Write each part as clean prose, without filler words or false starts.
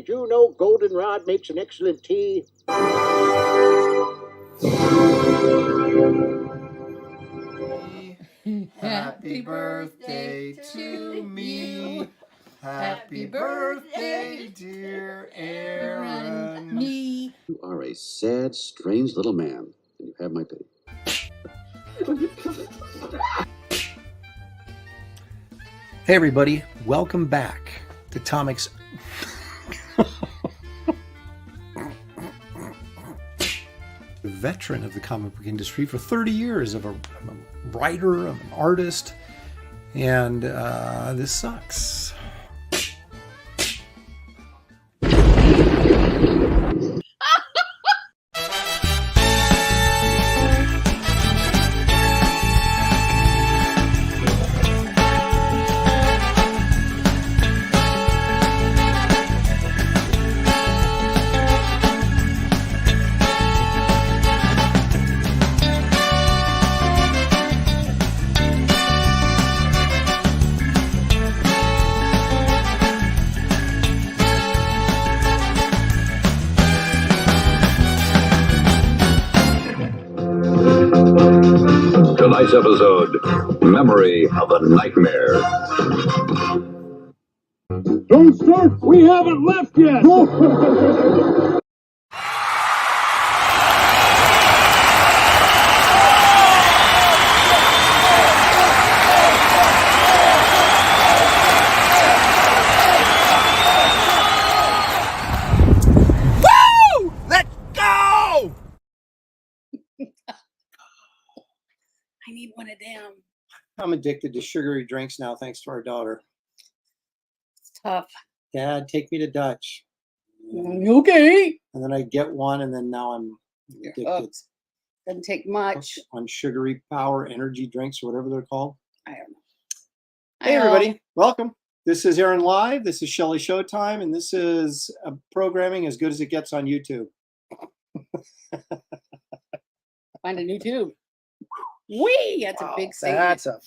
did you know goldenrod makes an excellent tea? Happy birthday to me. Happy birthday, dear Aaron. Me. You are a sad, strange little man, and you have my pity. Hey everybody, welcome back to Tomic's veteran of the comic book industry for 30 years I'm a writer, I'm an artist, and this sucks. Tonight's episode, Memory of a Nightmare. Don't start! We haven't left yet! Woo! Let's go! I need one of them. I'm addicted to sugary drinks now, thanks to our daughter. It's tough. Dad, take me to Dutch. Okay. And then I get one, and then now I'm addicted Doesn't take much. on sugary power energy drinks or whatever they're called. I don't know. Hey everybody, welcome. This is Aaron Live. This is Shelley Showtime, and this is programming as good as it gets on YouTube. Find a new tube. Whee! That's a big statement. That's a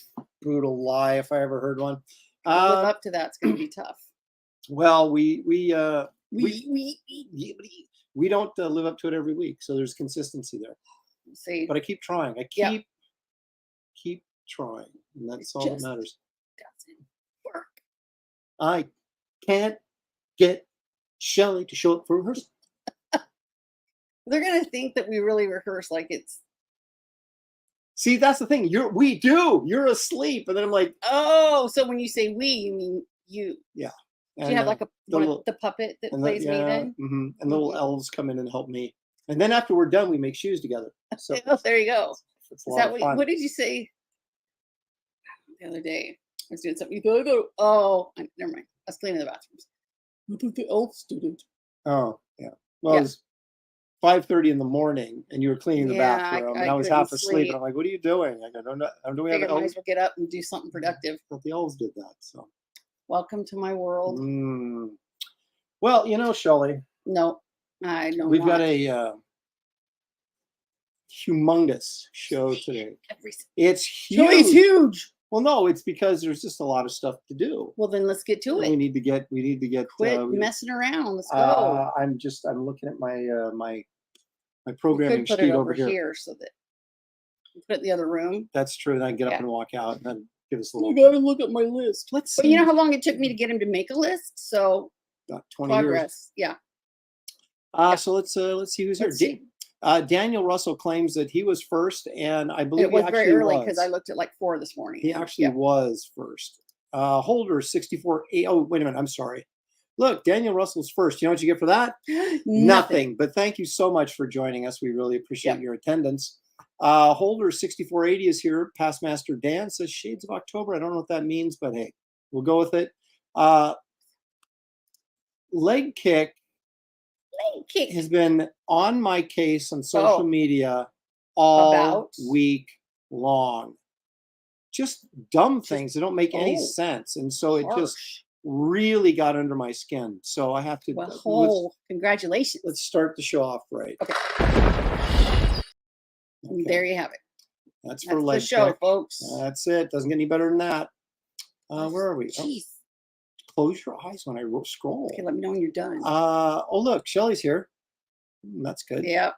brutal lie if I ever heard one. Live up to that. It's going to be tough. Well, we don't live up to it every week, so there's consistency there. See, But I keep trying. I keep trying, and that's all that matters. doesn't work. I can't get Shelley to show up for rehearsal. They're going to think that we really rehearse like it's. See, that's the thing. We do. You're asleep, and then I'm like, Oh, so when you say we, you mean you. yeah. Do you have like the puppet that plays me then? Mm-hmm. And little elves come in and help me. And then after we're done, we make shoes together. So Oh, there you go. it's a Is lot that of fun. what did you say the other day? I was doing something. You go, oh, never mind. I was cleaning the bathrooms. I thought the elves didn't. Oh, yeah. Well, Yeah. it was 5:30 in the morning, and you were cleaning the Yeah, bathroom, I and I was couldn't half asleep. sleep. And I'm like, "What are you doing?" Like, I don't know. Do we have Figured I might elves? as well get up and do something productive. But the elves did that. So, Welcome to my world. Well, you know, Shelley, No, I don't. we've got a humongous show today. It's huge. It's huge. Well, no, it's because there's just a lot of stuff to do. Well, then let's get to We it. need to get. Quit messing around. Let's go. I'm looking at my my You programming could put sheet it over here. so that you put it in the other room. That's true. Then I get up Yeah. and walk out, and then give us a little. gotta look at my list. Let's But see. you know how long it took me to get him to make a list? So 20 years. progress. Yeah. So let's see who's Let's here. see. Daniel Russell claims that he was first, and I believe It was he very actually early was. because I looked at like 4 this morning. He actually was first. Holder 64. Oh, wait a minute. I'm sorry. Look, Daniel Russell's first. You know what you get for that? Nothing. But thank you so much for joining us. We really appreciate your attendance. Holder 6480 is here. Past Master Dan says Shades of October. I don't know what that means, but hey, we'll go with it. Leg Kick has been on my case on social media all week long. Just dumb things that don't make any sense. And so it just really got under my skin. So I have to. Well, congratulations. Let's start the show off right. Okay. There you have it. That's for Leg the show, Kick. folks. That's it. Doesn't get any better than that. Where are we? Jeez. close your eyes when I scroll. Okay, let me know when you're done. Oh, look, Shelley's here. That's good. Yeah.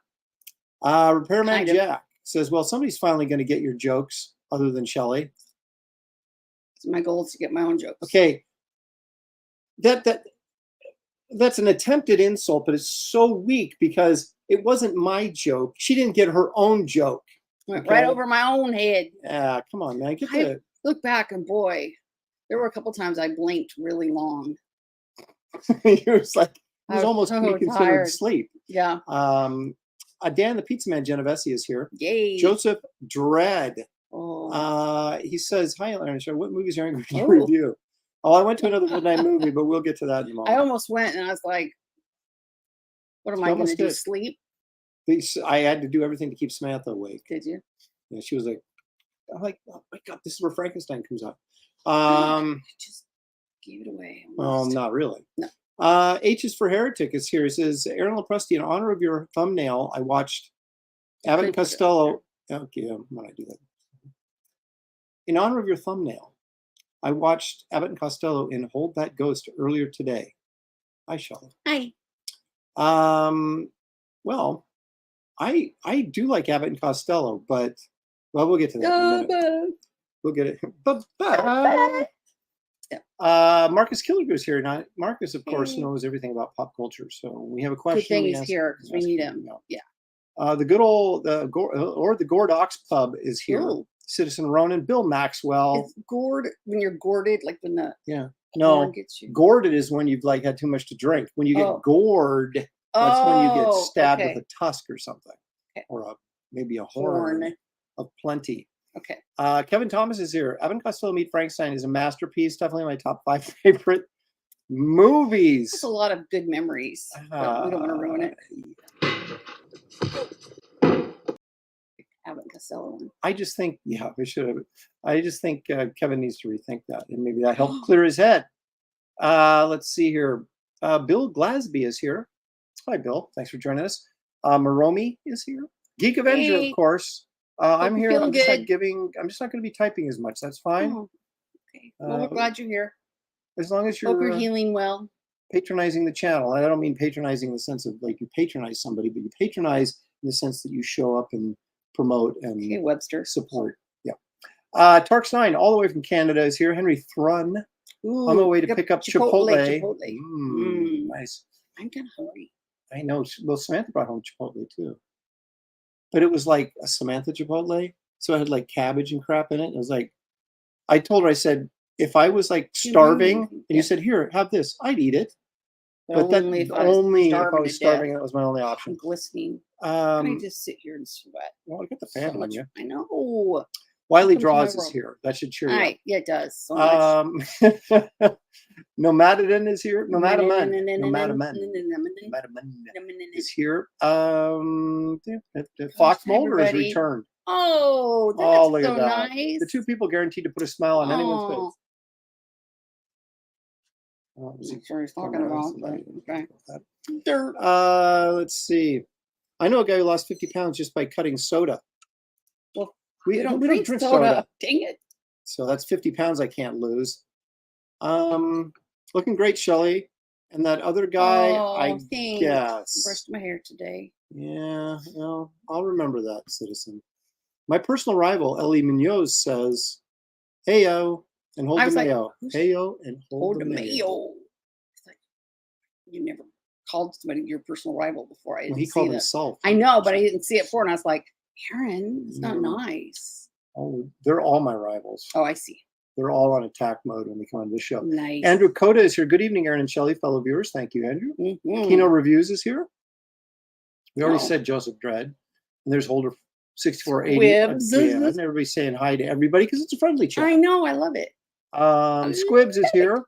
Repairman Kind of. Jack says, well, somebody's finally going to get your jokes other than Shelley. My goal is to get my own jokes. Okay. That's an attempted insult, but it's so weak because it wasn't my joke. She didn't get her own joke. Went Okay. right over my own head. Yeah, come on, man. Get I the look back and boy, there were a couple times I blinked really long. you was like, it I was was almost so to be considered tired. sleep. Yeah. Dan the Pizza Man Genovese is here. Yay. Joseph Dredd. Oh. He says, hi, Atlanta Show. What movies are you going to Oh. review? Oh, I went to another midnight movie, but we'll get to that in a moment. I almost went and I was like, what am I going to do? Sleep? I had to do everything to keep Samantha awake. Did you? Yeah, she was like, I'm like, oh my God, this is where Frankenstein comes up. Just gave it away. Well, almost. not really. No. H is for Heretic is here. It says, Aaron Lepresti, in honor of your thumbnail, I watched Abbott and Costello. Okay, when I do that. In honor of your thumbnail, I watched Abbott and Costello in Hold That Ghost earlier today. Hi, Shelley. Hi. Well, I do like Abbott and Costello, but well, we'll get to that in a minute. We'll get it. Yeah. Marcus Killiger's here. Now, Marcus, of course, knows everything about pop culture. So we have a question. Good thing we he's ask- here because we need him. No. Yeah. The good old the Gordox Pub is here. Ooh. Citizen Ronan, Bill Maxwell. It's gourd when you're gourded, like when the No, corn gets you. gourded is when you've like had too much to drink. When you get Oh. gored, that's when you get stabbed okay. with a tusk or something, Okay. or maybe a horn of plenty. Okay. Kevin Thomas is here. Abbott and Costello Meet Frankenstein is a masterpiece. Definitely my top 5 favorite movies. That's a lot of good memories. But we don't want to ruin it. Abbott and Costello one. I just think, yeah, we should have. I just think Kevin needs to rethink that, and maybe that helped clear his head. Let's see here. Bill Glasby is here. Hi, Bill. Thanks for joining us. Maromi is here. Geek Avenger, Hey. of course. I'm you're here. I'm just not good. giving. I'm just not going to be typing as much. That's fine. Oh, okay. Well, we're glad you're here. As long as Hope you're you're healing well. patronizing the channel. And I don't mean patronizing in the sense of like you patronize somebody, but you patronize in the sense that you show up and promote and Okay, Webster. support. Yeah. Tarks9, all the way from Canada, is here. Henry Thrun Ooh, on the way to pick up Chipotle. Mm. Nice. I'm kind of hungry. I know. Well, Samantha brought home Chipotle too. But it was like a Samantha Chipotle. So it had like cabbage and crap in it. It was like, I told her, I said, if I was like starving and you said, here, have this, I'd eat it. But then only if I was starving, that was my only I'm option. glistening. I Um, just sit here and sweat. well, I got the So fan on much. you. I know. Wiley Welcome to my Draws is world. here. That should cheer All you right. Yeah, it does. So up. much. Nomadin is here. Nomadaman is here. Fox Mulder has everybody. returned. Oh, that's Oh, look so at that. nice. The 2 people guaranteed to put a smile on anyone's Oh, face. I'm not sure he's talking about. But, okay. Dirt. Let's see. I know a guy who lost 50 pounds just by cutting soda. Well, we don't drink soda. Dang it. So that's 50 pounds I can't lose. Looking great, Shelley. And that other guy, I thanks. I guess. brushed my hair today. Yeah, well, I'll remember that, citizen. My personal rival, Ellie Munoz, says, "Heyo and hold I the was like, mayo. who's- Heyo and Hold hold the the mayo." mayo. It's like you never called somebody your personal rival before. I Well, didn't he see called that. himself. I know, but I didn't see it before, and I was like, Aaron, it's not No. nice. Oh, they're all my rivals. Oh, I see. They're all on attack mode when they come on this show. Nice. Andrew Coda is here. Good evening, Aaron and Shelley, fellow viewers. Thank you, Andrew. Mhm. Kino Reviews is here. We already Oh. said Joseph Dredd. And there's Holder 6480. Squibs. Yeah, and everybody's saying hi to everybody because it's a friendly chat. I know. I love it. Squibs is here.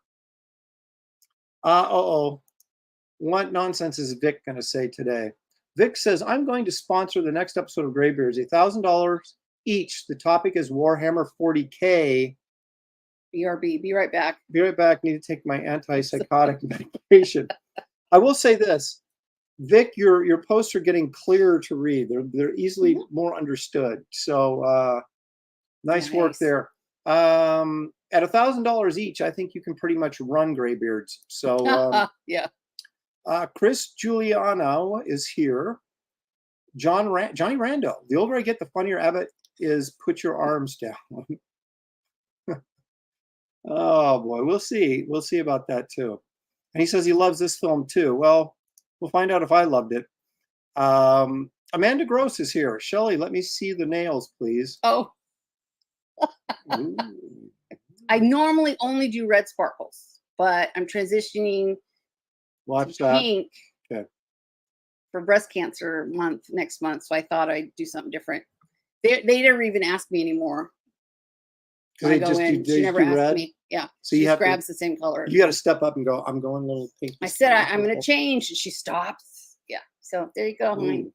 What nonsense is Vic going to say today? Vic says, I'm going to sponsor the next episode of Graybeards, $1,000 each. The topic is Warhammer 40K. BRB. Be right back. Be right back. Need to take my antipsychotic medication. I will say this. Vic, your posts are getting clearer to read. They're easily more understood. So nice work Nice. there. at $1,000 each, I think you can pretty much run graybeards. So yeah. Chris Giuliano is here. Johnny Rando. The older I get, the funnier Abbott is. Put your arms down. Oh boy, we'll see. We'll see about that too. And he says he loves this film too. Well, we'll find out if I loved it. Amanda Gross is here. Shelley, let me see the nails, please. Oh. I normally only do red sparkles, but I'm transitioning Watch to that. pink for breast cancer month next month. So I thought I'd do something different. They never even ask me anymore. When I go in, she never asked me. Yeah, so she you just have grabs the same color. You got to step up and go. I'm going a little pink. I said I'm going to change, and she stops. Yeah, so there you go, honey.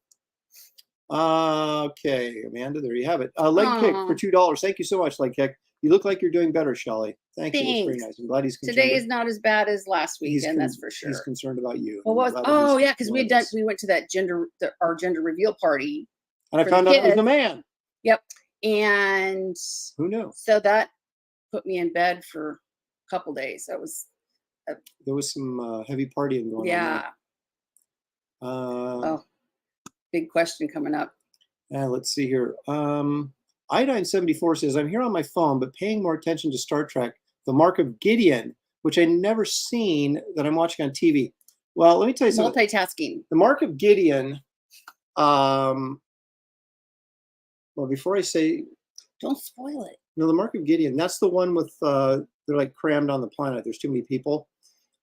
Okay, Amanda, there you have it. Leg kick for $2. Thank you so much, leg kick. You look like you're doing better, Shelley. Thank you. It's very nice. I'm glad he's concerned. Today is not as bad as last weekend, that's for sure. He's concerned about you. Well, yeah, because we went to that our gender reveal party. And I found out it was a man. Yep. And who knew? So that put me in bed for a couple days. That was there was some heavy partying going on. Yeah. Big question coming up. Let's see here. Iodine 74 says, I'm here on my phone, but paying more attention to Star Trek, The Mark of Gideon, which I never seen that I'm watching on TV. Well, let me tell you something. Multitasking. The Mark of Gideon, well, before I say... Don't spoil it. No, The Mark of Gideon, that's the one with, they're like crammed on the planet. There's too many people.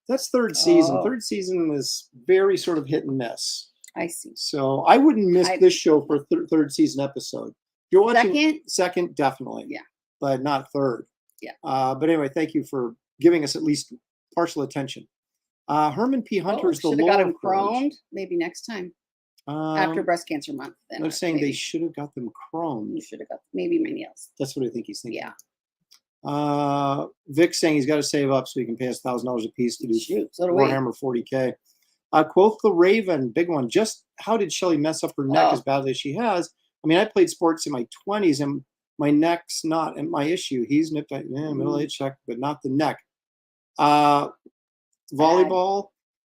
That's third season. Third season is very sort of hit and miss. I see. So I wouldn't miss this show for third season episode. You're watching second, definitely. Yeah. But not third. Yeah. But anyway, thank you for giving us at least partial attention. Herman P. Hunter is the Lord. Should have got them chromed. Maybe next time. After breast cancer month. Then I'm saying they should have got them chromed. You should have got maybe my nails. That's what I think he's thinking. Yeah. Vic's saying he's got to save up so he can pay us $1,000 a piece to do Warhammer 40K. Quoth the Raven, big one. Just how did Shelley mess up her neck as badly as she has? I mean, I played sports in my 20s and my neck's not my issue. He's nipped at middle age check, but not the neck. Volleyball.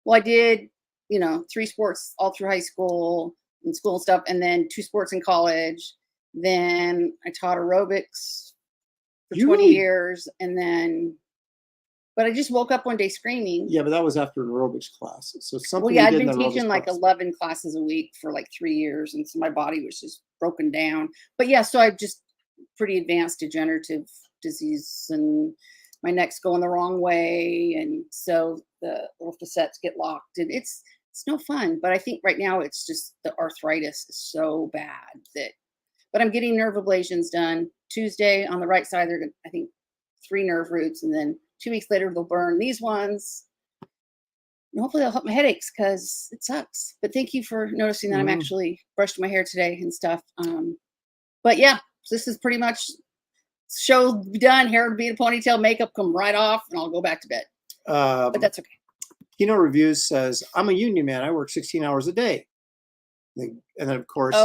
Well, I did, 3 sports all through high school and school stuff, and then 2 sports in college. Then I taught aerobics for 20 years, and then. But I just woke up one day screaming. Yeah, but that was after an aerobics class. So something. Well, yeah, I'd been teaching like 11 classes a week for like 3 years, and so my body was just broken down. But yeah, so I've just pretty advanced degenerative disease, and my neck's going the wrong way, and so the little facets get locked, and it's no fun. But I think right now it's just the arthritis is so bad that. But I'm getting nerve ablations done Tuesday on the right side. They're I think 3 nerve roots, and then 2 weeks later, they'll burn these ones. And hopefully they'll help my headaches because it sucks. But thank you for noticing that I'm actually brushed my hair today and stuff. But yeah, this is pretty much show done. Hair to be in a ponytail, makeup come right off, and I'll go back to bed. But that's okay. Kino Reviews says, I'm a union man. I work 16 hours a day. And then, of course,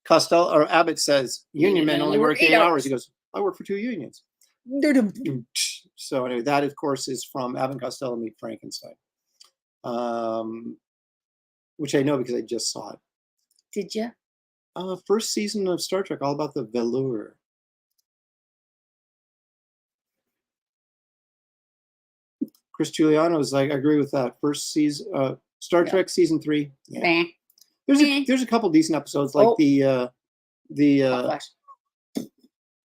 Costello or Abbott says, union men only work 8 hours. He goes, I work for 2 unions. So anyway, that of course is from Abbott and Costello Meet Frankenstein, which I know because I just saw it. Did you? First season of Star Trek, all about the velour. Chris Giuliano is like, I agree with that. First season, Star Trek season 3. Yeah. There's a couple decent episodes like the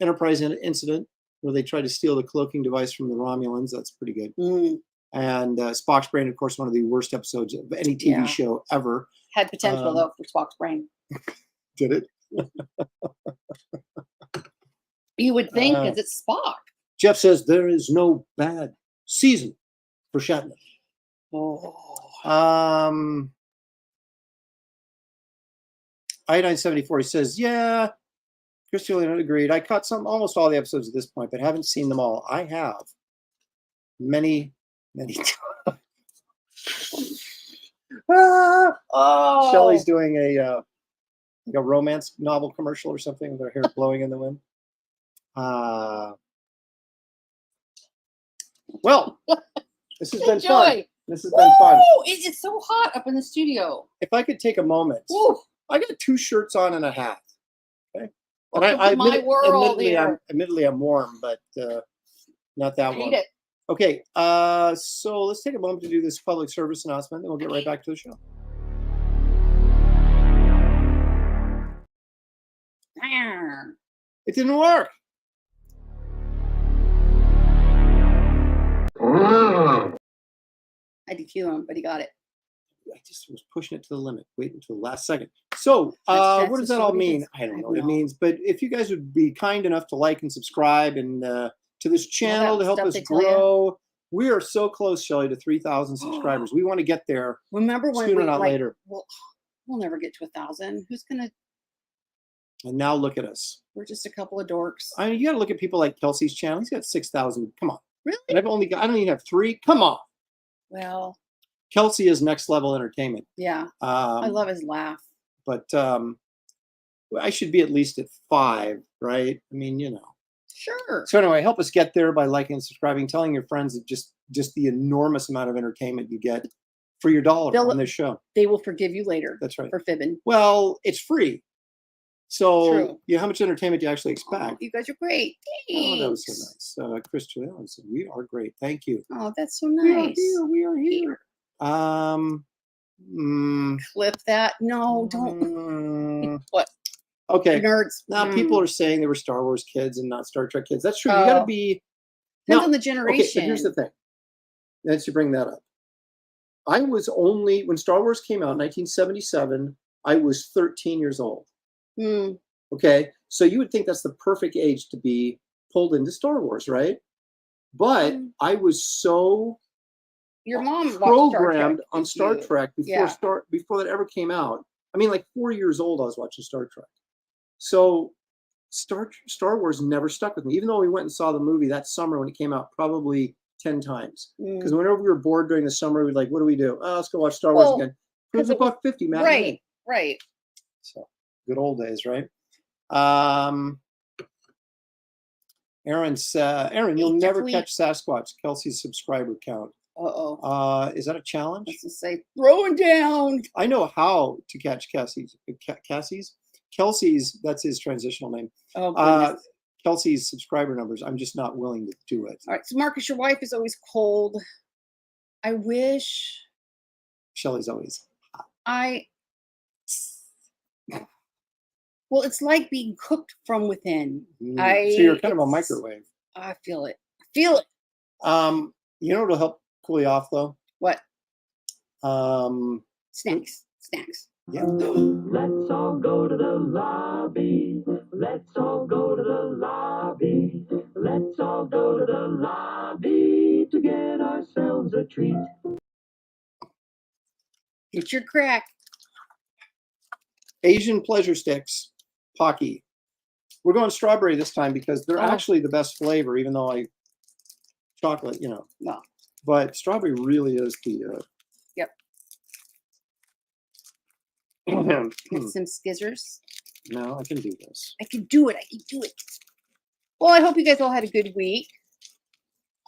Enterprise incident, where they try to steal the cloaking device from the Romulans. That's pretty good. And Spock's Brain, of course, one of the worst episodes of any TV show ever. Had potential, though, for Spock's Brain. Did it? You would think, because it's Spock. Jeff says there is no bad season for Shatner. Iodine 74, he says, yeah, Chris Julian agreed. I caught almost all the episodes at this point, but haven't seen them all. I have many times. Shelley's doing a romance novel commercial or something with her hair blowing in the wind. Well, this has been fun. Enjoy. This has been fun. Woo! It's so hot up in the studio. If I could take a moment, Woo! I got 2 shirts on and a hat. Okay. And Welcome to my world here. admittedly, I'm warm, but not that I warm. hate it. Okay, so let's take a moment to do this public service announcement, then we'll get right back to the show. It didn't work. I had to cue him, but he got it. I just was pushing it to the limit, waiting until the last second. So, That's what does just that all what it mean? is. I don't know I what it know. means, but if you guys would be kind enough to like and subscribe and to this channel to help stuff us they tell you. grow, we are so close, Shelley, to 3,000 subscribers. We want to get there Remember when sooner, we not later. We'll never get to 1,000. Who's gonna? And now look at us. We're just a couple of dorks. I mean, you got to look at people like Kelsey's channel. He's got 6,000. Come on. Really? And I don't even have 3. Come on. Well, Kelsey is next level entertainment. yeah. I love his laugh. But I should be at least at 5, right? I mean, you know. Sure. So anyway, help us get there by liking and subscribing, telling your friends that just the enormous amount of entertainment you get for your dollar on this show. They will forgive you later. That's right. For fibbing. Well, it's free. So True. how much entertainment do you actually expect? Oh, you guys are great. Thanks. Oh, that was so nice. Chris Trudell said, "We are great. Thank you." Oh, that's so We are nice. here. We are here. Clip that. No, don't. What? Okay. Nerds. Now people are saying they were Star Wars kids and not Star Trek kids. That's true. You got to be. Depends Now, on the okay, generation. but here's the thing. Let's you bring that up. I was only when Star Wars came out in 1977. I was 13 years old. Hmm. Okay, so you would think that's the perfect age to be pulled into Star Wars, right? But I was so Your mom watched programmed on Star Star Trek Yeah. before that ever came out. I mean, like 4 years old, I was watching Star Trek. So Star Wars never stuck with me, even though we went and saw the movie that summer when it came out, probably 10 times. Because whenever we were bored during the summer, we'd like, what do we do? Oh, let's go watch Star Wars again. It was $1.50, man. Right, right. So good old days, right? Aaron, you'll never catch Sasquatch. Kelsey's subscriber count. Is that a challenge? Let's just say throwing down. I know how to catch Kelsey's, that's his transitional name. Oh, goodness. Kelsey's subscriber numbers. I'm just not willing to do it. All right. So Marcus, your wife is always cold. I wish. Shelley's always hot. Well, it's like being cooked from within. So you're kind of a microwave. I feel it. I feel it. You know what'll help cool you off though? What? Snacks. Yeah. Let's all go to the lobby. Let's all go to the lobby. Let's all go to the lobby to get ourselves a treat. Get your crack. Asian pleasure sticks, Pocky. We're going strawberry this time because they're actually the best flavor, even though chocolate, you know. No. But strawberry really is the. Yep. No, Some skizzers. I can do this. I can do it. Well, I hope you guys all had a good week.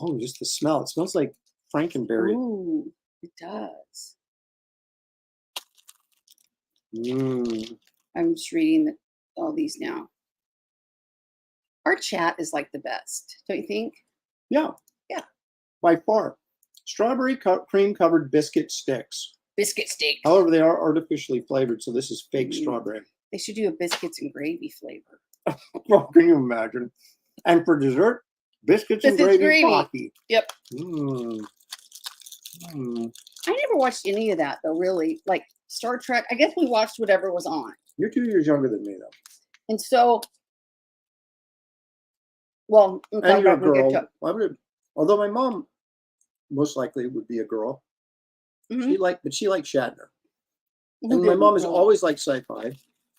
Oh, just the smell. It smells like Frankenberry. Ooh, it does. I'm just reading all these now. Our chat is like the best, don't you think? Yeah. Yeah. By far. Strawberry cream covered biscuit sticks. Biscuit sticks. However, they are artificially flavored, so this is fake strawberry. They should do a biscuits and gravy flavor. Well, can you imagine? And for dessert, biscuits and gravy. Pocky. Yep. I never watched any of that though, really. Like Star Trek. I guess we watched whatever was on. You're 2 years younger than me, though. And so, well, and you're a girl. Although my mom most likely would be a girl. She liked Shatner. And my mom has always liked sci-fi.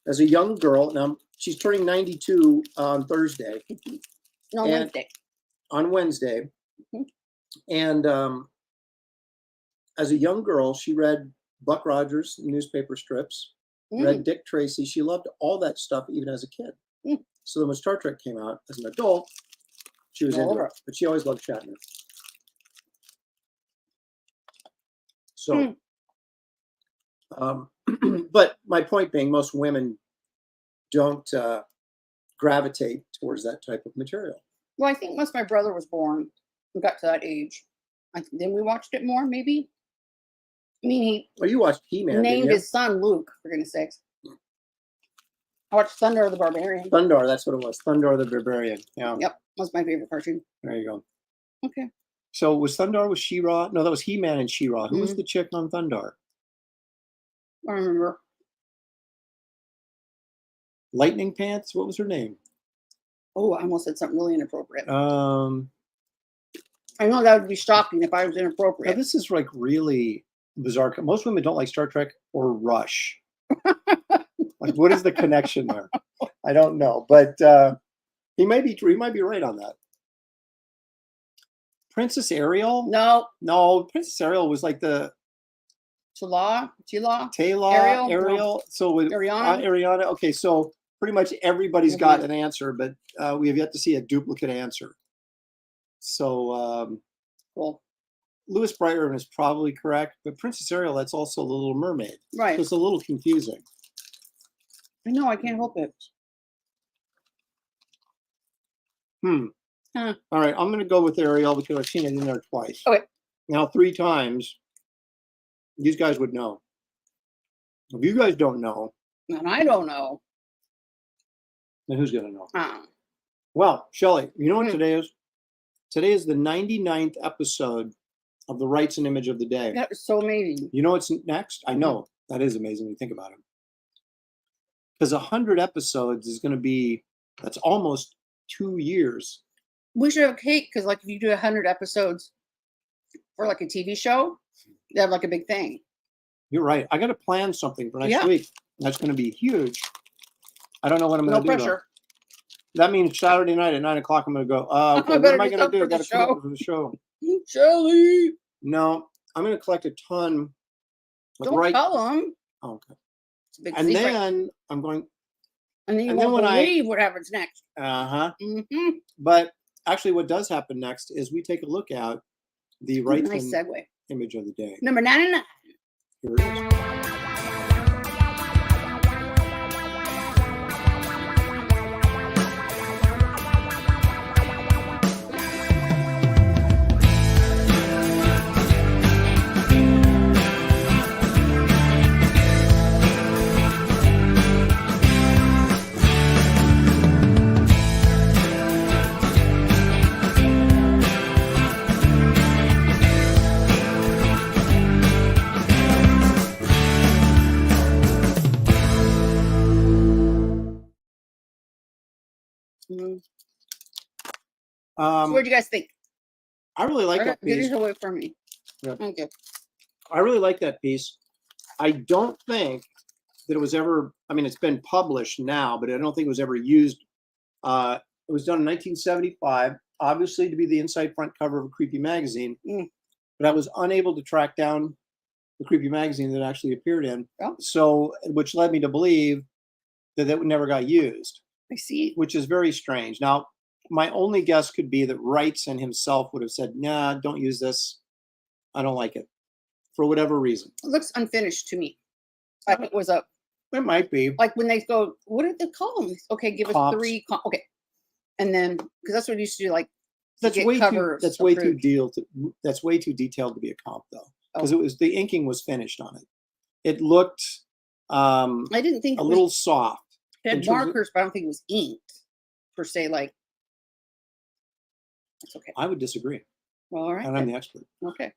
As a young girl, now she's turning 92 on Thursday. On Wednesday. And as a young girl, she read Buck Rogers newspaper strips, read Dick Tracy. She loved all that stuff even as a kid. So then when Star Trek came out as an adult, she was into it. But she always loved Shatner. So, but my point being, most women don't gravitate towards that type of material. Well, I think once my brother was born, we got to that age. Then we watched it more, maybe. I mean, he Oh, you watched He-Man, named didn't you? his son Luke, for goodness sakes. I watched Thunder the Barbarian. Thundar, that's what it was. Thundar the Barbarian. Yeah, Yep, was my favorite cartoon. there you go. Okay. So was Thundar with She-Ra? No, that was He-Man and She-Ra. Who was Mhm. the chick on Thundar? I remember. Lightning Pants? What was her name? Oh, I almost said something really inappropriate. I I know that would be shocking if I was Now, inappropriate. this is like really bizarre. Most women don't like Star Trek or Rush. Like, what is the connection there? I don't know, but he might be right on that. Princess Ariel? No, No, Princess Ariel was like the Tila. Taylor Ariel. So with Ariana? Ariana. Okay, so pretty much everybody's got an answer, but we have yet to see a duplicate answer. So Cool. Louis Brightman is probably correct, but Princess Ariel, that's also the Little Mermaid. Right. So it's a little confusing. I know, I can't help it. Huh. All right, I'm going to go with Ariel because I've seen it in there twice. Okay. Now 3 times. These guys would know. If you guys don't know, And I don't know. then who's going to know? Uh, Well, Shelley, you know what Hmm. today is? Today is the 99th episode of the Wrightson Image of the Day. that was so amazing. You know what's next? I know. That is amazing when you think about it. Because 100 episodes is going to be, that's almost 2 years. We should have cake because, like, if you do 100 episodes for like a TV show, they have like a big thing. You're right. I got to plan something for next Yeah. week. That's going to be huge. I don't know what I'm No going to do. pressure. Though. That means Saturday night at 9 o'clock, I'm going to go, okay, what better am I do going to do? something for Got the to come show. up for the show. Shelley, No, I'm going to collect a ton of don't tell them. Oh, okay. It's a big And secret. then I'm going, And then you and won't then when believe what happens next. Mm-hmm. But actually what does happen next is we take a look at the Wrightson Nice segue. Image of the Day. Number 99. Here it is. Mhm. So what'd you guys think? I really like that Get piece. it away from me. Yeah. Okay. I really like that piece. I don't think that it was ever, I mean, it's been published now, but I don't think it was ever used. It was done in 1975, obviously to be the inside front cover of a creepy magazine, but I was unable to track down the creepy magazine that it actually appeared in. Oh. So, which led me to believe that it never got used, I see. which is very strange. Now, my only guess could be that Wrightson himself would have said, nah, don't use this. I don't like it for whatever reason. It looks unfinished to me. Like it was a, It might be. like when they go, what did they call them? Okay, give us Comps. 3. Okay. And then, because that's what we used to do, like, to That's get way too. covers That's way too approved. That's way too detailed to be a comp, though, because Oh. it was the inking was finished on it. It looked I didn't think a it was, little soft. it in had terms of- markers, but I don't think it was inked per se. Like, it's okay. I would disagree, Well, all right. and I'm then. the expert. Okay.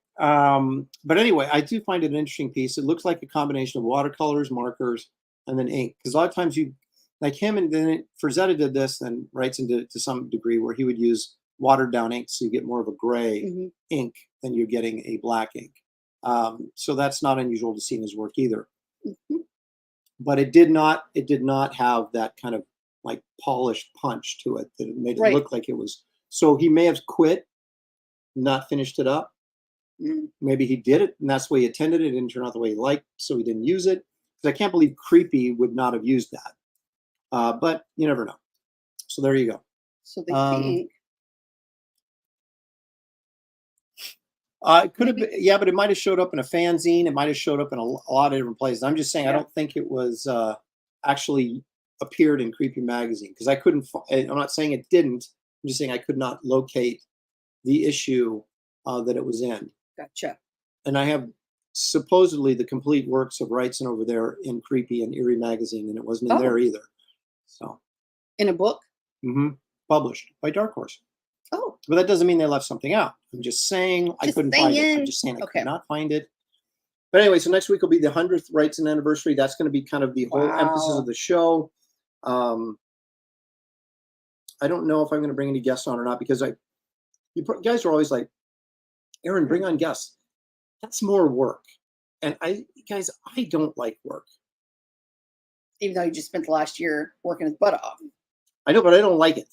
But anyway, I do find it an interesting piece. It looks like a combination of watercolors, markers, and then ink. Because a lot of times you, like him, and then Frazetta did this, and Wrightson did it to some degree, where he would use watered down ink, so you get more of a gray Mhm. ink than you're getting a black ink. So that's not unusual to see in his work either. Mhm. But it did not have that kind of like polished punch to it that it made it Right. look like it was. So he may have quit, not finished it up. Mm. Maybe he did it and that's the way he intended it. It didn't turn out the way he liked, so he didn't use it. Because I can't believe Creepy would not have used that. But you never know. So there you go. So they Um, think. It could have been, yeah, but it might have showed up in a fanzine. It might have showed up in a lot of different places. I'm just saying, I don't think it was actually appeared in Creepy Magazine because I couldn't. I'm not saying it didn't. I'm just saying I could not locate the issue that it was in. Gotcha. And I have supposedly the complete works of Wrightson over there in Creepy and Eerie Magazine, and it wasn't in there either. So, in a book, published by Dark Horse. Oh, but that doesn't mean they left something out. I'm just saying I couldn't find it. I'm just saying I could not find it. But anyway, so next week will be the 100th Wrightson anniversary. That's going to be kind of the whole emphasis of the show. I don't know if I'm going to bring any guests on or not because you guys are always like, Aaron, bring on guests. That's more work. And I don't like work. Even though you just spent the last year working his butt off. I know, but I don't like it.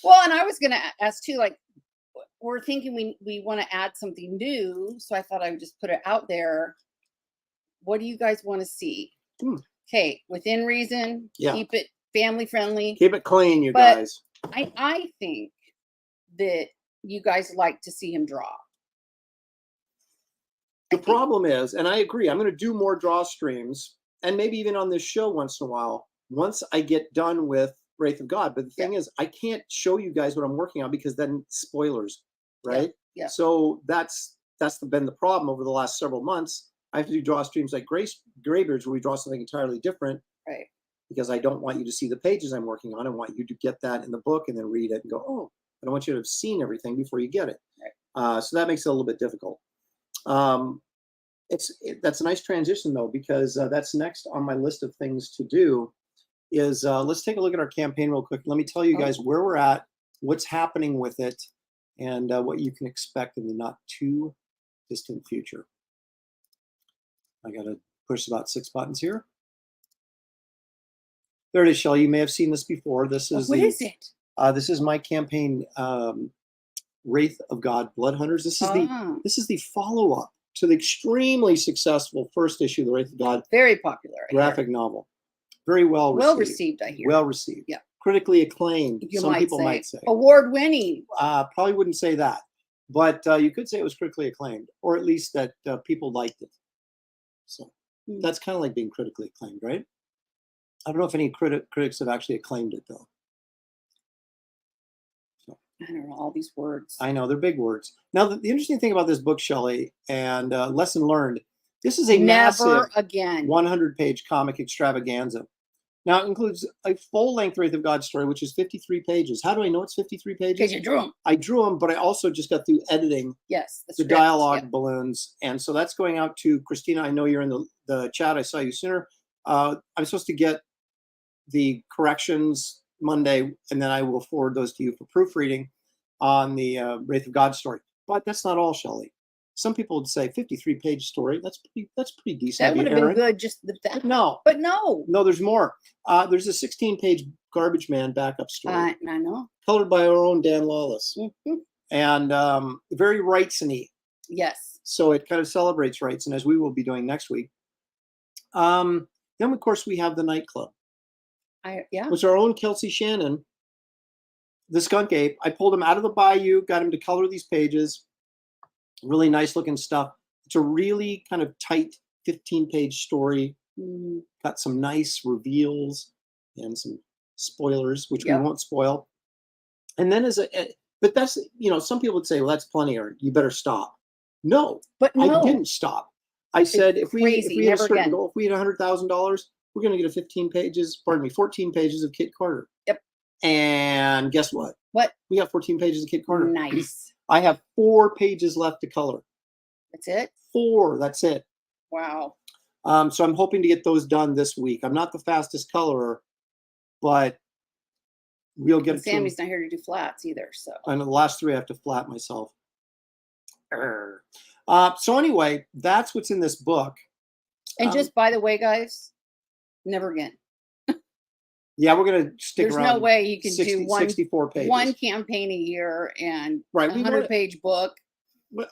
Well, and I was going to ask too, like, we're thinking we want to add something new. So I thought I would just put it out there. What do you guys want to see? Okay, within reason, keep it family friendly. Keep it clean, you guys. I think that you guys like to see him draw. The problem is, and I agree, I'm going to do more draw streams and maybe even on this show once in a while, once I get done with Wraith of God. But the thing is, I can't show you guys what I'm working on because then spoilers, right? Yeah. So that's been the problem over the last several months. I have to do draw streams like Graybeards where we draw something entirely different. Right. Because I don't want you to see the pages I'm working on. I want you to get that in the book and then read it and go, oh, I don't want you to have seen everything before you get it. Right. So that makes it a little bit difficult. That's a nice transition though, because that's next on my list of things to do is let's take a look at our campaign real quick. Let me tell you guys where we're at, what's happening with it, and what you can expect in the not too distant future. I got to push about 6 buttons here. There it is, Shelley. You may have seen this before. This is what is it? This is my campaign, Wraith of God, Blood Hunters. This is the follow-up to the extremely successful first issue of the Wraith of God. Very popular. Graphic novel. Very well received. Well received, I hear. Well received. Yeah. Critically acclaimed. Some people might say. Award-winning. Probably wouldn't say that. But you could say it was critically acclaimed, or at least that people liked it. So that's kind of like being critically acclaimed, right? I don't know if any critics have actually acclaimed it, though. So, I don't know, all these words. I know, they're big words. Now, the interesting thing about this book, Shelley, and lesson learned, this is a massive 100-page comic extravaganza. Now, it includes a full-length Wraith of God story, which is 53 pages. How do I know it's 53 pages? Because you drew them. I drew them, but I also just got through editing the dialogue balloons. And so that's going out to Christina. I know you're in the chat. I saw you sooner. I'm supposed to get the corrections Monday, and then I will forward those to you for proofreading on the Wraith of God story. But that's not all, Shelley. Some people would say 53-page story. That's pretty decent. That would have been good. Just that. No. But no. No, there's more. There's a 16-page Garbage Man backup story. I know. Colored by our own Dan Lawless. And very Wrightson-y. Yes. So it kind of celebrates Wrightson, as we will be doing next week. Then, of course, we have the Nightclub. It was our own Kelsey Shannon, the skunk ape. I pulled him out of the bayou, got him to color these pages. Really nice looking stuff. It's a really kind of tight 15-page story. Got some nice reveals and some spoilers, which we won't spoil. And then but that's, some people would say, well, that's plenty, or you better stop. No, but no. I didn't stop. I said, if we had a certain goal, if we had $100,000, we're going to get 14 pages of Kit Carter. Yep. And guess what? What? We got 14 pages of Kit Carter. Nice. I have 4 pages left to color. That's it? 4. That's it. Wow. So I'm hoping to get those done this week. I'm not the fastest colorer, but we'll get. Sammy's not here to do flats either, so. And the last 3 I have to flat myself. So anyway, that's what's in this book. And just by the way, guys, never again. Yeah, we're going to stick around. There's no way you can do 64 pages. One campaign a year and a 100-page book.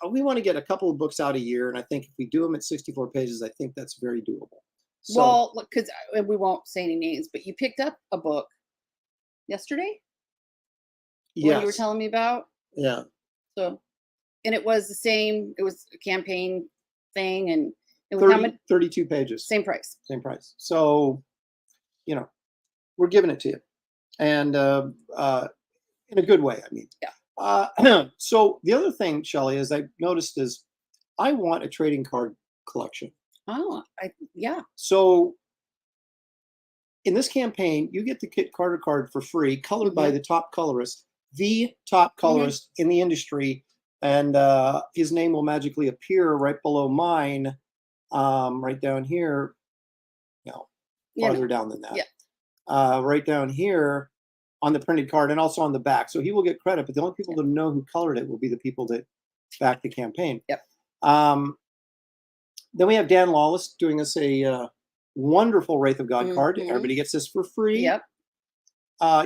We want to get a couple of books out a year, and I think if we do them at 64 pages, I think that's very doable. So, well, because we won't say any names, but you picked up a book yesterday? What you were Yes. telling me about. Yeah. So, and it was the same. It was a campaign thing, and it was how 30, much? 32 pages. Same price. Same price. So, you know, we're giving it to you. And in a good way, I mean. Yeah. So the other thing, Shelley, is I noticed is I want a trading card collection. Oh, yeah. So in this campaign, you get the Kit Carter card for free, colored by the top colorist, the top colorist in the industry. And his name will magically appear right below mine, right down here. No, farther down than that. Yeah. Right down here on the printed card and also on the back. So he will get credit, but the only people that know who colored it will be the people that back the campaign. Yep. Then we have Dan Lawless doing us a wonderful Wraith of God card. Everybody gets this for free. Yep.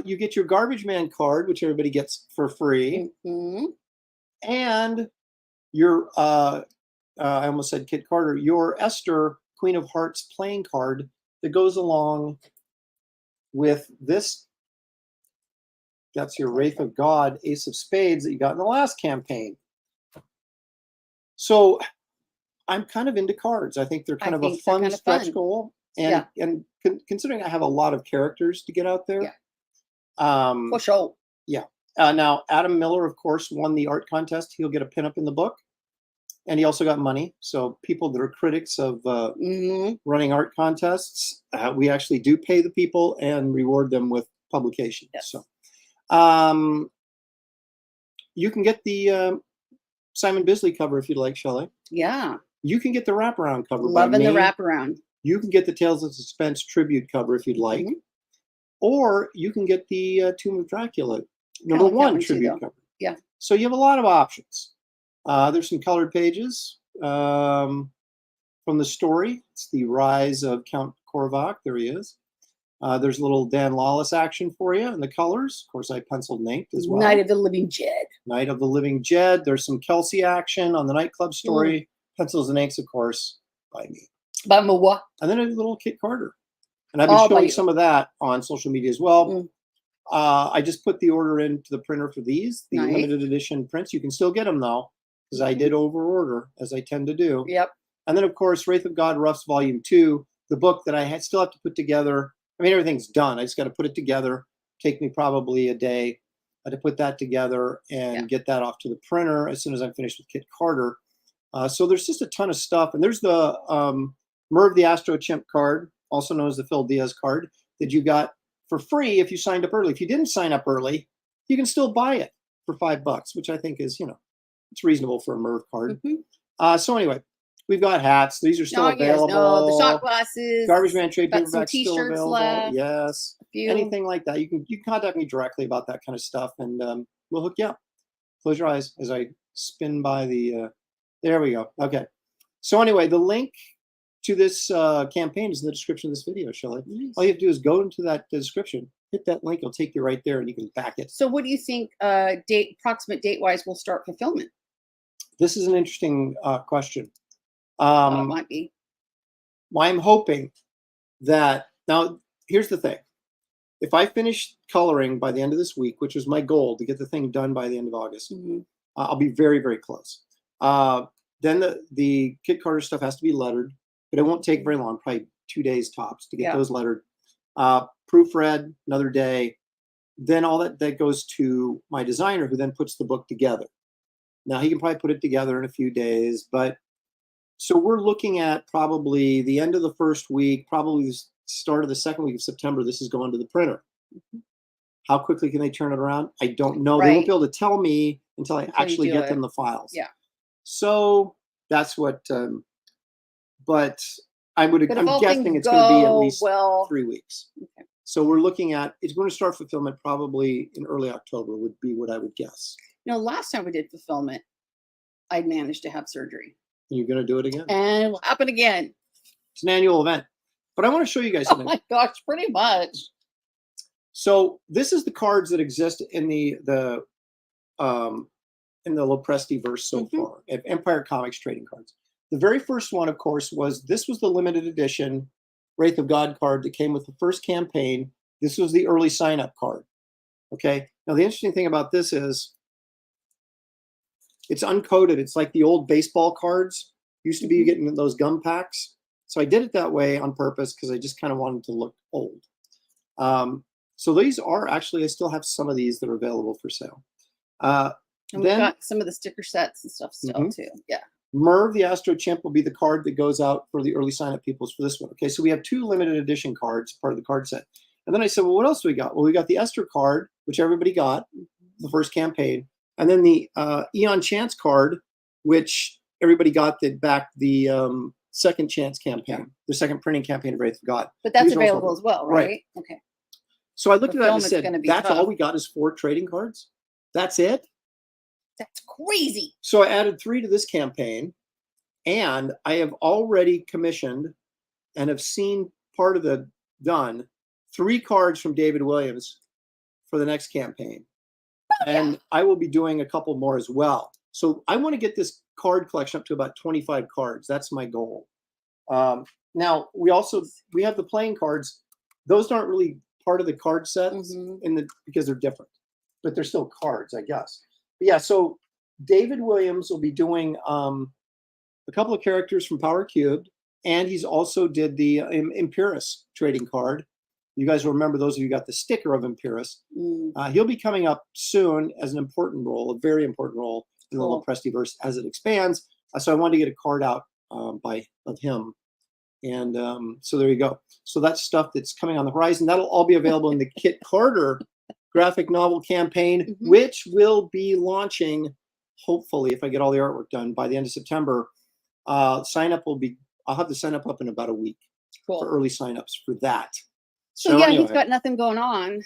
You get your Garbage Man card, which everybody gets for free. And your, I almost said Kit Carter, your Esther Queen of Hearts playing card that goes along with this. That's your Wraith of God Ace of Spades that you got in the last campaign. So I'm kind of into cards. I think they're kind of a fun stretch goal. And considering I have a lot of characters to get out there. For sure. Yeah. Now, Adam Miller, of course, won the art contest. He'll get a pinup in the book. And he also got money. So people that are critics of running art contests, we actually do pay the people and reward them with publication. Yes. So you can get the Simon Bisley cover if you'd like, Shelley. Yeah. You can get the wraparound cover. Loving the wraparound. You can get the Tales of Suspense tribute cover if you'd like. Or you can get the Tomb of Dracula #1 tribute cover. Yeah. So you have a lot of options. There's some colored pages from the story. It's the rise of Count Korvac. There he is. There's a little Dan Lawless action for you in the colors. Of course, I penciled and inked as well. Night of the Living Jed. Night of the Living Jed. There's some Kelsey action on the nightclub story. Pencils and inks, of course, by me. By moi. And then a little Kit Carter. And I've been showing some of that on social media as well. I just put the order into the printer for these, the limited edition prints. You can still get them, though, because I did over-order, as I tend to do. Yep. And then, of course, Wraith of God Roughs Volume 2, the book that I still have to put together. I mean, everything's done. I just got to put it together. Take me probably a day to put that together and get that off to the printer as soon as I'm finished with Kit Carter. So there's just a ton of stuff. And there's the Merv the Astro Chimp card, also known as the Phil Diaz card, that you got for free if you signed up early. If you didn't sign up early, you can still buy it for $5, which I think is, it's reasonable for a Merv card. So anyway, we've got hats. These are still available. The shot glasses. Garbage Man trade got some paperbacks still t-shirts available. left. Yes. Anything like that. You can contact me directly about that kind of stuff, and we'll hook you up. Close your eyes as I spin by the. There we go. Okay. So anyway, the link to this campaign is in the description of this video, Shelley. Nice. All you have to do is go into that description, hit that link, it'll take you right there, and you can back it. So what do you think approximate date-wise will start fulfillment? This is an interesting question. It might be. Well, I'm hoping that, now, here's the thing. If I finish coloring by the end of this week, which is my goal to get the thing done by the end of August, I'll be very, very close. Then the Kit Carter stuff has to be lettered, but it won't take very long, probably 2 days tops to get those lettered. Proofread, another day. Then all that goes to my designer, who then puts the book together. Now, he can probably put it together in a few days, but so we're looking at probably the end of the first week, probably the start of the second week of September, this is going to the printer. How quickly can they turn it around? I don't know. They won't be able to tell me until I actually get them the files. Yeah. So that's what, but I'm guessing it's going to be at least 3 weeks. Okay. So we're looking at, it's going to start fulfillment probably in early October would be what I would guess. Last time we did fulfillment, I managed to have surgery. You're going to do it again? And it will happen again. It's an annual event. But I want to show you guys something. Oh my gosh, pretty much. So this is the cards that exist in the Lopresti verse so far, of Empire Comics trading cards. The very first one, of course, was the limited edition Wraith of God card that came with the first campaign. This was the early sign-up card. Okay. Now, the interesting thing about this is it's uncoated. It's like the old baseball cards. Used to be getting those gum packs. So I did it that way on purpose because I just kind of wanted to look old. So these are actually, I still have some of these that are available for sale. And we've Then got some of the sticker sets and stuff still too. Yeah. Merv, the Astro Chimp, will be the card that goes out for the early sign-up peoples for this one. Okay, so we have 2 limited edition cards, part of the card set. And then I said, well, what else do we got? Well, we got the Esther card, which everybody got, the first campaign. And then the Eon Chance card, which everybody got that backed the second chance campaign, the second printing campaign of Wraith of God. But that's These are also- available as well, right? Okay. So I looked at that and Fulfillment's said, gonna be that's all tough. we got is 4 trading cards? That's it? That's crazy. So I added 3 to this campaign, and I have already commissioned and have seen part of the done 3 cards from David Williams for the next campaign. And I will be doing a couple more as well. So I want to get this card collection up to about 25 cards. That's my goal. Now we have the playing cards. Those aren't really part of the card sets because they're different, but they're still cards, I guess. But yeah, so David Williams will be doing a couple of characters from Power Cubed, and he's also did the Impurus trading card. You guys will remember, those of you who got the sticker of Impurus. He'll be coming up soon as an important role, a very important role in the Cool. Loprestiverse as it expands. So I wanted to get a card out of him. And so there you go. So that's stuff that's coming on the horizon. That'll all be available in the Kit Carter graphic novel campaign, which will be launching, hopefully, if I get all the artwork done by the end of September. Sign up will be, I'll have the sign up in about a week for early signups for that. So yeah, anyway, he's got nothing going on.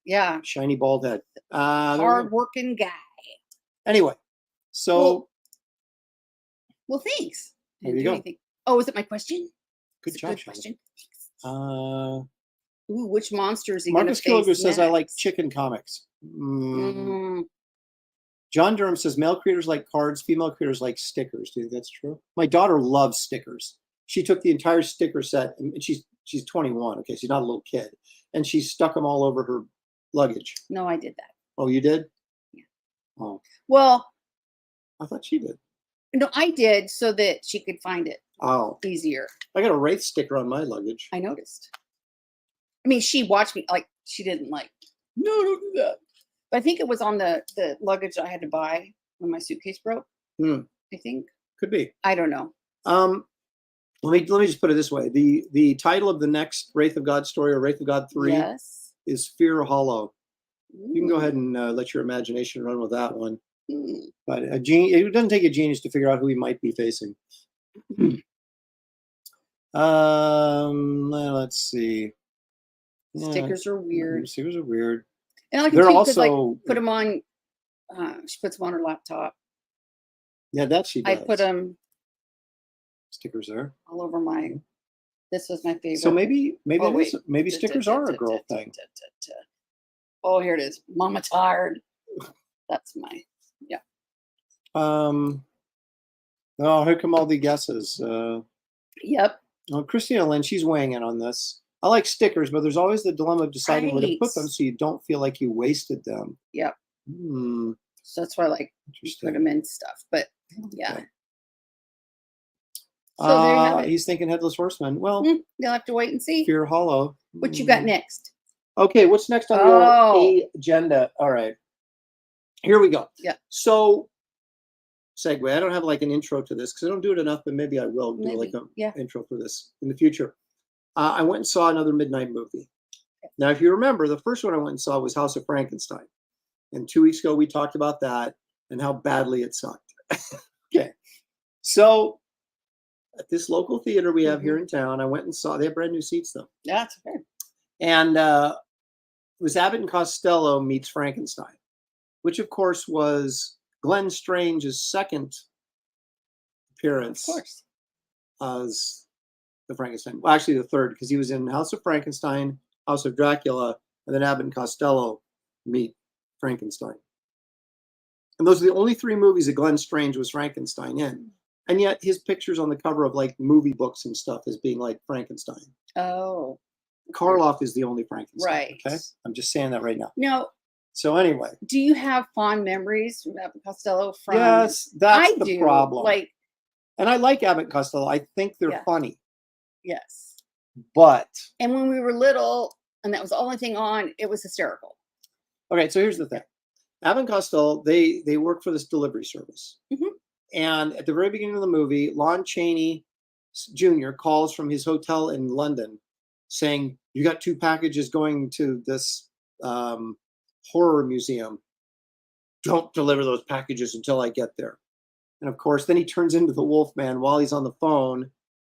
Yeah. shiny bald head. Hard working guy. Anyway, so Well, thanks. there Didn't you do go. anything. Oh, is it my question? Good It's a job, good Shelley. question. Uh, Ooh, which monster is he Marcus going to Killiger face says, I like next? chicken comics. Mm, John Durham says, male creators like cards, female creators like stickers. Do you think that's true? My daughter loves stickers. She took the entire sticker set, and she's 21. Okay, she's not a little kid. And she stuck them all over her luggage. no, I did that. Oh, you did? Yeah. Oh, Well, I thought she did. no, I did so that she could find it Oh, easier. I got a Wraith sticker on my luggage. I noticed. I mean, she watched me, like, she didn't like, no, don't do that. But I think it was on the luggage I had to buy when my suitcase broke. Hmm. I think. Could be. I don't know. Let me just put it this way. The title of the next Wraith of God story, or Wraith of God 3, Yes. is Fear Hollow. You can go Mm, ahead and let your imagination run with that one. mm. But it doesn't take a genius to figure out who he might be facing. Let's see. Yeah, Stickers are weird. Stickers are weird. And I like They're them too, 'cause, like, also put them on. She puts them on her laptop. yeah, that she I does. put them stickers there. all over my. This was my favorite. So maybe Oh, it is- wait. maybe stickers are a girl thing. Oh, here it is. Mama tired. That's my. Oh, here come all the guesses. Yep. Well, Christina Lynn, she's weighing in on this. I like stickers, but there's always the dilemma of deciding where to put them Right. so you don't feel like you wasted them. Yep. Hmm, So that's why I like put interesting. them in stuff. But yeah. Okay. So there you have it. He's thinking Headless Horseman. Well, You'll have to wait and see Fear Hollow. what you got Hmm. next. Okay, what's next on your agenda? All right, here we go. Yeah. So, segue. I don't have like an intro to this because I don't do it enough, but maybe I will do like Maybe, an yeah. intro for this in the future. I went and saw another midnight movie. Now, if you remember, the first one I went and saw was House of Frankenstein. And 2 weeks ago, we talked about that and how badly it sucked. Okay. So, at this local theater we have here in town, I went and saw, they have brand new seats though. Yeah, that's fair. And it was Abbott and Costello meets Frankenstein, which of course was Glenn Strange's second appearance Of course. as the Frankenstein. Well, actually the third, because he was in House of Frankenstein, House of Dracula, and then Abbott and Costello meet Frankenstein. And those are the only 3 movies that Glenn Strange was Frankenstein in. And yet his picture's on the cover of like movie books and stuff as being like Frankenstein. Oh. Karloff is the only Frankenstein. Right. Okay. I'm just saying that right now. Now, So anyway, Do you have fond memories from Abbott and Costello? From yes, that's I the do. problem. Like, And I like Abbott and Costello. I think they're Yeah. funny, yes. but And when we were little, and that was the only thing on, it was hysterical. okay. So here's the thing: Abbott and Costello, they work for this delivery service, Mhm. and at the very beginning of the movie, Lon Chaney Jr. calls from his hotel in London, saying, "You got 2 packages going to this horror museum. Don't deliver those packages until I get there." And of course, then he turns into the Wolfman while he's on the phone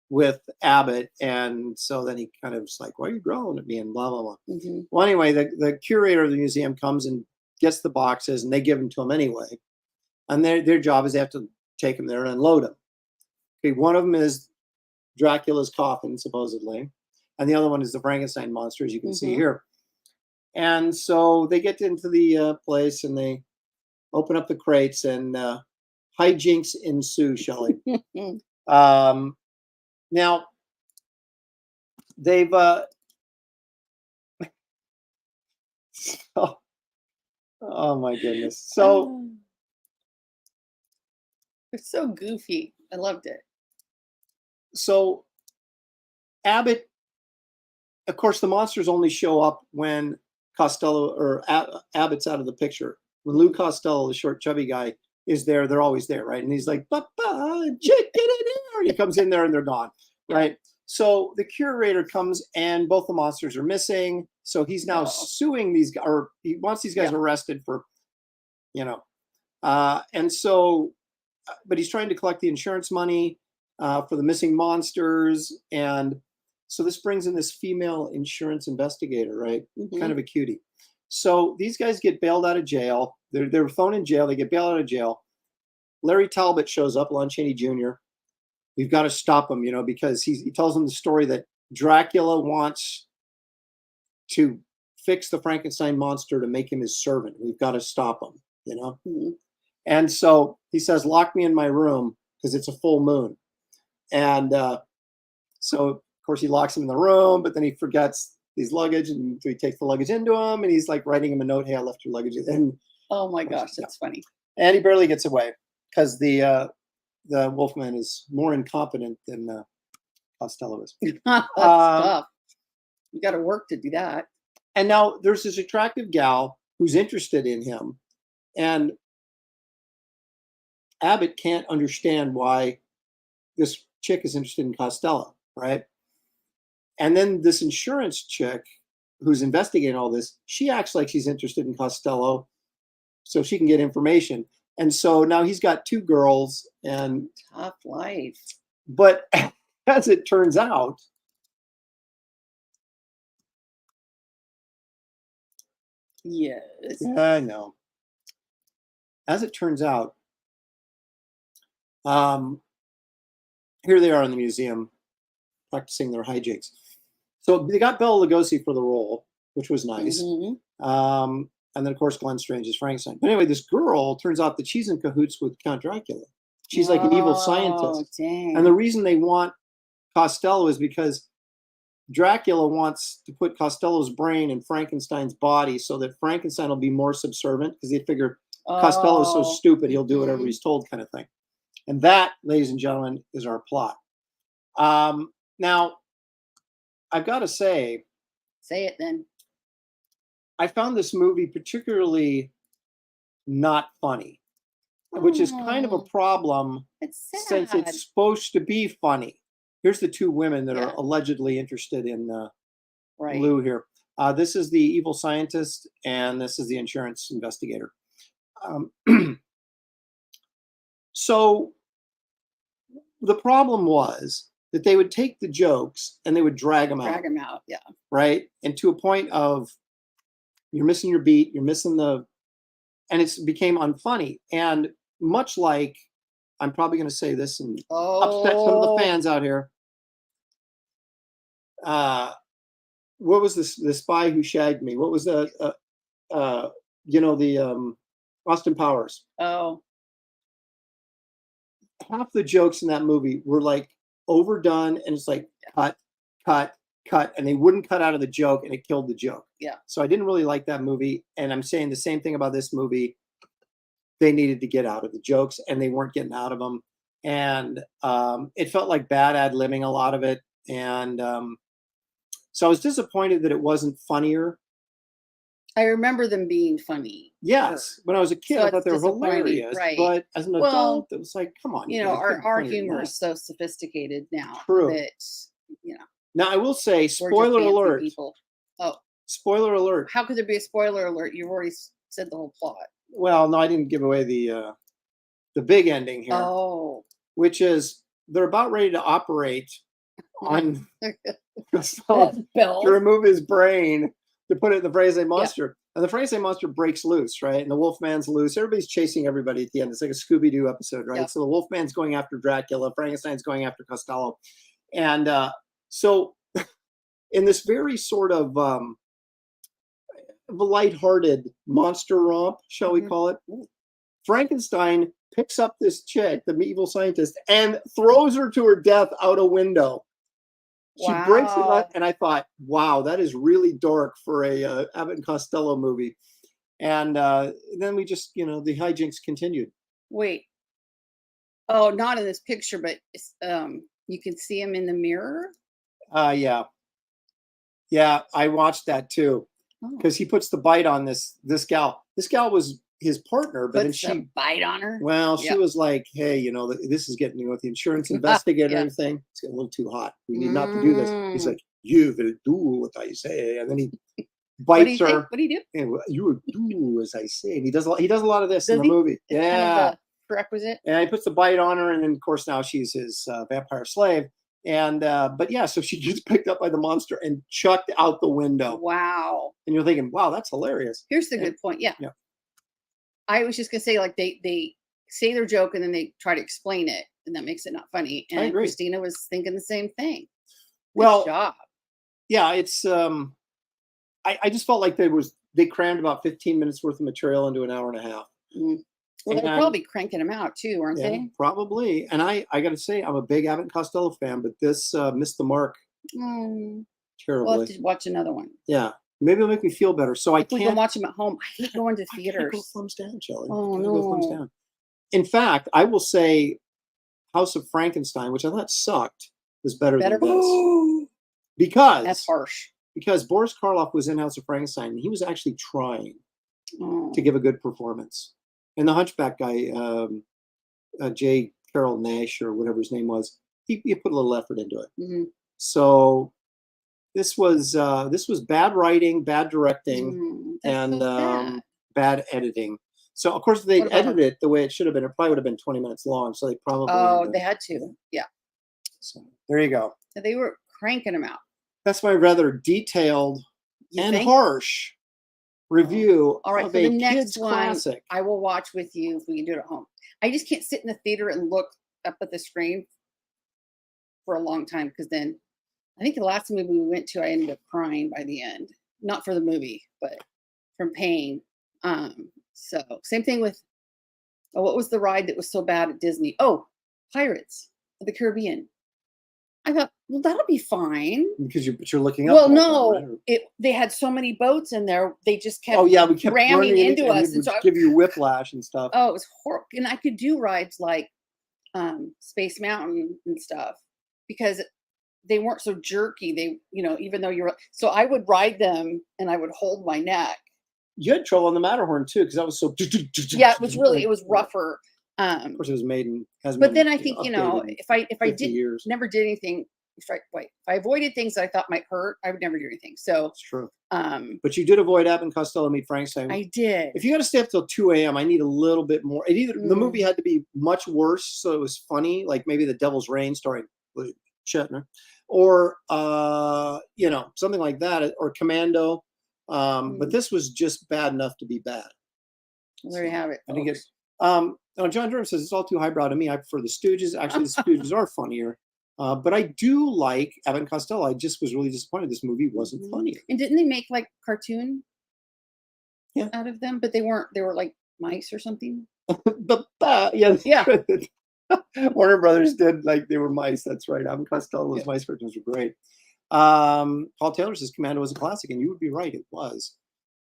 with Abbott. And so then he kind of is like, "Why are you growling at me?" and blah, blah, blah. Mhm. Well, anyway, the curator of the museum comes and gets the boxes, and they give them to him anyway. And their job is they have to take them there and unload them. Okay, one of them is Dracula's coffin, supposedly. And the other one is the Frankenstein monster, as you can see Mhm. here. And so they get into the place and they open up the crates, and hijinks ensue, Shelley. Now, they've oh my goodness. So It's so goofy. I loved it. so Abbott, of course, the monsters only show up when Costello or Abbott's out of the picture. When Lou Costello, the short chubby guy, is there, they're always there, right? And he's like, "Papa, chicken in here." He comes in there and they're gone, right? So the curator comes and both the monsters are missing. So he's now Oh. suing these guys, or he wants these guys Yeah. arrested for, and so, but he's trying to collect the insurance money for the missing monsters. And so this brings in this female insurance investigator, right? Mhm. Kind of a cutie. So these guys get bailed out of jail. They're thrown in jail. They get bailed out of jail. Larry Talbot shows up, Lon Chaney Jr. We've got to stop him, because he tells them the story that Dracula wants to fix the Frankenstein monster to make him his servant. We've got to stop him, Mhm. And so he says, "Lock me in my room because it's a full moon." And so, of course, he locks him in the room, but then he forgets his luggage, and so he takes the luggage into him, and he's like writing him a note, "Hey, I left your luggage." And Oh my gosh, that's funny. he barely gets away because the Wolfman is more incompetent than Costello is. That's tough. You got to work to do that. And now there's this attractive gal who's interested in him, and Abbott can't understand why this chick is interested in Costello, right? And then this insurance chick who's investigating all this, she acts like she's interested in Costello so she can get information. And so now he's got 2 girls, and Tough life. but as it turns out, Yes. I know. As it turns out, here they are in the museum practicing their hijinks. So they got Bela Lugosi for the role, which was nice. Mhm. And then, of course, Glenn Strange is Frankenstein. But anyway, this girl turns out that she's in cahoots with Count Dracula. She's like an evil scientist. Dang. And the reason they want Costello is because Dracula wants to put Costello's brain in Frankenstein's body so that Frankenstein will be more subservient, because they figure Costello's so stupid he'll do whatever he's told, kind of thing. And that, ladies and gentlemen, is our plot. Now, I've got to say, Say it then. I found this movie particularly not funny, which is kind of a Oh, problem it's since sad. it's supposed to be funny. Here's the 2 women that Yeah. are allegedly interested in Right. Lou here. This is the evil scientist, and this is the insurance investigator. So the problem was that they would take the jokes and they would drag them Drag out, him out. Yeah. right? And to a point of, you're missing your beat, you're missing and it became unfunny. And much like, I'm probably going to say this and upset some of the Oh. fans out here. What was this? The Spy Who Shagged Me? What was the Austin Powers? Oh. Half the jokes in that movie were like overdone, and it's like cut, cut, cut, and they wouldn't cut out of the joke, and it killed the joke. Yeah. So I didn't really like that movie, and I'm saying the same thing about this movie. They needed to get out of the jokes, and they weren't getting out of them, and it felt like bad ad-libbing a lot of it, and so I was disappointed that it wasn't funnier. I remember them being funny. Yes, when I was a kid, So I thought it's they were disappointing, hilarious, right. but as an Well, adult, it was like, come on, You know, guys, couldn't our funnier than humor that. is so sophisticated now True. that, you know, Now, I will say, we're just spoiler fancy alert. people. Oh, Spoiler alert. how could there be a spoiler alert? You've already said the whole plot. Well, no, I didn't give away the big ending here, Oh. which is they're about ready to operate on Costello to Bell. remove his brain to put it in the Frankenstein monster. And the Frankenstein monster breaks loose, right? And the Wolfman's loose. Everybody's chasing everybody at the end. It's like a Scooby-Doo episode, right? Yep. So the Wolfman's going after Dracula, Frankenstein's going after Costello. And so in this very sort of lighthearted monster romp, shall we call it, Frankenstein picks up this chick, the evil scientist, and throws her to her death out a window. She breaks it Wow. up, and I thought, wow, that is really dark for a Abbott and Costello movie. And then we just, you know, the hijinks continued. Wait. Oh, not in this picture, but you can see him in the mirror. Yeah, I watched that too, Oh. because he puts the bite on this gal. This gal was his partner, but then Puts a she, bite on her. well, she Yep. was like, hey, you know, this is getting, you know, with the insurance investigator Yeah. and everything, it's getting a little too hot. We need not to do this. He's like, you will do what I say, and then he What do you bites her. think? What do you do? "Hey, well, you will do as I say. And he does a lot of this in Does the he? movie. It's kind Yeah. of the prerequisite. And he puts the bite on her, and then of course now she's his vampire slave. And but yeah, so she gets picked up by the monster and chucked out the window. Wow. And you're thinking, wow, that's hilarious. Here's the Yeah. good point. Yeah. Yeah. I was just gonna say, like, they say their joke and then they try to explain it, and that makes it not funny. I And agree. Christina was thinking the same thing. Good Well, job. yeah, it's I just felt like they crammed about 15 minutes worth of material into an hour and a half. Mm. Well, they're and- probably cranking them out too, aren't Yeah, they? probably. And I gotta say, I'm a big Abbott and Costello fan, but this missed the mark Mm. We'll terribly. have to watch another one. Yeah. Maybe it'll make me feel better. So I We can can't watch them at home. I hate going to I can't theaters. go thumbs down, Shelley. Oh, I can't go thumbs no. down. In fact, I will say House of Frankenstein, which I thought sucked, was better Better. than this. Because That's harsh. Boris Karloff was in House of Frankenstein, and he was actually trying Oh. to give a good performance. And the Hunchback guy, J. Carroll Nash or whatever his name was, he put a little effort into it. Mhm. So this was bad writing, bad directing, Mm, that's and so sad. bad editing. So of course, if they'd What about edited it the way it should have been, it probably would have been 20 minutes long. So they probably Oh, they had to. Yeah. So there you go. They were cranking them out. That's my rather detailed You and think? harsh review All right, of for a the next kids one, classic. I will watch with you if we can do it at home. I just can't sit in the theater and look up at the screen for a long time, because then I think the last movie we went to, I ended up crying by the end. Not for the movie, but from pain. So same thing with what was the ride that was so bad at Disney? Oh, Pirates of the Caribbean. I thought, well, that'll be fine. Because you're looking up. Well, all the no, time, right? they had so many boats in there. They just kept Oh yeah, we kept ramming running into and us, it and would so I- give you whiplash and stuff. Oh, it was horrible. And I could do rides like Space Mountain and stuff because they weren't so jerky. They, even though so I would ride them and I would hold my neck. You had trouble on the Matterhorn too, because that was so. Yeah, it was rougher. Of course, it was made in. But then I think, updated in if I 50 years. never did anything, if I avoided things that I thought might hurt, I would never do anything. So It's true. um But you did avoid Abbott and Costello Meet Frankenstein. I did. If you got to stay up till 2 a.m., I need a little bit more. The Mm. movie had to be much worse, so it was funny, like maybe The Devil's Reign starring Shatner, or something like that, or Commando. But this was just bad enough to be bad. There you have it. I think folks. it's. Now John Durham says it's all too highbrow to me. I prefer the Stooges. Actually, the Stooges are funnier. But I do like Abbott and Costello. I just was really disappointed this movie wasn't Mhm. funny. And didn't they make like cartoon Yeah. out of them? But they weren't. They were like mice or something. Yeah. Yeah. Warner Brothers did, like they were mice. That's right. Abbott and Costello's Yeah. mice cartoons were great. Paul Taylor says Commando was a classic, and you would be right, it was.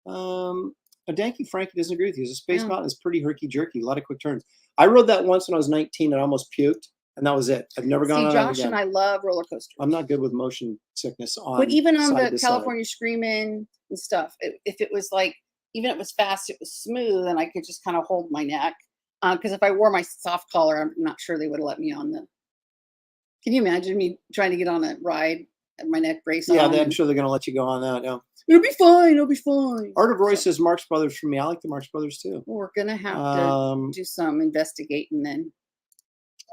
A Danky Frankie doesn't agree with you. The Space Mountain is pretty herky-jerky, a lot of quick turns. I rode that once when I was 19 and I almost puked, and that was it. I've never gone on that Josh again. and I love roller coasters. I'm not good with motion sickness on. But even on side the to side. California Screaming and stuff, if it was like, even if it was fast, it was smooth, and I could just kind of hold my neck. Because if I wore my soft collar, I'm not sure they would have let me on the. Can you imagine me trying to get on a ride and my neck brace on? Yeah, I'm sure they're going to let you go on that. Yeah. It'll be fine. It'll be fine. Art of Roy says Marx Brothers for me. I like the Marx Brothers too. Well, we're gonna have to do some investigating then.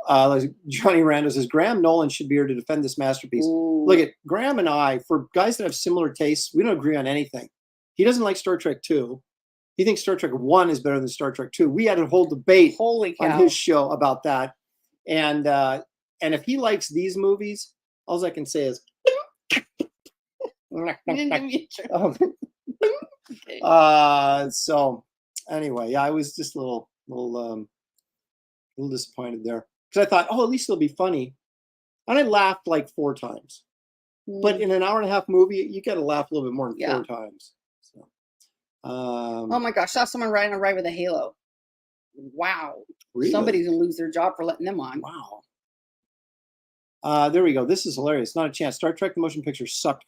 Johnny Rando says Graham Nolan should be here to defend this masterpiece. Ooh. Look at Graham and I, for guys that have similar tastes, we don't agree on anything. He doesn't like Star Trek 2. He thinks Star Trek 1 is better than Star Trek 2. We had a whole debate Holy cow. on his show about that. And if he likes these movies, all I can say is You didn't give me a tr- Okay. so anyway, yeah, I was just a little disappointed there because I thought, oh, at least it'll be funny, and I laughed like 4 times. But in an hour-and-a-half movie, you got to laugh a little bit more than 4 times. So, oh my gosh, saw someone riding a ride with a halo. Wow, really? Somebody's gonna lose their job for letting them on. Wow. There we go. This is hilarious. Not a chance. Star Trek: The Motion Picture sucked.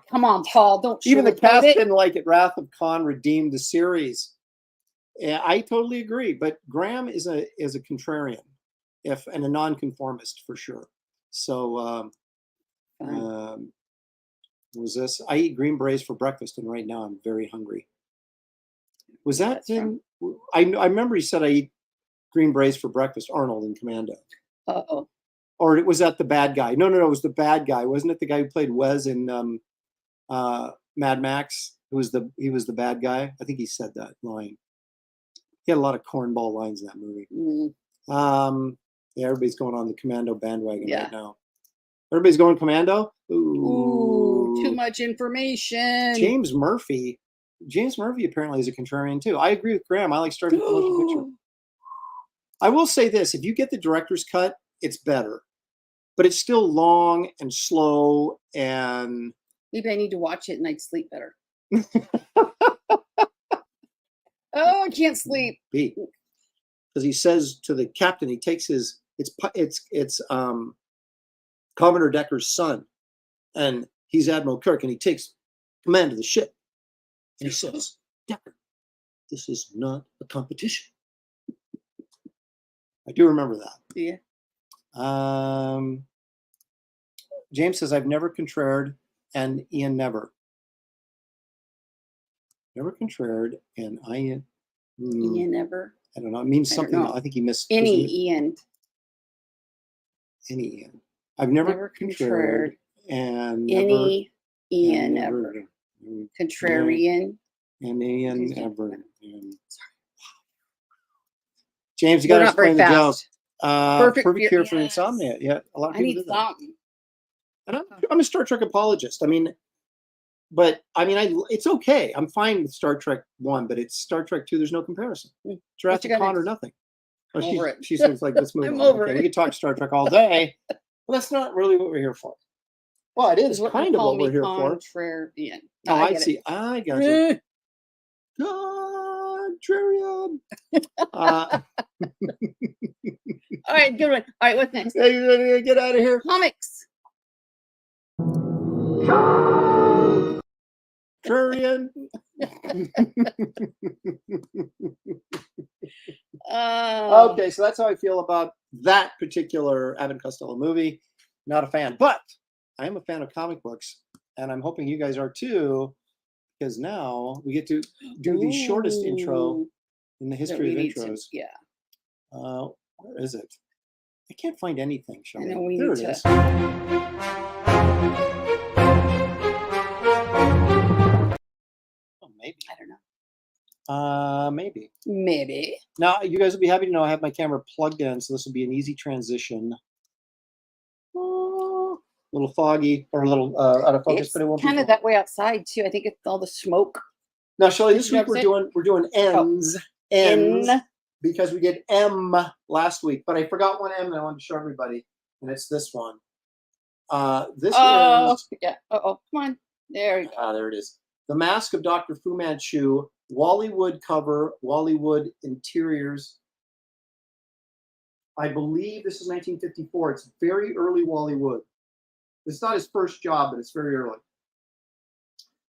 Come on, Paul. Don't Even the sugarcoat cast it. didn't like it. Wrath of Khan redeemed the series. Yeah, I totally agree. But Graham is a contrarian, and a nonconformist for sure. So what was this? I eat green berets for breakfast, and right now I'm very hungry. Was that in? I remember he said I eat green berets for breakfast. Arnold in Commando. Uh-oh. Or was that the bad guy? No, it was the bad guy. Wasn't it the guy who played Wes in Mad Max? He was the bad guy. I think he said that line. He had a lot of cornball lines in that movie. Yeah, everybody's going on the Commando bandwagon right now. Everybody's going Commando? Ooh, too much information. James Murphy apparently is a contrarian too. I agree with Graham. I like Star Trek: The Motion Picture. I will say this: if you get the director's cut, it's better. But it's still long and slow, and maybe I need to watch it and I'd sleep better. Oh, I can't sleep. Because he says to the captain, he takes it's Commodore Decker's son, and he's Admiral Kirk, and he takes command of the ship, and he says, Decker, this is not a competition. I do remember that. Yeah. James says, I've never contrared, and Ian never. Never contrared, and Ian never. I don't know. It means something. I think he missed. Any Ian. I've never contrared, and any Ian ever. Contrarian. And Ian ever. James, you got to explain the joke. Perfect cure for insomnia. Yeah, a lot of people do that. And I'm a Star Trek apologist. It's okay. I'm fine with Star Trek 1, but it's Star Trek 2. There's no comparison. Jurassic Con or nothing. She seems like, let's move on. Okay, we could talk Star Trek all day. Well, that's not really what we're here for. Well, it is kind of what we're here for. Contrarian. Oh, I see. I got you. Contrarian. All right, good one. All right, what's next? Hey, you ready to get out of here? Comics. Contrarian. Okay, so that's how I feel about that particular Abbott and Costello movie. Not a fan, but I am a fan of comic books, and I'm hoping you guys are too, because now we get to do the shortest intro in the history of intros. Where is it? I can't find anything, Shelley. There it is. Oh, maybe. I don't know. Maybe. Maybe. Now, you guys will be happy to know I have my camera plugged in, so this will be an easy transition. A little foggy or a little out of focus, but it won't be kind of that way outside too. I think it's all the smoke. Now, Shelley, this week we're doing N's, because we did M last week, but I forgot one M and I wanted to show everybody, and it's this one. This Oh, is yeah. Come on. There you go. there it is. The Mask of Dr. Fu Manchu, Wallywood cover, Wallywood interiors. I believe this is 1954. It's very early Wallywood. It's not his first job, but it's very early.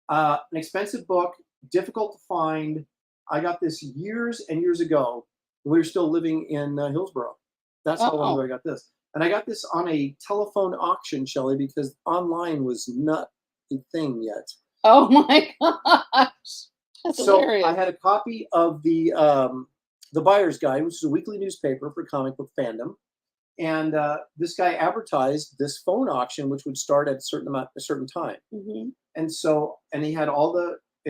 An expensive book, difficult to find. I got this years and years ago. We were still living in Hillsborough. That's how long ago I got this. And I got this on a telephone auction, Shelley, because online was not a thing yet. Oh my gosh. That's hilarious. I had a copy of the Buyer's Guide, which is a weekly newspaper for comic book fandom. And this guy advertised this phone auction, which would start at a certain time. Mm-hmm. And he had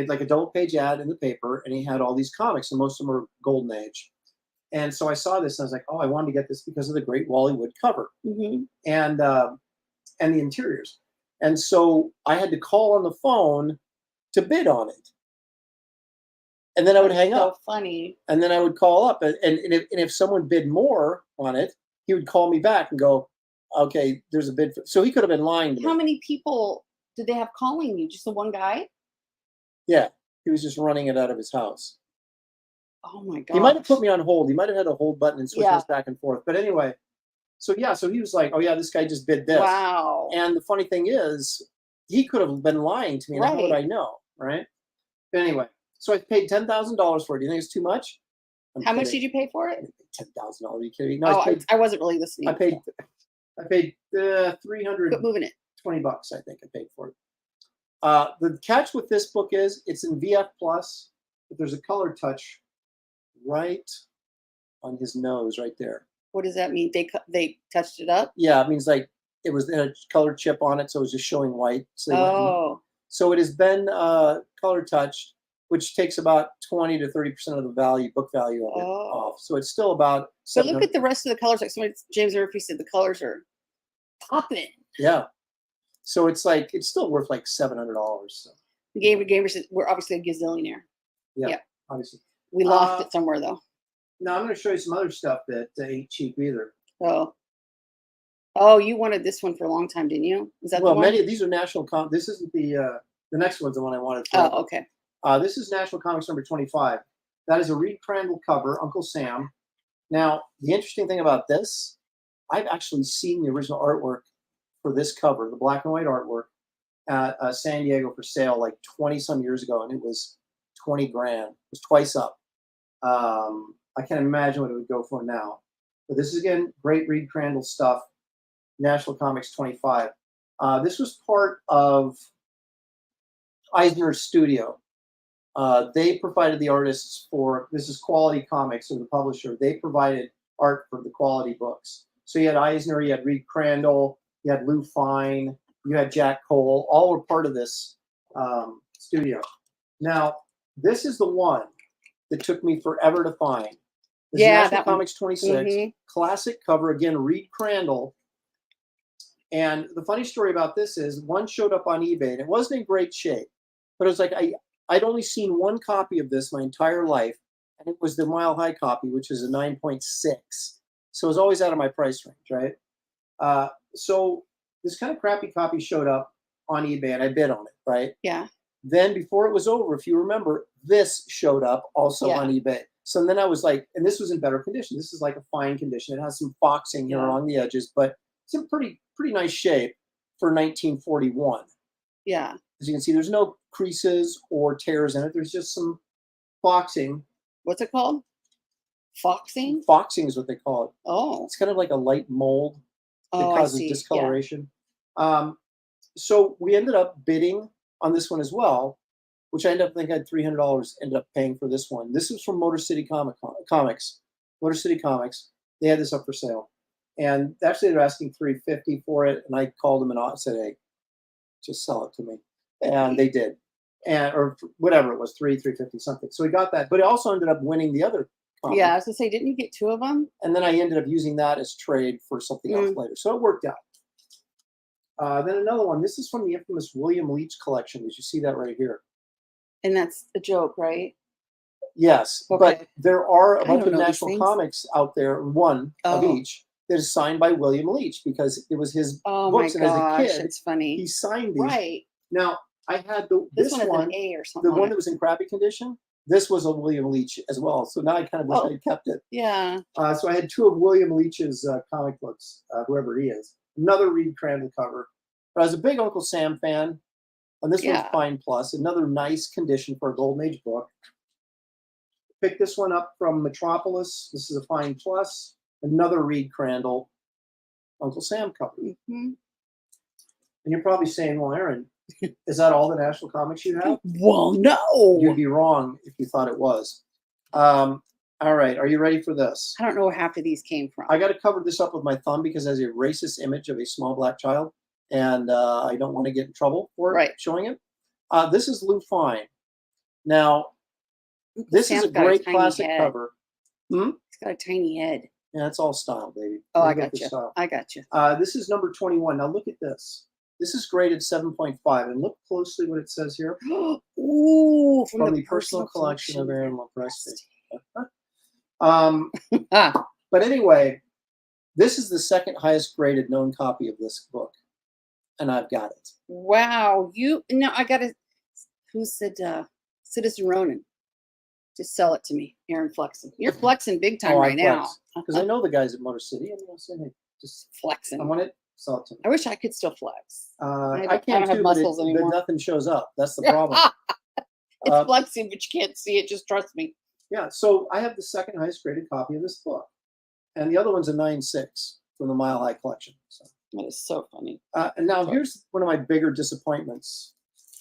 like a double page ad in the paper, and he had all these comics, and most of them are Golden Age. And so I saw this, and I was like, oh, I wanted to get this because of the great Wallywood cover and the interiors. And so I had to call on the phone to bid on it. And then I would hang up. So funny. And then I would call up, and if someone bid more on it, he would call me back and go, okay, there's a bid. So he could have been lying to me. How many people did they have calling you? Just the one guy? Yeah, he was just running it out of his house. Oh my god. He might have put me on hold. He might have had a hold button and switch us back and forth. But anyway, so he was like, oh yeah, this guy just bid this. Wow. And the funny thing is, he could have been lying to me. And how would I know, right? But anyway, so I paid $10,000 for it. Do you think it's too much? How much did you pay for it? $10,000. Are you kidding me? No, I wasn't really listening. I paid $300. Quit moving it. $20, I think I paid for it. The catch with this book is it's in VF Plus, but there's a color touch right on his nose, right there. What does that mean? They touched it up? Yeah, it means like it was in a color chip on it, so it was just showing white. So so it has been color touched, which takes about 20 to 30% of the book value of it off. So it's still about. So look at the rest of the colors. Like James Murphy said, the colors are popping. Yeah. So it's still worth like $700. So. Gamers said we're obviously a gazillionaire. Yeah, obviously. We lost it somewhere though. Now I'm going to show you some other stuff that ain't cheap either. Oh, you wanted this one for a long time, didn't you? Is that the one? Many of these are national. This isn't the next one's the one I wanted. Oh, okay. This is National Comics number 25. That is a Reed Crandall cover, Uncle Sam. Now, the interesting thing about this, I've actually seen the original artwork for this cover, the black and white artwork, at San Diego for sale like 20 some years ago, and it was $20 grand. It was twice up. I can't imagine what it would go for now. But this is, again, great Reed Crandall stuff. National Comics 25. This was part of Eisner's studio. They provided the artists for, this is Quality Comics, or the publisher. They provided art for the quality books. So you had Eisner, you had Reed Crandall, you had Lou Fine, you had Jack Cole, all were part of this studio. Now, this is the one that took me forever to find. This is National Comics 26, classic cover, again, Reed Crandall. And the funny story about this is one showed up on eBay, and it wasn't in great shape. But it was like, I'd only seen one copy of this my entire life, and it was the Mile High copy, which is a 9.6. So it was always out of my price range, right? So this kind of crappy copy showed up on eBay, and I bid on it, right? Yeah. Then before it was over, if you remember, this showed up also on eBay. So then I was like, and this was in better condition. This is like a fine condition. It has some foxing here along the edges, but it's in pretty nice shape for 1941. Yeah. As you can see, there's no creases or tears in it. There's just some foxing. What's it called? Foxing? Foxing is what they call it. Oh. It's kind of like a light mold that causes discoloration. Yeah. So we ended up bidding on this one as well, which I ended up thinking I had $300 ended up paying for this one. This is from Motor City Comics. Motor City Comics. They had this up for sale. And actually they're asking $350 for it. And I called them and said, hey, just sell it to me. And they did. Or whatever it was, $350 something. So we got that. But it also ended up winning the other comic. Yeah, I was going to say, didn't you get two of them? And then I ended up using that as trade for something else later. So it worked out. Then another one. This is from the infamous William Leach collection. Did you see that right here? And that's a joke, right? Yes. Okay. But there are a bunch of National Comics out there, one of each, that is signed by William Leach because it was his Oh my books, and as a gosh, kid, it's funny. he signed these. Right. Now, I had This this one is one, an A or something. the one that was in crappy condition. This was a William Leach as well. So now I kind of wish I had kept it. Yeah. So I had 2 of William Leach's comic books, whoever he is. Another Reed Crandall cover. But I was a big Uncle Sam fan. And this one's Fine Plus. Another nice condition for a Golden Age book. Picked this one up from Metropolis. This is a Fine Plus. Another Reed Crandall Uncle Sam cover. Mm-hmm. And you're probably saying, well, Aaron, is that all the National Comics you have? Well, no. You'd be wrong if you thought it was. All right. Are you ready for this? I don't know where half of these came from. I got to cover this up with my thumb because it has a racist image of a small black child. And I don't want to get in trouble for showing it. This is Lou Fine. Now, this is a great classic cover. It's got a tiny head. Yeah, it's all style, baby. Oh, I got you. I got you. This is number 21. Now, look at this. This is graded 7.5. And look closely what it says here. Ooh, from the personal collection of Aaron Lopresti. But anyway, this is the second highest graded known copy of this book. And I've got it. Wow. I got to, who said Citizen Ronin? Just sell it to me, Aaron Flexen. You're flexing big time right now. Because I know the guys at Motor City. And they'll say, hey, just flexing. I want it, sell it to me. I wish I could still flex. I can't don't have too, muscles but anymore. nothing shows up. That's the problem. It's flexing, but you can't see it. Just trust me. Yeah. So I have the second highest graded copy of this book. And the other one's a 9.6 from the Mile High collection. So. That is so funny. And now here's one of my bigger disappointments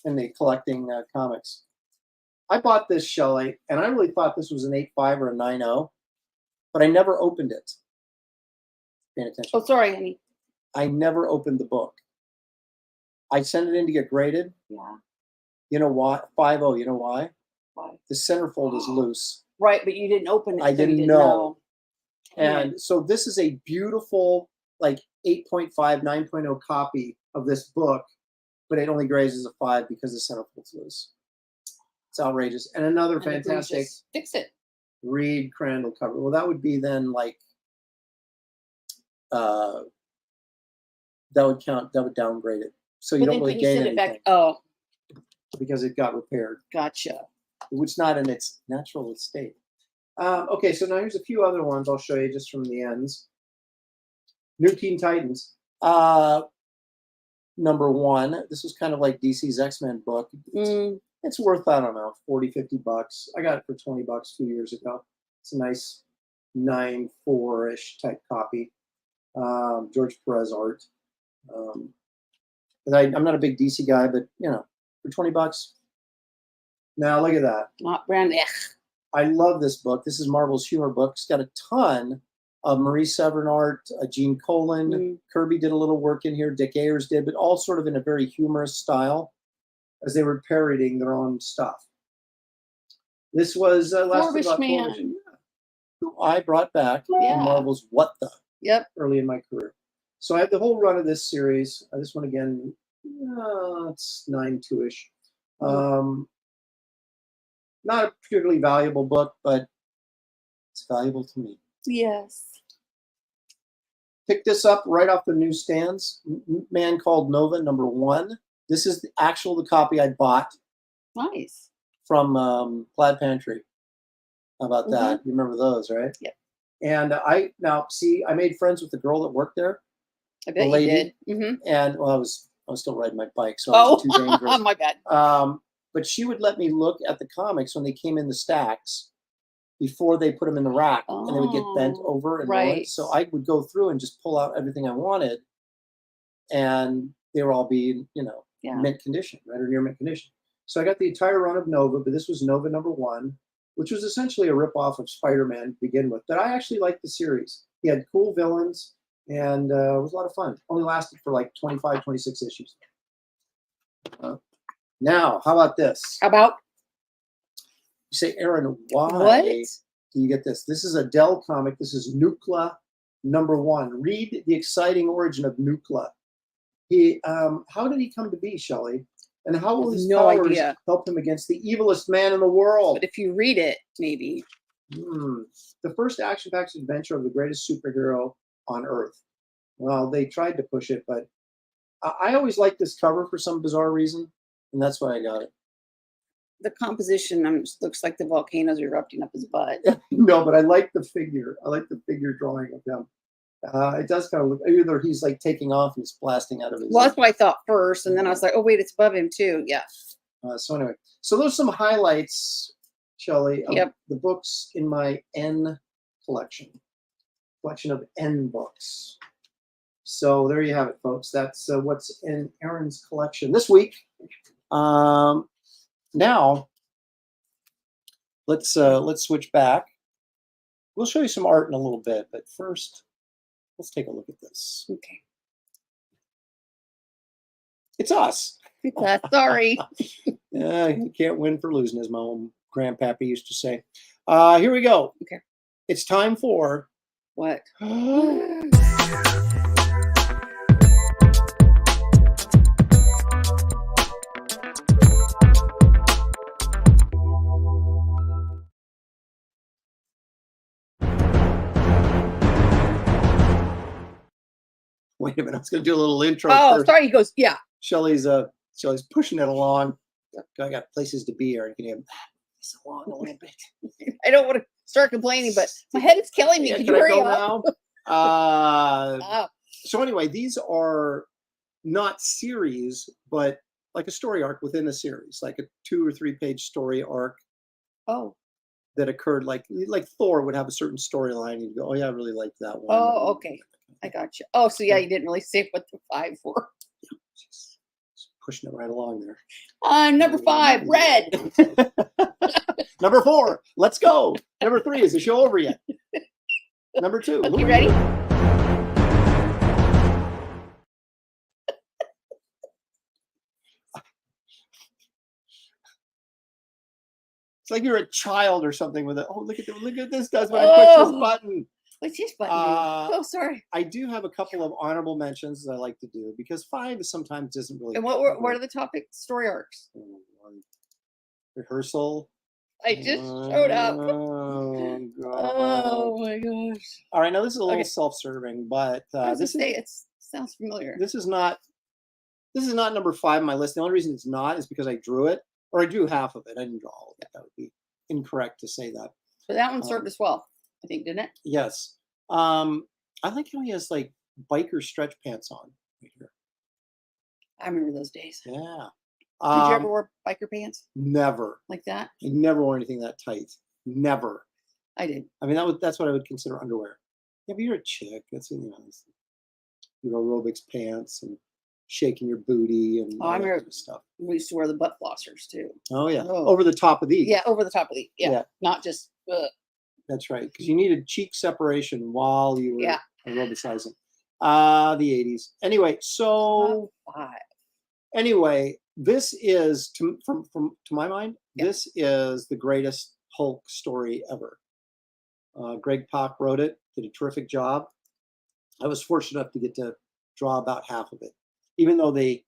in the collecting comics. I bought this, Shelley, and I really thought this was an 8.5 or a 9.0, but I never opened it. Paying attention. Oh, sorry, honey. I never opened the book. I sent it in to get graded. Yeah. You know why? 5.0. You know why? Why? The centerfold is loose. Right, but you didn't open it. I so didn't you know. Yeah. And so this is a beautiful, like 8.5, 9.0 copy of this book, but it only grades as a 5 because the centerfold's loose. It's outrageous. And another fantastic fix it. Reed Crandall cover. Well, that would be then like that would count. That would downgrade it. So you don't really gain anything. Back, oh, because it got repaired. Gotcha. It's not in its natural state. Okay, so now here's a few other ones I'll show you just from the ends. New Teen Titans. Number 1. This was kind of like DC's X-Men book. It's worth, I don't know, $40-50. I got it for $20 a few years ago. It's a nice 9.4-ish type copy. George Perez art. I'm not a big DC guy, but you know, for $20. Now look at that. Not brand. I love this book. This is Marvel's humor book. It's got a ton of Marie Severin art, Gene Colan, Kirby did a little work in here, Dick Ayers did, but all sort of in a very humorous style as they were parodying their own stuff. This was last about Man. who I brought back in Marvel's What The early in my career. So I have the whole run of this series. This one again, it's 9.2-ish. Not a particularly valuable book, but it's valuable to me. Yes. Picked this up right off the newsstands. Man Called Nova, number 1. This is the copy I bought. Nice. From Plaid Pantry. How about that? You remember those, right? Yep. And I made friends with the girl that worked there. I bet you did. And well, I was still riding my bike, so it was too dangerous. My bad. But she would let me look at the comics when they came in the stacks before they put them in the rack, and they would get bent over and ruined. So I would go through and just pull out everything I wanted, and they were all being, mint condition, right, or near mint condition. So I got the entire run of Nova, but this was Nova number 1, which was essentially a ripoff of Spider-Man to begin with. But I actually liked the series. He had cool villains, and it was a lot of fun. Only lasted for like 25, 26 issues. Now, how about this? How about? You say, Aaron, why do you get this? This is a Dell comic. This is Nucla number 1. Read the exciting origin of Nucla. How did he come to be, Shelley? And how will his powers help him against the evilest man in the world? But if you read it, maybe. The first action-packed adventure of the greatest superhero on Earth. Well, they tried to push it, but I always liked this cover for some bizarre reason, and that's why I got it. The composition looks like the volcano's erupting up his butt. No, but I like the figure. I like the figure drawing of him. It does kind of look either he's like taking off and it's blasting out of his. Well, that's what I thought first, and then I was like, oh wait, it's above him too. Yeah. So anyway, so those are some highlights, Shelley, of the books in my N collection of N books. So there you have it, folks. That's what's in Aaron's collection this week. Now let's switch back. We'll show you some art in a little bit, but first, let's take a look at this. Okay. It's us. Sorry. You can't win for losing, as my old grandpappy used to say. Here we go. Okay. It's time for what? Wait a minute, I was going to do a little intro. Oh, first. sorry. He goes, yeah. Shelley's pushing it along. I got places to be here. I can move this along a little bit. I don't want to start complaining, but my head is killing me. Yeah, Can can you I hurry go up? now? So anyway, these are not series, but like a story arc within a series, like a 2 or 3 page story arc. Oh. That occurred like Thor would have a certain storyline. You'd go, oh yeah, I really like that one. Oh, okay. I got you. Oh, so yeah, you didn't really say what the 5 were. Just pushing it right along there. Number 5, red. Number 4, let's go. Number 3, is the show over yet? Number 2. Okay, ready? It's like you're a child or something with it. Oh, look at this does when I push this button. What's his button? Oh, sorry. I do have a couple of honorable mentions that I like to do because 5 sometimes isn't really. And what are the topic story arcs? Rehearsal. I just showed up. Oh, God. Oh my gosh. All right, now this is a little self-serving, but it sounds familiar. This is not number 5 on my list. The only reason it's not is because I drew it, or I drew half of it. I didn't draw all of it. That would be incorrect to say that. But that one served us well, I think, didn't it? Yes. I like how he has like biker stretch pants on right here. I remember those days. Yeah. Did you ever wear biker pants? Never. Like that? I never wore anything that tight. Never. I did. I mean, that's what I would consider underwear. Yeah, but you're a chick. That's your aerobics pants and shaking your booty and all that kind of stuff. We used to wear the butt flossers too. Oh yeah, over the top of these. Yeah, over the top of these. Yeah, not just. That's right, because you needed cheek separation while you were aerobicizing. The 80s. Anyway, so anyway, this is to my mind, this is the greatest Hulk story ever. Greg Pak wrote it, did a terrific job. I was fortunate enough to get to draw about half of it, even though they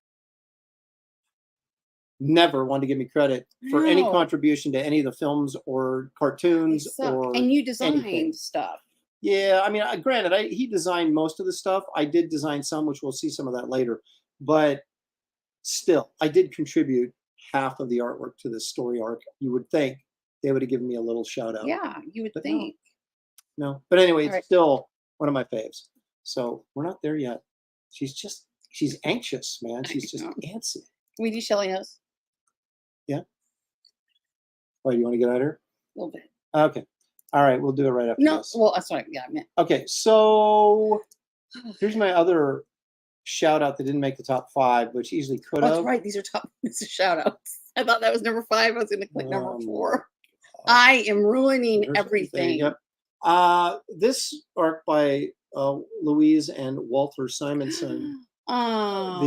never wanted to give me credit for any contribution to any of the films or cartoons or and you designed anything. Stuff. Yeah, I mean, granted, he designed most of the stuff. I did design some, which we'll see some of that later. But still, I did contribute half of the artwork to this story arc. You would think they would have given me a little shout out. Yeah, you would think. No. But anyway, it's still one of my faves. So we're not there yet. She's anxious, man. She's just antsy. Can we do Shelley Knows? Yeah. Oh, you want to get at her? A little bit. Okay. All right, we'll do it right after this. Well, that's what I meant. Okay, so here's my other shout out that didn't make the top 5, which easily could have. That's right. These are shout outs. I thought that was number 5. I was going to click number 4. I am ruining everything. Yep. This arc by Louise and Walter Simonson. Oh,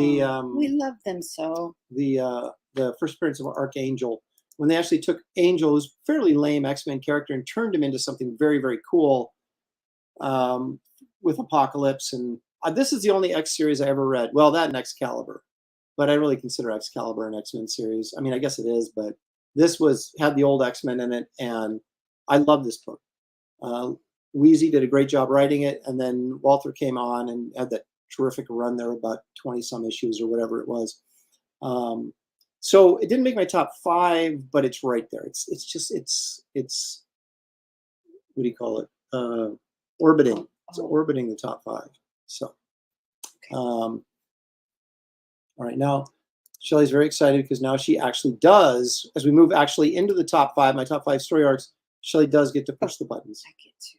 we love them so. The first appearance of Archangel, when they actually took Angel, who's a fairly lame X-Men character, and turned him into something very, very cool with Apocalypse. And this is the only X series I ever read. Well, that and Excalibur, but I really consider Excalibur an X-Men series. I mean, I guess it is, but this had the old X-Men in it, and I love this book. Wheezy did a great job writing it, and then Walter came on and had that terrific run there, about 20 some issues or whatever it was. So it didn't make my top 5, but it's right there. It's what do you call it? Orbiting. It's orbiting the top 5. So, all right, now Shelley's very excited because now she actually does, as we move actually into the top 5, my top 5 story arcs, Shelley does get to push the buttons. I get to.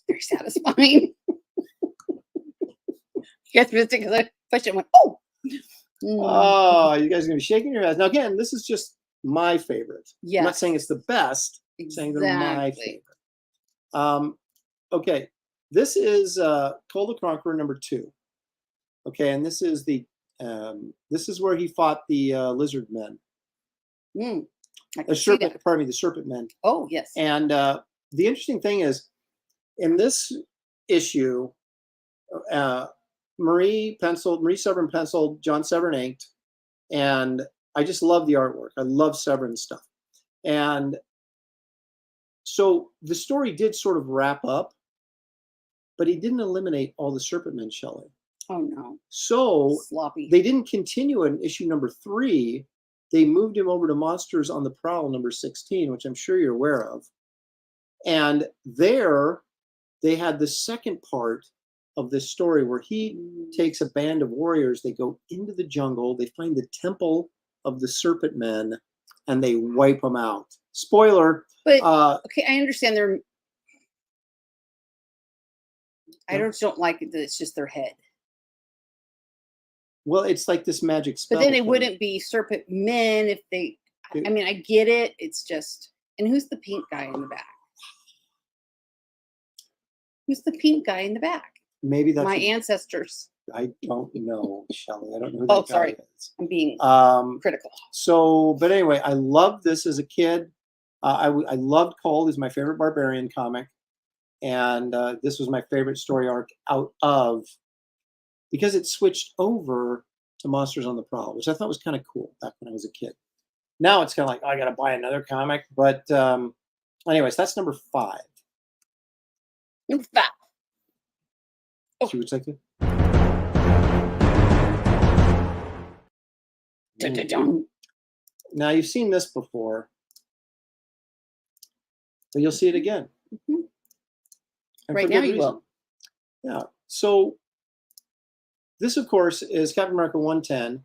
Very satisfying. You guys missed it because I pushed it and went, oh! Oh, you guys are going to be shaking your heads. Now, again, this is just my favorite. Yes. I'm not saying it's the best. I'm saying they're my favorite. Okay, this is Cole the Conqueror #2. Okay, and this is the this is where he fought the lizard men. The serpent, pardon me, the serpent men. Oh, yes. And the interesting thing is, in this issue, Marie Severin penciled, John Severin inked, and I just love the artwork. I love Severin stuff. And so the story did sort of wrap up, but he didn't eliminate all the serpent men, Shelley. Oh, no. So Sloppy. they didn't continue in issue #3. They moved him over to Monsters on the Prowl #16, which I'm sure you're aware of. And there they had the second part of this story where he takes a band of warriors. They go into the jungle. They find the temple of the serpent men, and they wipe them out. Spoiler. But okay, I understand they're. I don't like it that it's just their head. Well, it's like this magic spell. But then it wouldn't be serpent men if they. I mean, I get it. It's just. And who's the pink guy in the back? Who's the pink guy in the back? Maybe that's my ancestors. I don't know, Shelley. I don't know who that guy is. I'm being critical. So, but anyway, I loved this as a kid. I loved Cole. He's my favorite barbarian comic. And this was my favorite story arc out of, because it switched over to Monsters on the Prowl, which I thought was kind of cool back when I was a kid. Now it's kind of like, oh, I got to buy another comic. But anyways, that's #5. Number 5. Oh. She would take it. Now you've seen this before, but you'll see it again. Right now you will. Yeah. So this, of course, is Captain America 110,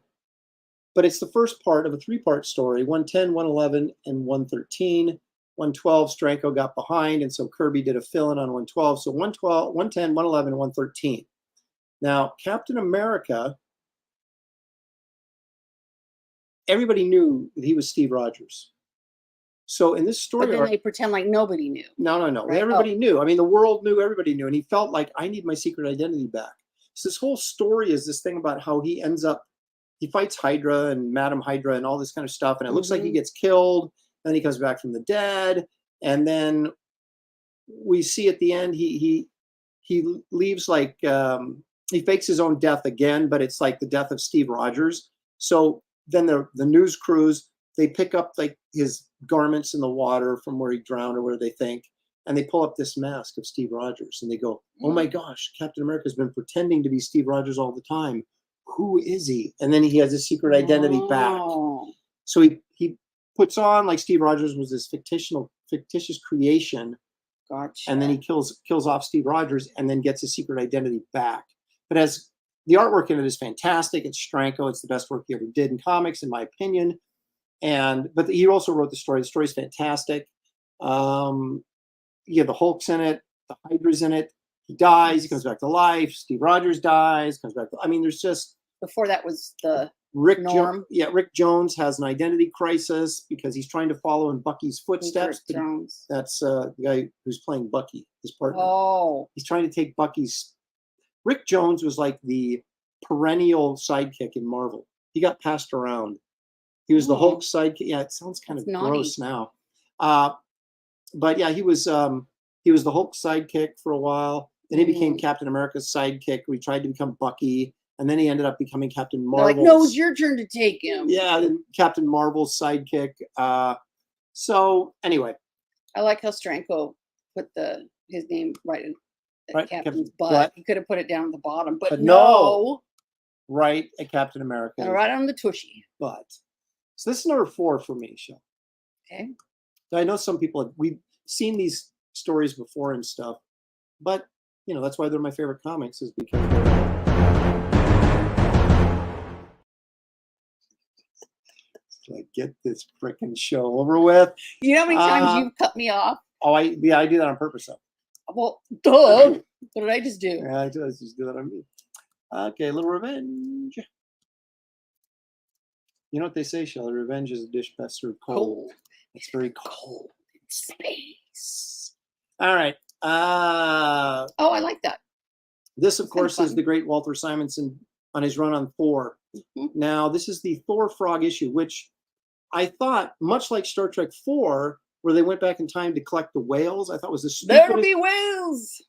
but it's the first part of a 3-part story: 110, 111, and 113. 112, Stranko got behind, and so Kirby did a fill-in on 112. So 112, 110, 111, 113. Now, Captain America, everybody knew that he was Steve Rogers. So in this story, but then they pretend like nobody knew. No. Right? Everybody knew. I mean, the world knew, everybody knew, and he felt like, I need my secret identity back. So this whole story is this thing about how he ends up, he fights Hydra and Madam Hydra and all this kind of stuff, and it looks like he gets killed. Then he comes back from the dead, and then we see at the end he leaves like he fakes his own death again, but it's like the death of Steve Rogers. So then the news crews, they pick up like his garments in the water from where he drowned or where they think, and they pull up this mask of Steve Rogers, and they go, "Oh my gosh, Captain America's been pretending to be Steve Rogers all the time. Who is he?" And then he has his secret identity back. So he puts on like Steve Rogers was this fictitious creation. Gotcha. And then he kills off Steve Rogers and then gets his secret identity back. But as the artwork in it is fantastic, it's Stranko. It's the best work he ever did in comics, in my opinion. But he also wrote the story. The story's fantastic. Yeah, the Hulk's in it. The Hydra's in it. He dies. He comes back to life. Steve Rogers dies. Comes back. I mean, there's just. Before that was the Rick norm. Rick Jones has an identity crisis because he's trying to follow in Bucky's footsteps. Jones. That's the guy who's playing Bucky, his partner. Oh. He's trying to take Bucky's. Rick Jones was like the perennial sidekick in Marvel. He got passed around. He was the Hulk sidekick. Yeah, it sounds kind of gross now. But yeah, he was the Hulk sidekick for a while. Then he became Captain America's sidekick. We tried to become Bucky. And then he ended up becoming Captain Marvel. Like, no, it's your turn to take him. Yeah, Captain Marvel's sidekick. So anyway, I like how Stranko put his name right at Right, Captain's Captain- butt. but- He could have put it down at the bottom, but, But no. no. right at Captain America. And right on the tushy. But so this is number 4 for me, Shell. Okay. I know some people we've seen these stories before and stuff, but you know that's why they're my favorite comics is because like get this freaking show over with. You know how many times you've cut me off? Oh, I do that on purpose. Though. Well, duh. What did I just do? Yeah, I just do that on me. Okay, a little revenge. You know what they say, Shelley? Revenge is a dish best served cold. It's very cold in space. All right. Oh, I like that. This, of It's kinda course, is fun. the great Walter Simonson on his run on Thor. Mhm. Now, this is the Thor Frog issue, which I thought, much like Star Trek 4, where they went back in time to collect the whales, I thought was the There'll stupidest. be whales.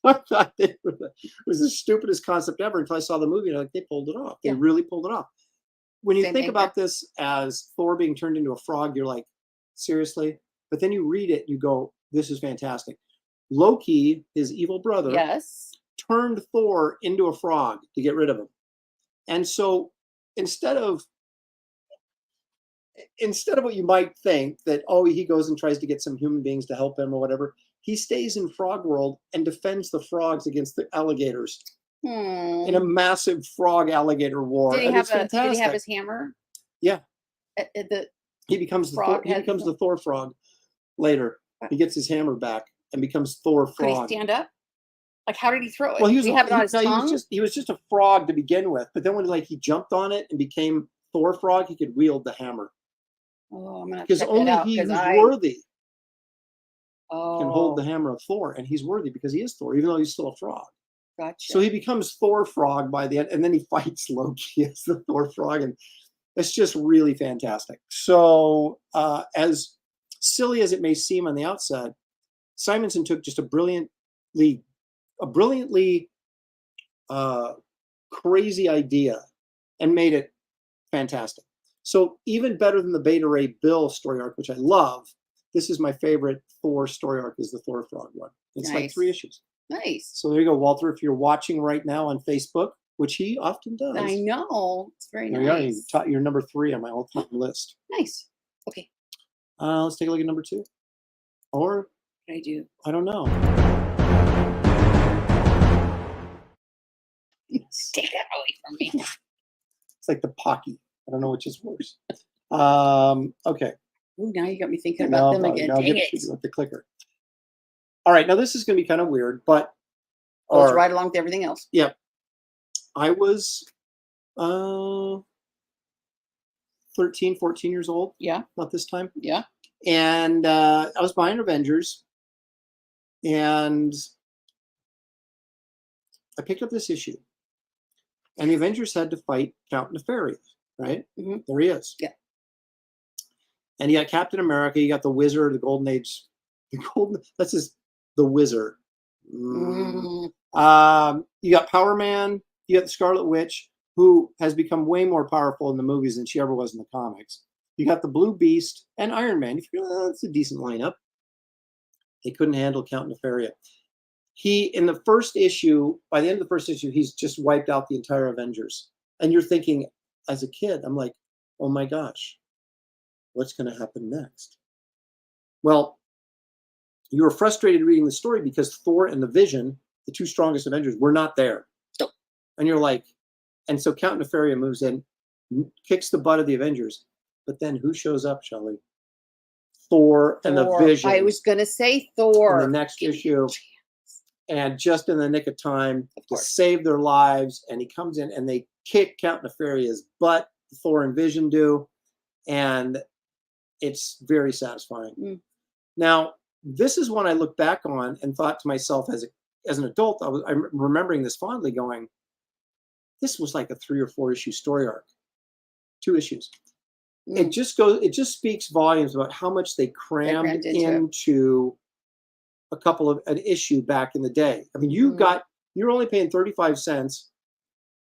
I thought it was the stupidest concept ever until I saw the movie. And like they pulled it off. They Yeah. really pulled it off. When you Same think thing about here. this as Thor being turned into a frog, you're like, seriously? But then you read it, and you go, this is fantastic. Loki, his evil brother, Yes. turned Thor into a frog to get rid of him. And so instead of what you might think that, oh, he goes and tries to get some human beings to help him or whatever, he stays in frog world and defends the frogs against the alligators in a massive frog alligator war. Did he And have it's Did he have fantastic. his hammer? Yeah. The He becomes frog he had- becomes the Thor frog later. He gets his hammer back and becomes Thor Could he frog. stand up? Like, how did he throw it? Well, Did he have it on his no, tongue? he was just a frog to begin with, but then when he jumped on it and became Thor frog, he could wield the hammer Oh, I'm gonna because check only that out, he 'cause who's I worthy oh, can hold the hammer of Thor, and he's worthy because he is Thor, even though he's still a frog. Gotcha. So he becomes Thor frog by the end, and then he fights Loki as the Thor frog, and it's just really fantastic. So as silly as it may seem on the outset, Simonson took just a brilliantly crazy idea and made it fantastic. So even better than the Beta Ray Bill story arc, which I love, this is my favorite Thor story arc, is the Thor Frog one. It's like Nice. 3 issues. Nice. So there you go, Walter. If you're watching right now on Facebook, which he often does, I know. It's very there you are. nice. You're number 3 on my all-time list. Nice. Okay. Let's take a look at number 2. Or, What did I do? I don't know. Take that away from me. It's like the Pocky. I don't know which is worse. Okay. Ooh, now you got me thinking Now about them I'll- again. now I'll Dang get it. to with the clicker. All right. Now this is going to be kind of weird, but Goes or- right along with everything else. Yep. I was 13, 14 years old Yeah. about this time. Yeah. And I was buying Avengers. And I picked up this issue. And the Avengers had to fight Count Nefarious, right? Mhm. There he is. Yeah. And you got Captain America, you got the Wizard, the Golden Age. The Wizard. Mm. You got Power Man, you got the Scarlet Witch, who has become way more powerful in the movies than she ever was in the comics. You got the Blue Beast and Iron Man. You feel that's a decent lineup. They couldn't handle Count Nefaria. In the first issue, by the end of the first issue, he's just wiped out the entire Avengers. And you're thinking, as a kid, I'm like, oh my gosh, what's going to happen next? Well, you were frustrated reading the story because Thor and the Vision, the 2 strongest Avengers, were not there. Nope. And you're like, and so Count Nefaria moves in, kicks the butt of the Avengers. But then who shows up, Shelley? Thor and the Thor. Vision. I was gonna say Thor. In the next issue. And just in the nick of time Of to course. save their lives. And he comes in and they kick Count Nefaria's butt, Thor and Vision do. And it's very satisfying. Mm. Now, this is one I look back on and thought to myself as an adult, I'm remembering this fondly going, this was like a 3 or 4 issue story arc. 2 issues. Mm. It just speaks volumes about how much they crammed crammed into it. into an issue back in the day. I mean, you were only paying 35 cents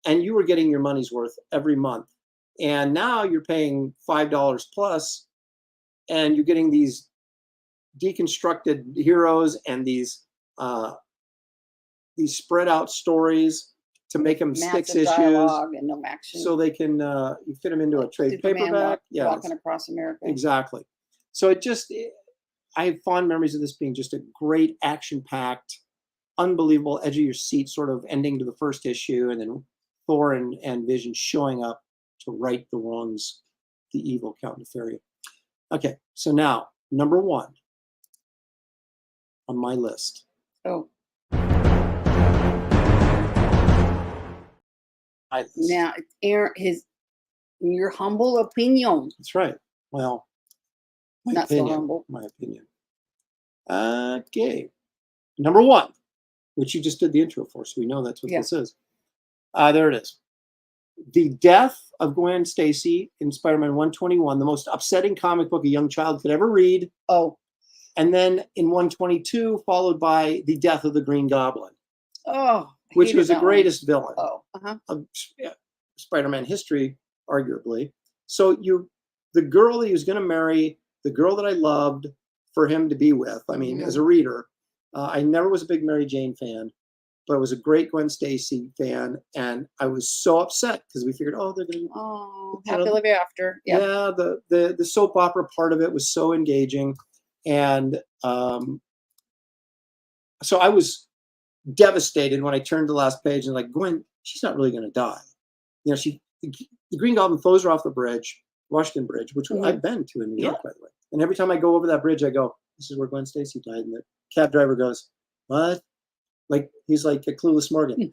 and you were getting your money's worth every month. And now you're paying $5 plus and you're getting these deconstructed heroes and these spread out stories to make them six Massive issues, dialogue and no action. so they can you fit them into a trade Superman paperback. walking across America. Exactly. So I have fond memories of this being just a great action-packed, unbelievable, edge of your seat sort of ending to the first issue, and then Thor and Vision showing up to right the wrongs, the evil Count Nefaria. Okay, so now number 1 on my list. Oh, Now, now Aaron, in your humble opinion, that's right. Well, my not opinion. so humble. My opinion. Okay, number 1, which you just did the intro for, so we know that's what Yeah. this is. There it is. The death of Gwen Stacy in Spider-Man 121, the most upsetting comic book a young child could ever read. Oh, And then in 122, followed by the death of the Green Goblin, oh, I which hated was the that one. greatest villain Oh, of Spider-Man history, arguably. So the girl that he was going to marry, the girl that I loved for him to be with. I mean, as a reader, I never was a big Mary Jane fan, but I was a great Gwen Stacy fan, and I was so upset because we figured, oh, they're going to. oh, You know, happy live after. Yeah. Yeah, the soap opera part of it was so engaging, and so I was devastated when I turned to the last page and like, Gwen, she's not really going to die. You know, the Green Goblin throws her off the bridge, Washington Bridge, which I've been to in New York, by the way. And every time I go over that bridge, I go, this is where Gwen Stacy died. And the cab driver goes, what? Like, he's like a clueless Morgan.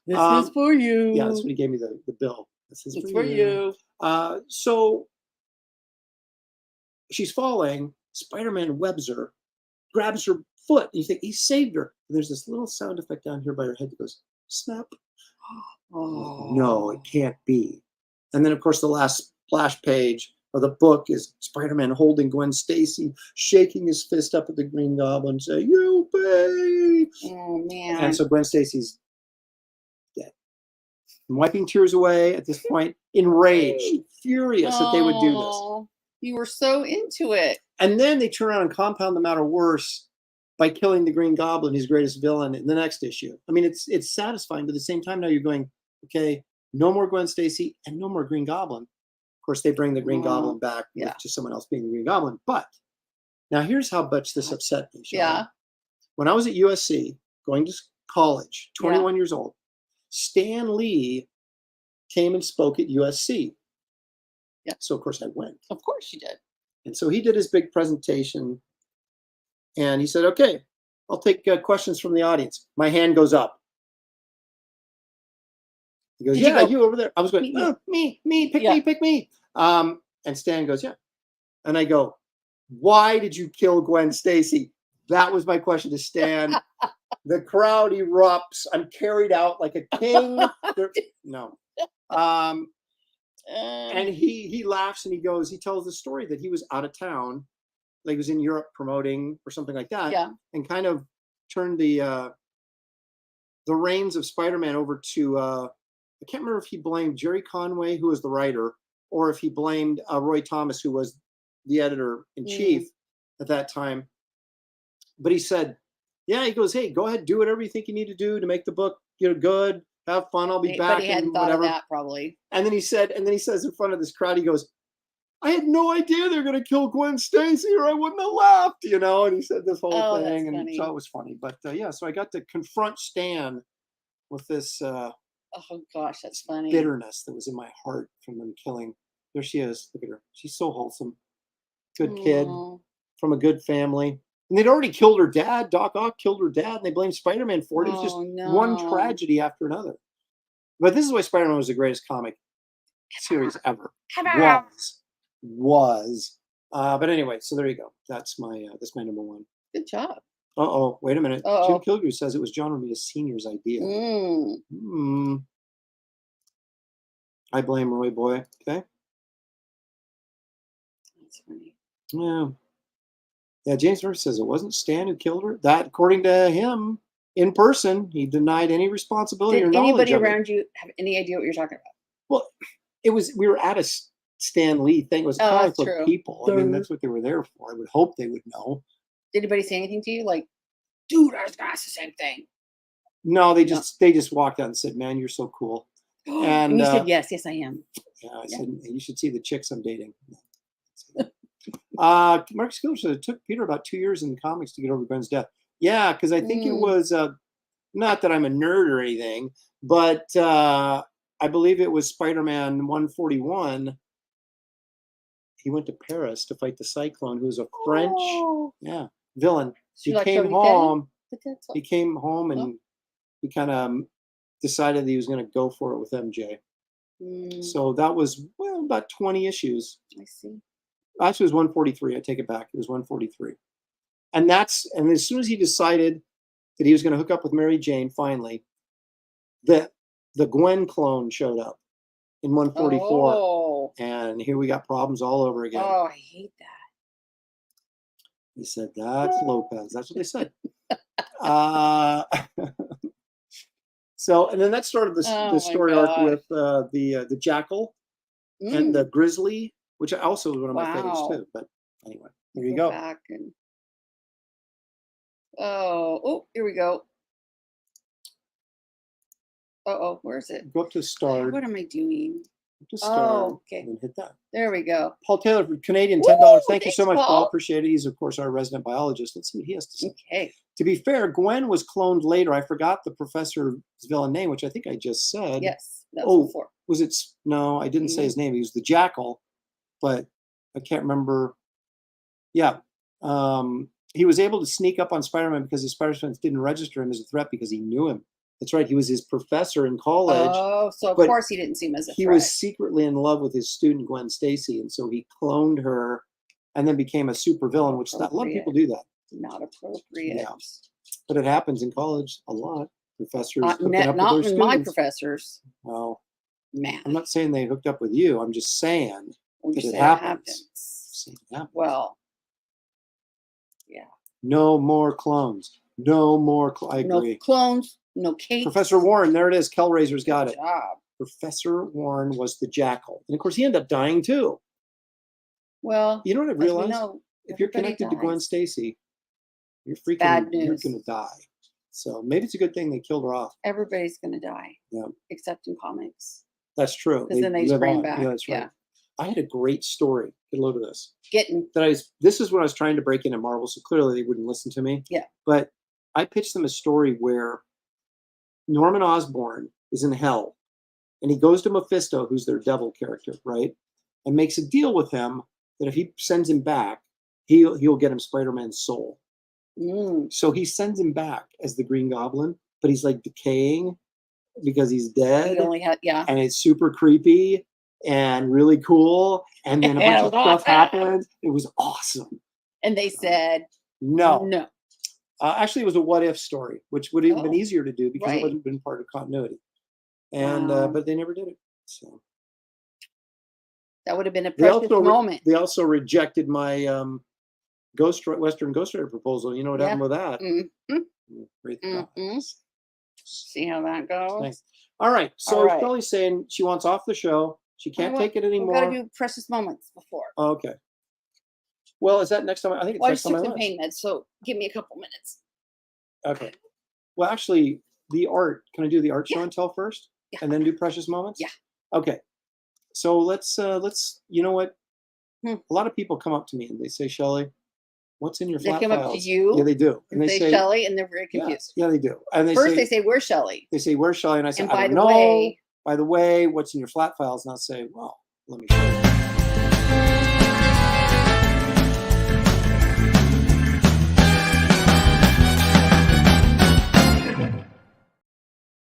This is for you. Yeah, that's when he gave me the bill. This is It's for you. So she's falling. Spider-Man webs her, grabs her foot. And you think he saved her. And there's this little sound effect down here by her head that goes, snap. Oh. No, it can't be. And then, of course, the last splash page of the book is Spider-Man holding Gwen Stacy, shaking his fist up at the Green Goblin, saying, you pay. Oh, man. And so Gwen Stacy's dead. I'm wiping tears away at this point, enraged, furious that they would do this. Oh, you were so into it. And then they turn around and compound the matter worse by killing the Green Goblin, his greatest villain, in the next issue. I mean, it's satisfying, but at the same time now you're going, okay, no more Gwen Stacy and no more Green Goblin. Of course, they bring the Green Goblin back with just someone else being the Green Goblin. But now here's how much this upset me, Shelley. Yeah. When I was at USC, going to college, 21 years old, Stan Lee came and spoke at USC. Yeah. So, of course, I went. Of course you did. And so he did his big presentation. And he said, okay, I'll take questions from the audience. My hand goes up. He goes, Did you yeah, go, you over there. I was going, me, pick me. And Stan goes, yeah. And I go, why did you kill Gwen Stacy? That was my question to Stan. The crowd erupts. I'm carried out like a king. No. And he laughs and he tells the story that he was out of town, like he was in Europe promoting or something like that. Yeah. And kind of turned the reins of Spider-Man over to, I can't remember if he blamed Jerry Conway, who was the writer, or if he blamed Roy Thomas, who was the editor-in-chief at that time. But he said, yeah, he goes, hey, go ahead, do whatever you think you need to do to make the book, good, have fun, I'll be back. But he hadn't thought of that, probably. And then he says in front of this crowd, he goes, I had no idea they were going to kill Gwen Stacy or I wouldn't have laughed, And he said this whole thing. And funny. so it was funny. But so I got to confront Stan with this oh, gosh, that's funny. bitterness that was in my heart from them killing. There she is. Look at her. She's so wholesome. Good kid from a good family. And they'd already killed her dad. Doc Ock killed her dad, and they blamed Spider-Man for it. It was just one tragedy after another. But this is why Spider-Man was the greatest comic series ever. Was. But anyway, so there you go. That's my number 1. Good job. Uh-oh, wait a minute. Uh-oh. Jim Kilgrew says it was John Romita Sr.'s idea. I blame Roy Boy. Okay. That's funny. Yeah, James Murphy says it wasn't Stan who killed her. That, according to him, in person, he denied any responsibility or Did knowledge anybody of it. around you have any idea what you're talking about? Well, we were at a Stan Lee thing. It was Oh, comic that's book true. people. I mean, that's what they were there for. I would hope they would know. Did anybody say anything to you? Like, dude, I was gonna ask the same thing. No, they just walked out and said, "Man, you're so cool." And you said, yes, I am. Yeah, I said, "You should see the chicks I'm dating." Mark Skiller said it took Peter about 2 years in the comics to get over Gwen's death. Yeah, because I think it was not that I'm a nerd or anything, but I believe it was Spider-Man 141. He went to Paris to fight the Cyclone, who was a French villain. He came home. He came home and he kind of decided that he was going to go for it with MJ. So that was about 20 issues. I see. Actually, it was 143. I take it back. It was 143. And as soon as he decided that he was going to hook up with Mary Jane, finally, the Gwen clone showed up in 144. Oh. And here we got problems all over again. Oh, I hate that. He said, "That's Lopez." That's what they said. So, and then that started the story arc with the Jackal and the Grizzly, which also was one of my favorites too. But anyway, there you go. Back and... here we go. Where is it? Go up to Start. What am I doing? To Start. Okay. And hit that. There we go. Paul Taylor for Canadian $10. Thank you so much, Paul. Paul. Appreciate it. He's of course our resident biologist. Let's see what he has to say. Okay. To be fair, Gwen was cloned later. I forgot the professor's villain name, which I think I just said. Yes. That was before. Was it? No, I didn't say his name. He was the Jackal, but I can't remember. Yeah. He was able to sneak up on Spider-Man because his Spider-Man didn't register him as a threat because he knew him. That's right. He was his professor in college. Oh, so of course he didn't see him as a threat. He was secretly in love with his student, Gwen Stacy, and so he cloned her and then became a supervillain, which a lot of people do that. Not appropriate. Yeah. But it happens in college a lot. Professors hooking up not with their in my students. professors. Well, man. I'm not saying they hooked up with you. I'm just saying that it happens. Well, yeah. No more clones. No more. I agree. No clones. No cake. Professor Warren, there it is. Kellraiser's got it. Job. Professor Warren was the Jackal, and of course he ended up dying too. Well, you know what I realized? If you're everybody connected to Gwen Stacy, you're freaking. Bad news. You're gonna die. So maybe it's a good thing they killed her off. Everybody's gonna die. Yeah. Except in comics. That's true. Because then they just bring back. Yeah, that's right. I had a great story. Get a load of this. This is what I was trying to break into Marvel, so clearly they wouldn't listen to me. Yeah. But I pitched them a story where Norman Osborn is in hell, and he goes to Mephisto, who's their devil character, right? And makes a deal with him that if he sends him back, he'll get him Spider-Man's soul. So he sends him back as the Green Goblin, but he's like decaying because he's dead. He only had, and it's super creepy and really cool. And then a bunch of stuff happens. It was awesome. And they said no. Actually, it was a what if story, which would have been easier to do because it wouldn't have been part of continuity. And but they never did it. So that would have been a precious moment. They also rejected my Western Ghost Rider proposal. You know what happened with that? Wraith of God. See how that goes. Nice. All right. So Shelley's saying she wants off the show. She can't take it anymore. We've got to do precious moments before. Okay. Well, is that next time? I think it's next time. I took the pain meds, so give me a couple minutes. Okay. Well, actually, the art. Can I do the art show and tell first, and then do precious moments? Yeah. Okay. So let's. You know what? A lot of people come up to me and they say, "Shelley, what's in your flat files?" They come up to you. Yeah, they do. And they say Shelley, and they're very confused. Yeah, they do. And they say, "Where's Shelley?" They say, "Where's Shelley?" And I say, and "I don't know." By the way, what's in your flat files? And I'll say, "Well, let me show you."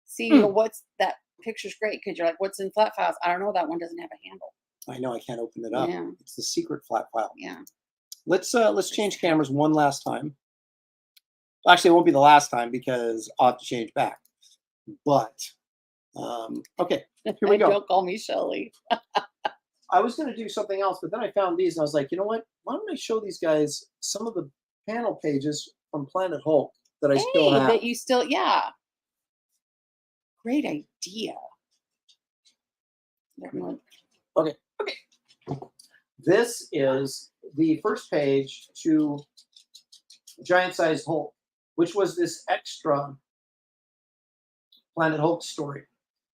See, what's that picture's great because you're like, what's in flat files? I don't know. That one doesn't have a handle. I know. I can't open it up. Yeah. It's the secret flat file. Yeah. Let's change cameras one last time. Actually, it won't be the last time because I'll have to change back. But okay, here we go. Don't call me Shelley. I was going to do something else, but then I found these and I was like, you know what? Why don't I show these guys some of the panel pages from Planet Hulk that I still have? That you still, Great idea. Okay. This is the first page to Giant-Sized Hulk, which was this extra Planet Hulk story.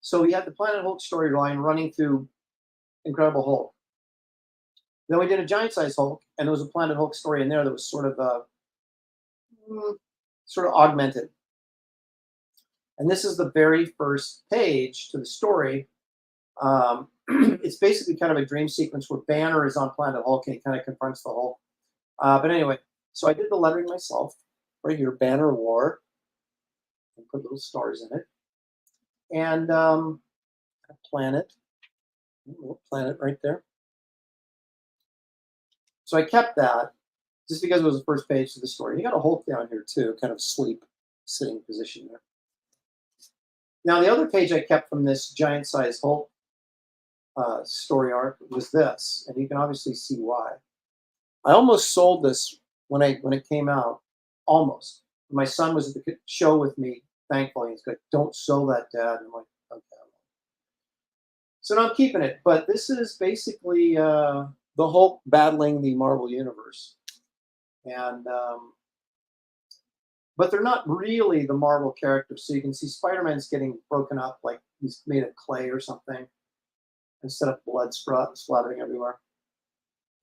So we had the Planet Hulk storyline running through Incredible Hulk. Then we did a Giant-Sized Hulk, and there was a Planet Hulk story in there that was sort of augmented. And this is the very first page to the story. It's basically kind of a dream sequence where Banner is on Planet Hulk and he kind of confronts the Hulk. But anyway, so I did the lettering myself right here, Banner War, and put little stars in it. And a little planet right there. So I kept that just because it was the first page of the story. You got a Hulk down here too, kind of asleep, sitting position there. Now the other page I kept from this Giant-Sized Hulk story arc was this, and you can obviously see why. I almost sold this when it came out, almost. My son was at the show with me, thankfully. He's like, "Don't sell that, Dad." And I'm like, "Okay." So now I'm keeping it, but this is basically the Hulk battling the Marvel Universe, and but they're not really the Marvel characters. So you can see Spider-Man's getting broken up, like he's made of clay or something, instead of blood splattering everywhere.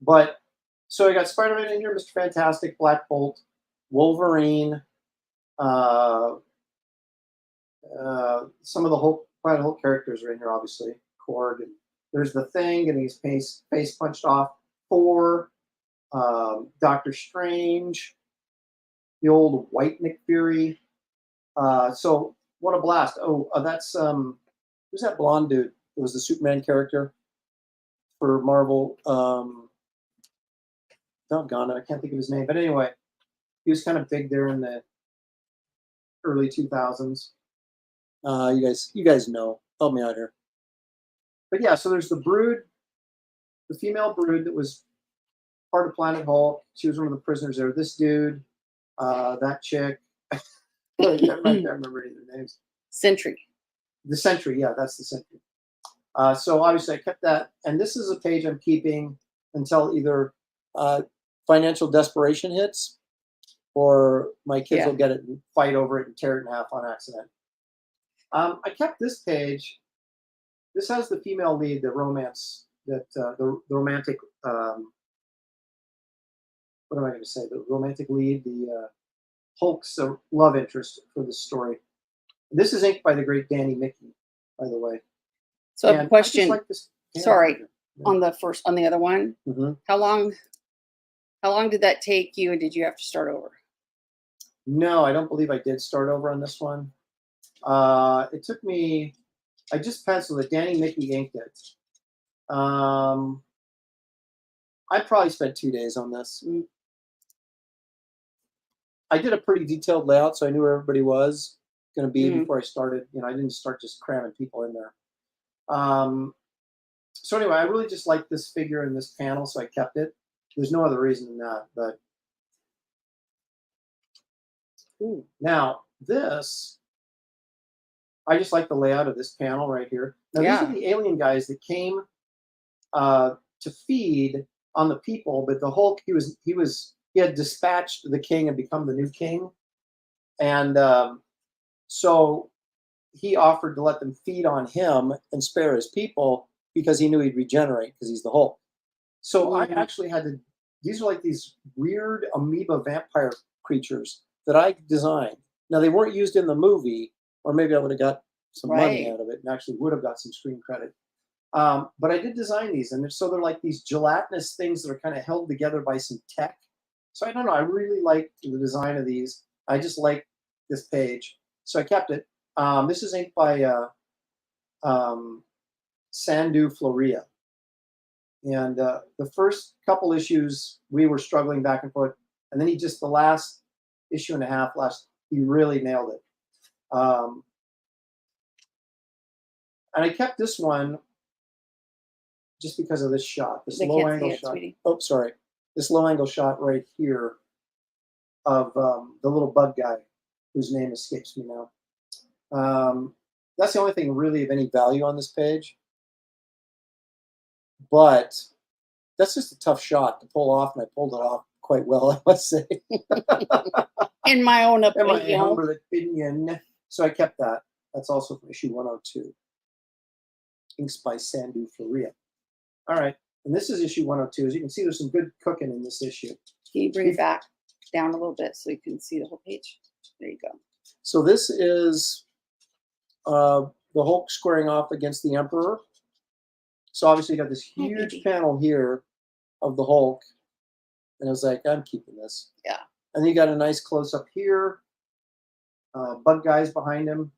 But so I got Spider-Man in here, Mr. Fantastic, Black Bolt, Wolverine, some of the Planet Hulk characters are in here, obviously. Korg, and there's the Thing, and his face punched off. Thor, Doctor Strange, the old white Nick Fury. So what a blast! Oh, that's who's that blonde dude? It was the Superman character for Marvel. Doggone it, I can't think of his name. But anyway, he was kind of big there in the early 2000s. You guys know. Help me out here. But yeah, so there's the Brood, the female Brood that was part of Planet Hulk. She was one of the prisoners there. This dude, that chick. I can't remember any of their names. Sentry. The Sentry, yeah, that's the Sentry. So obviously I kept that. And this is a page I'm keeping until either financial desperation hits or my kids will get it and fight over it and tear it in half on accident. I kept this page. This has the female lead, the romance, that the romantic, what am I going to say? The romantic lead, the Hulk's love interest for this story. This is inked by the great Danny Mickey, by the way. So I have a question. Like this, sorry, on the other one. Mm-hmm. How long did that take you, and did you have to start over? No, I don't believe I did start over on this one. It took me. I just penciled it. Danny Mickey inked it. I probably spent 2 days on this. I did a pretty detailed layout, so I knew where everybody was going to be before I started. I didn't start just cramming people in there. So anyway, I really just liked this figure in this panel, so I kept it. There's no other reason than that. But now this, I just like the layout of this panel right here. Now these are the alien guys that came to feed on the people, but the Hulk, he had dispatched the king and become the new king, and so he offered to let them feed on him and spare his people because he knew he'd regenerate because he's the Hulk. So I actually had to. These are like these weird amoeba vampire creatures that I designed. Now they weren't used in the movie, or maybe I would have got some money out of it and actually would have got some screen credit. But I did design these, and so they're like these gelatinous things that are kind of held together by some tech. So I don't know. I really like the design of these. I just like this page, so I kept it. This is inked by Sandu Floria. And the first couple issues, we were struggling back and forth. And then the last issue and a half, he really nailed it. And I kept this one just because of this shot, this low angle shot. Sweetie. Oh, sorry. This low angle shot right here of the little bug guy whose name escapes me now. That's the only thing really of any value on this page. But That's just a tough shot to pull off, and I pulled it off quite well, I must say. In my own In my opinion. humble opinion. So I kept that. That's also from issue 102. Inks by Sandu Floria. All right. And this is issue 102. As you can see, there's some good cooking in this issue. Can you bring it back down a little bit so you can see the whole page? There you go. So this is the Hulk squaring off against the Emperor. So obviously you got this huge panel here of the Hulk. And I was like, I'm keeping this. Yeah. And then you got a nice close-up here. Bug guys behind him.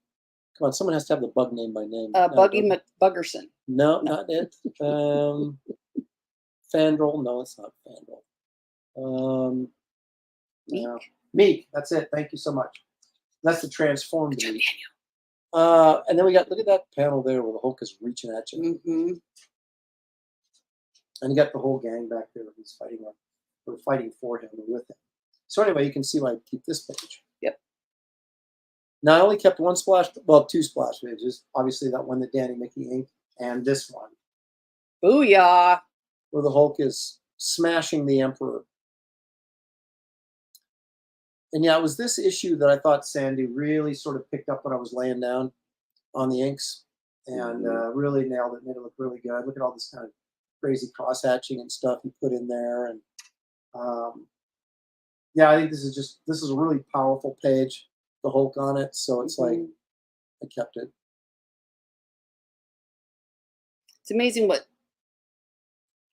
Come on, someone has to have the bug name by name. Buggy McBuggerson. No, not it. Fandral. No, it's not Fandral. Meek. No. Meek. That's it. Thank you so much. That's the transformed Meek. And then we got, look at that panel there where the Hulk is reaching at you. Mm-hmm. And you got the whole gang back there who's fighting on, or fighting for him or with him. So anyway, you can see why I keep this page. Yep. Now I only kept one splash, well, two splash pages. Obviously that one that Danny Mickey inked, and this one. Booyah! Where the Hulk is smashing the Emperor. And yeah, it was this issue that I thought Sandy really sort of picked up when I was laying down on the inks, and really nailed it, made it look really good. Look at all this kind of crazy cross-hatching and stuff he put in there. And yeah, I think this is a really powerful page, the Hulk on it. So it's like, I kept it. It's amazing what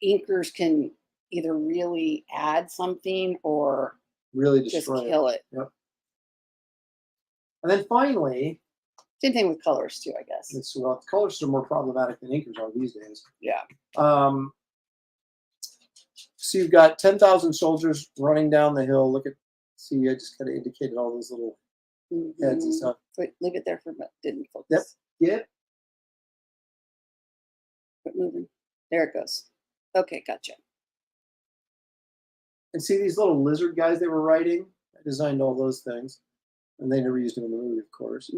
inkers can either really add something or Really just destroy kill it. Yep. And then finally, same thing with colors too, I guess. it's, well, colors are more problematic than inkers are these days. Yeah. So you've got 10,000 soldiers running down the hill. Look at, see, I just kind of indicated all those little heads and stuff. Wait, leave it there for a minute. Didn't focus. Yep. Yep. Quit moving. There it goes. Okay, gotcha. And see these little lizard guys they were writing? I designed all those things. And they never used them in the movie, of course.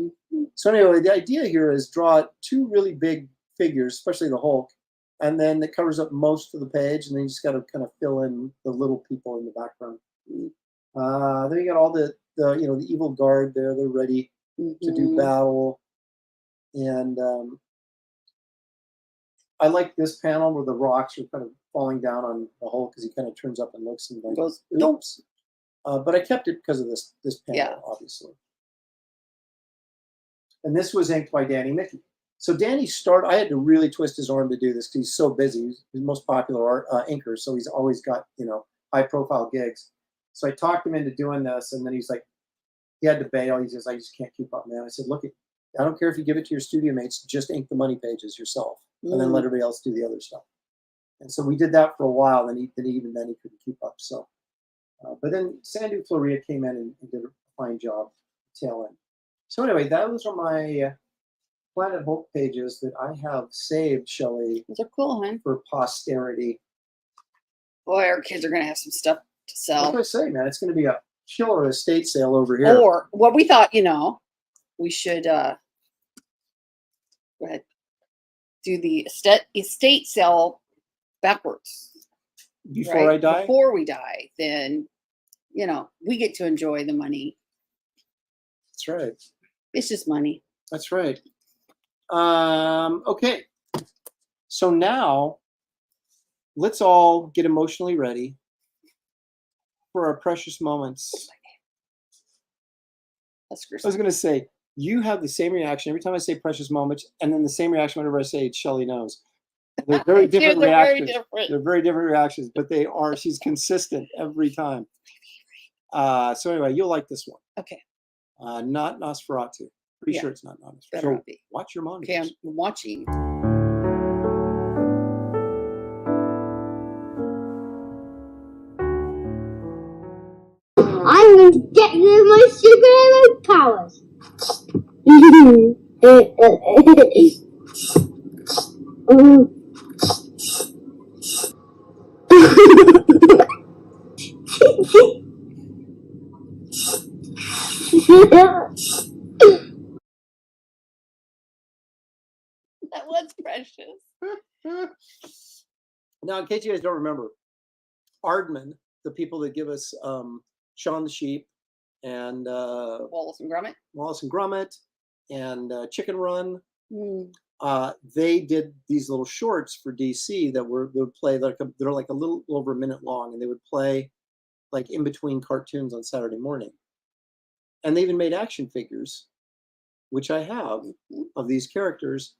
So anyway, the idea here is draw two really big figures, especially the Hulk, and then it covers up most of the page, and then you just got to kind of fill in the little people in the background. Then you got all the evil guard there. They're ready to do battle. And I like this panel where the rocks are kind of falling down on the Hulk because he kind of turns up and looks and like, goes, oops. But I kept it because of this panel, obviously. And this was inked by Danny Mickey. So Danny started, I had to really twist his arm to do this because he's so busy. He's the most popular inker, so he's always got, high profile gigs. So I talked him into doing this, and then he's like, he had to bail. He says, I just can't keep up, man. I said, look, I don't care if you give it to your studio mates, just ink the money pages yourself, and then let everybody else do the other stuff. And so we did that for a while, and even then he couldn't keep up. So, but then Sandu Floria came in and did a fine job tail end. So anyway, those are my Planet Hulk pages that I have saved, Shelley. Those are cool, huh? For posterity. Boy, our kids are going to have some stuff to sell. What I say, man? It's going to be a killer estate sale over here. Or what we thought, we should go ahead, do the estate sale backwards. Before I die? Before we die, then, we get to enjoy the money. That's right. It's just money. That's right. Okay. So now let's all get emotionally ready for our precious moments. I was going to say, you have the same reaction every time I say precious moments, and then the same reaction whenever I say Shelley Knows. They're very different reactions. They're very different reactions, but she's consistent every time. So anyway, you'll like this one. Okay. Not Nosferatu. Pretty sure it's not Nosferatu. Better not be. Watch your monitors. Okay, I'm watching. I'm going to get rid of my superhero powers. That was precious. Now, in case you guys don't remember, Aardman, the people that give us Shaun the Sheep and Wallace and Gromit and Chicken Run, Mm. they did these little shorts for DC that would play they're like a little over a minute long, and they would play like in between cartoons on Saturday morning. And they even made action figures, which I have, of these characters.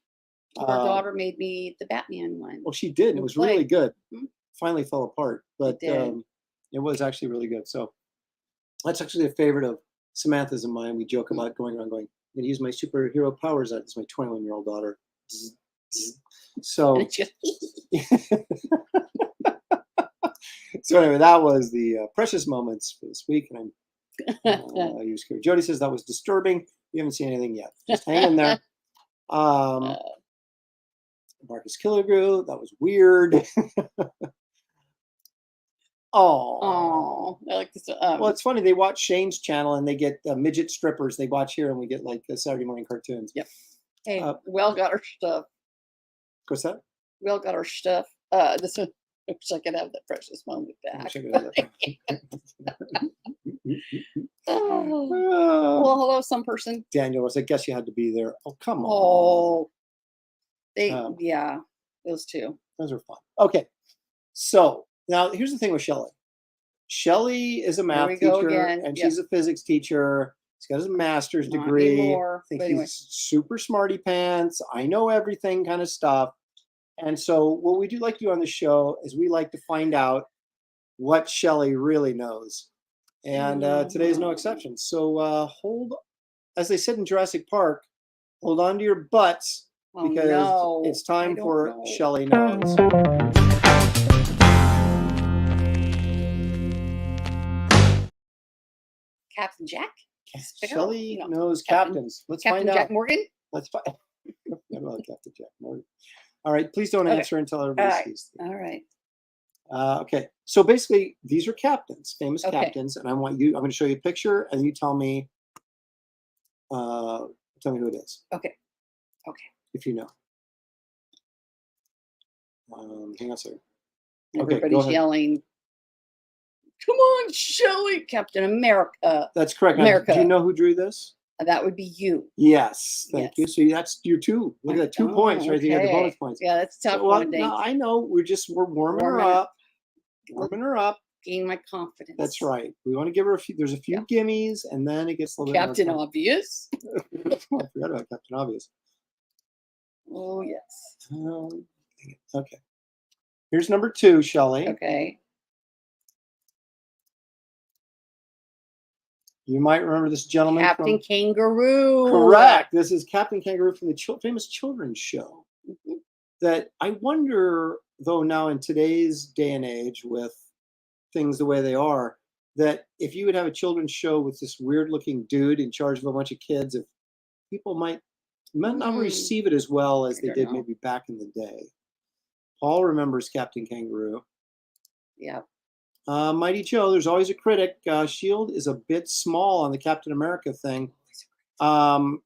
Our daughter made me the Batman one. Well, she did. And it was play. really good. Mhm. Finally fell apart, but did. it was actually really good. So that's actually a favorite of Samantha's and mine. We joke about going around going, I'm going to use my superhero powers. That's my 21-year-old daughter. So, And it's just so anyway, that was the precious moments for this week. And I use Jody says that was disturbing. You haven't seen anything yet. Just hang in there. Marcus Killigrew, that was weird. Oh, I like this. Well, it's funny. They watch Shane's channel and they get midget strippers. They watch here and we get like Saturday morning cartoons. Yep. Hey, Will got our stuff. What's that? Will got our stuff. This one, I wish I could have that precious moment back. Oh. Well, hello, some person. Daniel was, I guess you had to be there. Oh, come on. Oh, yeah, those two. Those are fun. Okay. So now here's the thing with Shelley. Shelley is a math teacher and she's a physics teacher. He's got his master's degree. Anymore, I think he's super smarty pants. I know everything kind of stuff. And so what we do like to do on the show is we like to find out what Shelley really knows. And today is no exception. So as they said in Jurassic Park, hold on to your butts because it's time for Shelley Knows. Captain Jack? Shelley knows captains. Let's find out. Captain Jack Morgan? Let's find out. Captain Jack Morgan. All right, please don't answer until everybody sees them. All right. Okay, so basically, these are captains, famous captains, and I'm going to show you a picture, and you tell me who it is. Okay. If you know. Hang on a second. Everybody's yelling, "Come on, Shelley, Captain America." That's correct. Now, do you know who drew this? That would be you. Yes, thank you. So that's your 2. Look at that, 2 points right there. You got the bonus points. Yeah, that's a tough one. No, I know. We're warming her up. Warming her up. Gain my confidence. That's right. We want to give her a few. There's a few gimmies, and then it gets a little bit Captain Obvious. I forgot about Captain Obvious. Oh yes. Okay. Here's number 2, Shelley. Okay. You might remember this gentleman. Captain Kangaroo. Correct. This is Captain Kangaroo from the famous children's show. That I wonder, though, now in today's day and age with things the way they are, that if you would have a children's show with this weird-looking dude in charge of a bunch of kids, if people might not receive it as well as they did maybe back in the day. Paul remembers Captain Kangaroo. Yeah. Mighty Joe, there's always a critic. Shield is a bit small on the Captain America thing. You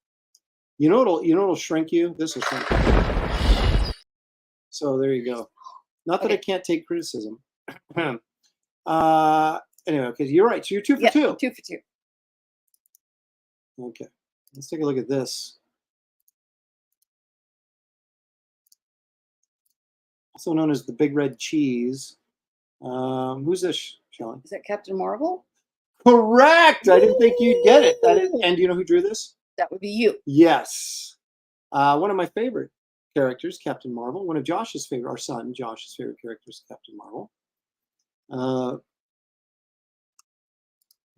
know it'll shrink you. This will shrink you. So there you go. Not that I can't take criticism. Anyway, because you're right. So you're 2 for 2. 2 for 2. Okay. Let's take a look at this. Also known as the Big Red Cheese. Who's this, Shelley? Is that Captain Marvel? Correct. I didn't think you'd get it. And do you know who drew this? That would be you. Yes. One of my favorite characters, Captain Marvel. One of Josh's favorite, our son Josh's favorite characters, Captain Marvel.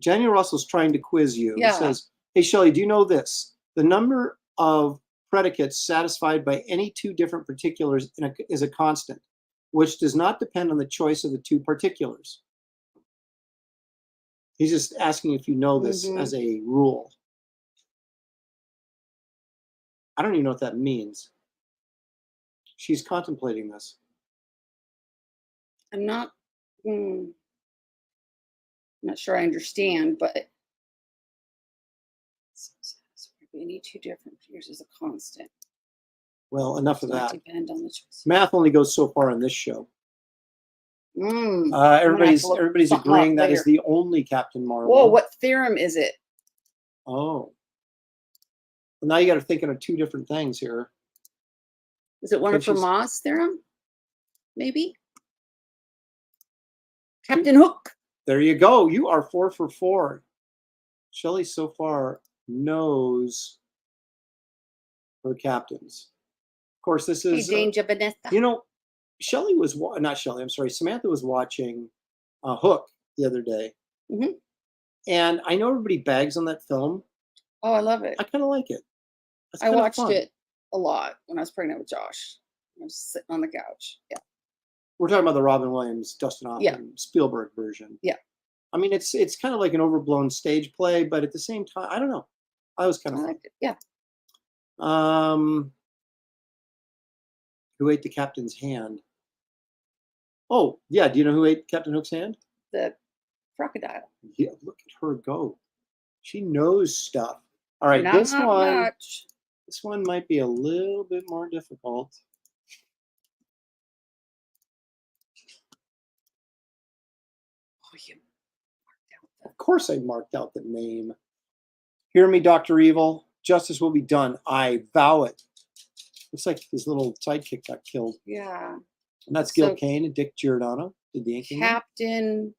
Daniel Russell's trying to quiz you. Yeah. He says, "Hey Shelley, do you know this? The number of predicates satisfied by any 2 different particulars is a constant, which does not depend on the choice of the 2 particulars." He's just asking if you know this as a rule. I don't even know what that means. She's contemplating this. I'm not sure I understand, but any 2 different figures is a constant. Well, enough of that. Depend on the choice. Math only goes so far on this show. I'm gonna have to Everybody's look everybody's something agreeing up that is later. the only Captain Marvel. Whoa, what theorem is it? Oh. Well, now you got to think of two different things here. Is it one of Because she's- Fermat's theorem? Maybe? Captain Hook. There you go. You are 4 for 4. Shelley so far knows her captains. Of course, this Hey, is Jane Jabanetta. you know, Shelley was not Shelley. I'm sorry. Samantha was watching Hook the other day, Mhm. and I know everybody bags on that film. Oh, I love it. I kind of like it. It's I kinda watched fun. it a lot when I was pregnant with Josh. I was sitting on the couch. Yeah. We're talking about the Robin Williams, Dustin Hoffman, Yeah. Spielberg version. Yeah. I mean, it's kind of like an overblown stage play, but at the same time, I don't know. I was kind I of liked it. Yeah. Who ate the captain's hand? Oh, yeah. Do you know who ate Captain Hook's hand? The crocodile. Yeah, look at her go. She knows stuff. All right, Not this one. much. This one might be a little bit more difficult. Oh, you Of course, I marked out the name. Hear me, Dr. Evil. Justice will be done. I vow it. Looks like his little sidekick got killed. Yeah. And that's Gil So- Kane and Dick Giordano. Did the inking? Captain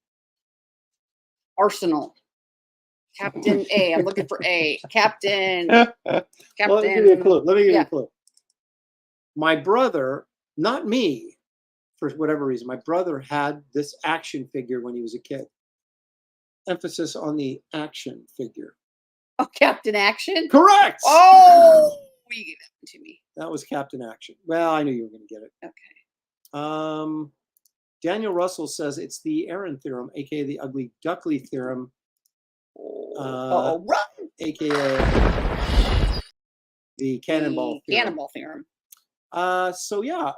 Arsenal. Captain A. I'm looking for A. Captain. Well, let me give you a clue. Let me give you Yeah. a clue. My brother, not me, for whatever reason, my brother had this action figure when he was a kid. Emphasis on the action figure. Oh, Captain Action. Correct. Oh, you gave that one to me. That was Captain Action. Well, I knew you were going to get it. Okay. Daniel Russell says it's the Aaron theorem, aka the ugly duckly theorem, Oh, run. aka the cannonball The theorem. Cannonball theorem. So yeah,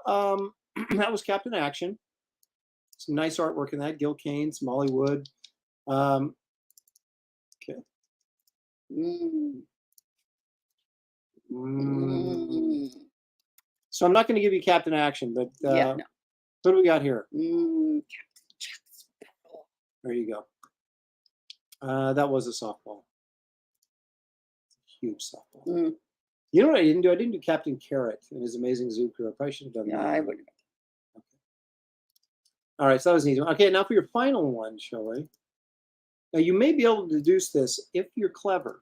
that was Captain Action. Some nice artwork in that. Gil Kane, some Molly Wood. Okay. So I'm not going to give you Captain Action, but Yeah, no. what do we got here? Captain Jack Sparrow. There you go. That was a softball. Huge softball. Mm. You know what I didn't do? I didn't do Captain Carrot and his amazing zoo crew. I probably should have done Yeah, that. I would. Okay. All right, so that was an easy one. Okay, now for your final one, Shelley. Now you may be able to deduce this if you're clever.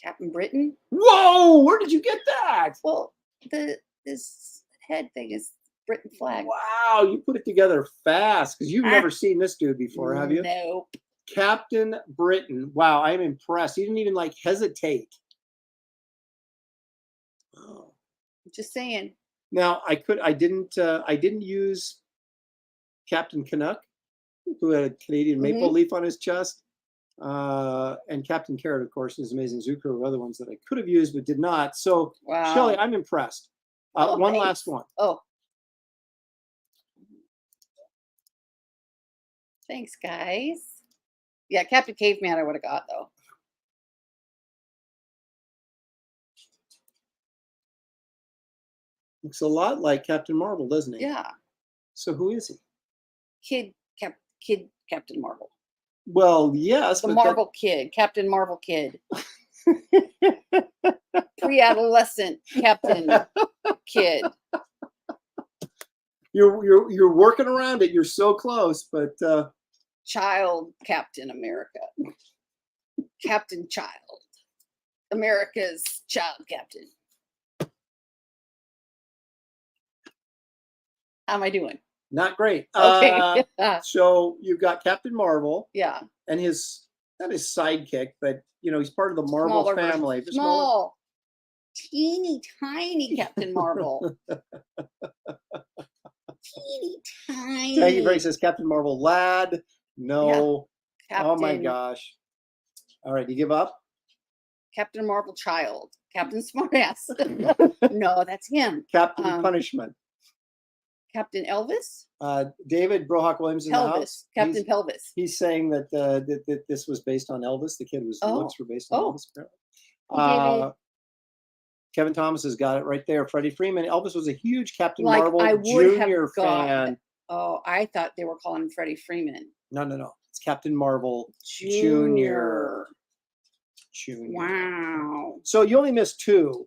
Captain Britain. Whoa! Where did you get that? Well, this head thing is Britain flag. Wow, you put it together fast because you've never seen this dude before, have you? Nope. Captain Britain. Wow, I'm impressed. You didn't even like hesitate. Oh. Just saying. Now I didn't use Captain Canuck, who had a Canadian maple leaf on his chest, and Captain Carrot, of course, his amazing zoo crew, other ones that I could have used but did not. So, Wow. Shelley, I'm impressed. Oh, one thanks. last one. Oh. Thanks, guys. Yeah, Captain Caveman I would have got, though. Looks a lot like Captain Marvel, doesn't he? Yeah. So who is he? Kid Captain Marvel. Well, yes, The but Marvel Kid. Captain Marvel Kid. Pre-adolescent Captain Kid. you're working around it. You're so close, but Child Captain America. Captain Child. America's child captain. How am I doing? not great. Okay. So you've got Captain Marvel Yeah. and his not his sidekick, but he's part of the Marvel Smaller version. family. The smaller- Small. Teeny tiny Captain Marvel. Teeny tiny. Thank you, says Captain Marvel lad. No. Captain, Oh my gosh. All right, you give up? Captain Marvel child. Captain Smartass. No, that's him. Captain Um, Punishment. Captain Elvis? David Brohawk Williams in the house. Pelvis. Captain Pelvis. He's saying that that this was based on Elvis. The kid was the Oh. looks were based on Oh. Elvis. Apparently. Hey, David. Kevin Thomas has got it right there. Freddie Freeman. Elvis was a huge Captain Like, Marvel I would have Junior got fan. Oh, I thought they were calling him Freddie Freeman. No. It's Captain Marvel Junior. Junior. Wow. So you only missed 2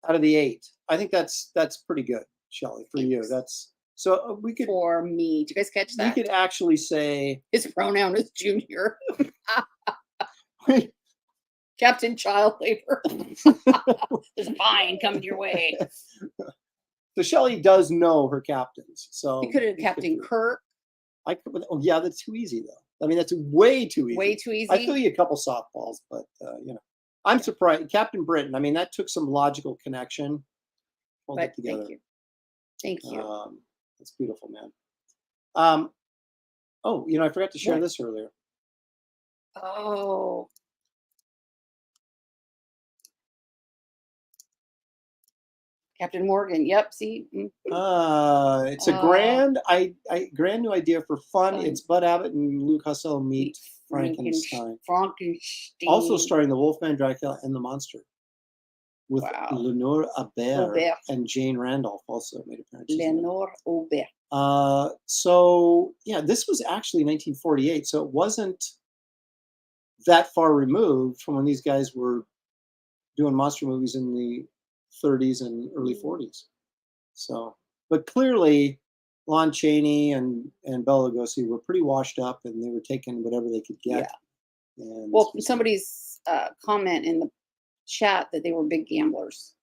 out of the 8. I think that's pretty good, Shelley, for you. Thanks. That's so we could For me. Did you guys catch we that? could actually say His pronoun is Junior. Captain Child Labor. There's a fine coming your way. so Shelley does know her captains. So You could have it's good Captain for you. Kirk. Oh yeah, that's too easy though. I mean, that's way too easy. Way too easy. I threw you a couple softballs, but I'm surprised. Captain Britain. I mean, that took some logical connection. Hold But it together. thank you. Thank you. That's beautiful, man. Oh, I forgot to share What? this earlier. Oh. Captain Morgan. Yep. See? It's a grand new idea for fun. Fun. It's Bud Abbott and Luke Costello meet Frankenstein. Frankenstein. Also starring the Wolfman, Dracula, and the Monster. With Wow. Lenore Aubert Aubert. and Jane Randolph also made appearances. Lenore Aubert. So yeah, this was actually 1948, so it wasn't that far removed from when these guys were doing monster movies in the 30s and early 40s. So, but clearly, Lon Chaney and Bela Lugosi were pretty washed up, and they were taking whatever they could get. Yeah. And Well, this was- somebody's comment in the chat that they were big gamblers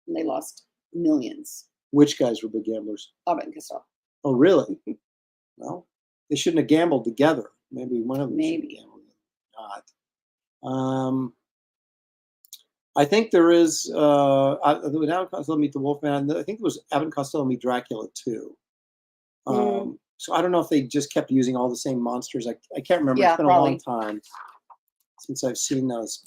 and they lost millions. which guys were big gamblers? Abbott and Costello. Oh, really? Well, they shouldn't have gambled together. Maybe one of them should have Maybe. gambled. Not. I think there is. Abbott and Costello meet the Wolfman. I think it was Abbott and Costello meet Dracula too. So I don't know if they just kept using all the same monsters. I can't remember. Yeah, It's been probably. a long time since I've seen those.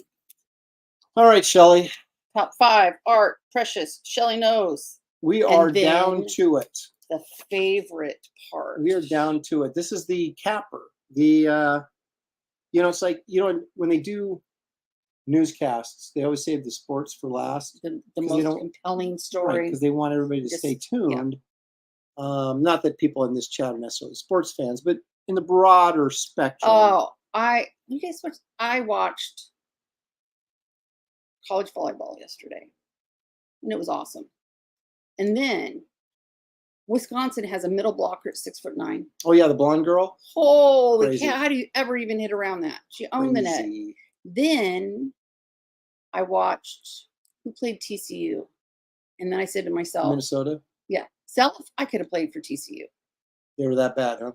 All right, Shelley, Top 5, Art, Precious, Shelley Knows. we And are down then- to it. The favorite part. We are down to it. This is the capper. The it's like when they do newscasts, they always save the sports for last. The 'Cause they most don't- compelling story. Because they want everybody to Just- stay tuned. Not that people in this chat are necessarily sports fans, but in the broader spectrum. Oh, you guys watched, I watched college volleyball yesterday, and it was awesome. And then Wisconsin has a middle blocker at 6'9". Oh yeah, the blonde girl. Holy Crazy. cow! How do you ever even hit around that? She owned the net. Crazy. Then I watched who played TCU, and then I said to myself, Minnesota. "Yeah, I could have played for TCU. They were that bad, huh?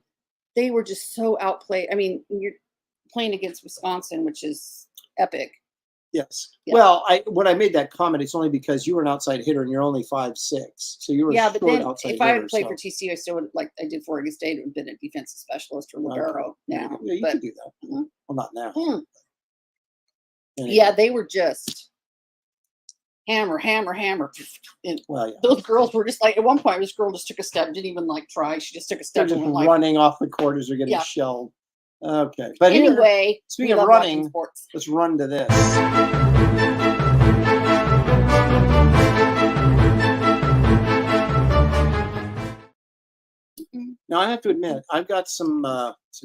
They were just so outplayed. I mean, you're playing against Wisconsin, which is epic. Yes. Yeah. Well, when I made that comment, it's only because you were an outside hitter and you're only 5'6", so you were Yeah, a but short then outside if I hitter. had played so- for TCU, I still would, like I did for Oregon State, would have been a defensive specialist or Okay. libero now. Yeah, you But could do that. Mhm. Well, not now. Mm. Anyway. yeah, they were just hammer, hammer, hammer. And Well, yeah. those girls were just like, at one point, this girl just took a step, didn't even like try. She just took a They're step just and went like, running off the court as they're getting Yeah. shelled. Okay. But here, anyway, speaking we of love watching running, sports. let's run to this. Now I have to admit, I've got some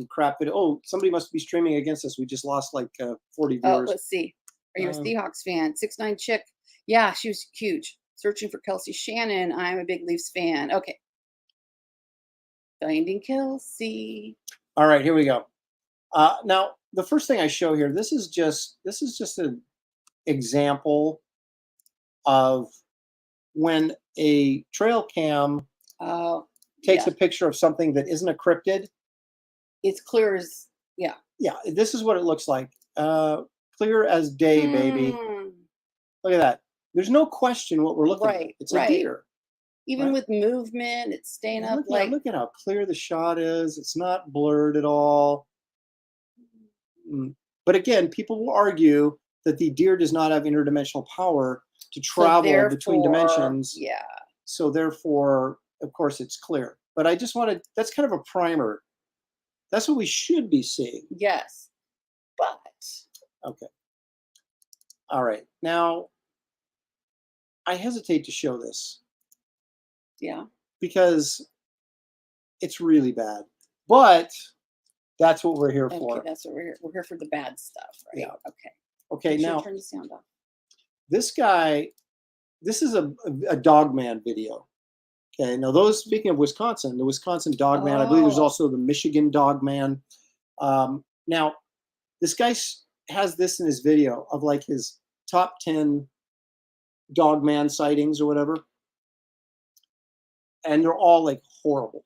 crap. Oh, somebody must be streaming against us. We just lost like 40 Oh, viewers. let's see. Are you a Um, Seahawks fan? 6'9" chick. Yeah, she was huge. Searching for Kelsey Shannon. I'm a big Leafs fan. Okay. Finding Kelsey. All right, here we go. Now, the first thing I show here, this is just an example of when a trail cam Oh, takes yeah. a picture of something that isn't a cryptid. It's clear as, yeah. Yeah, this is what it looks like. Clear as day, baby. Hmm. Look at that. There's no question what we're looking at. Right, It's a right. deer. Even Right. with movement, it's staying Yeah, up look, look at how clear the shot is. It's not blurred at all. But again, people will argue that the deer does not have interdimensional power to so travel between therefore, dimensions. Yeah. So therefore, of course, it's clear. But I just wanted, that's kind of a primer. That's what we should be seeing. Yes. But Okay. All right. Now, I hesitate to show this Yeah. because it's really bad. But that's what we're here for. Okay, that's what we're here. We're here for the bad stuff, right? Yeah. Okay. Okay, Make sure now you turn the sound off. this guy, this is a dog man video. Okay, now those, speaking of Wisconsin, the Wisconsin dog man, I believe there's Oh. also the Michigan dog man. Now, this guy has this in his video of like his top 10 dog man sightings or whatever. And they're all like horrible.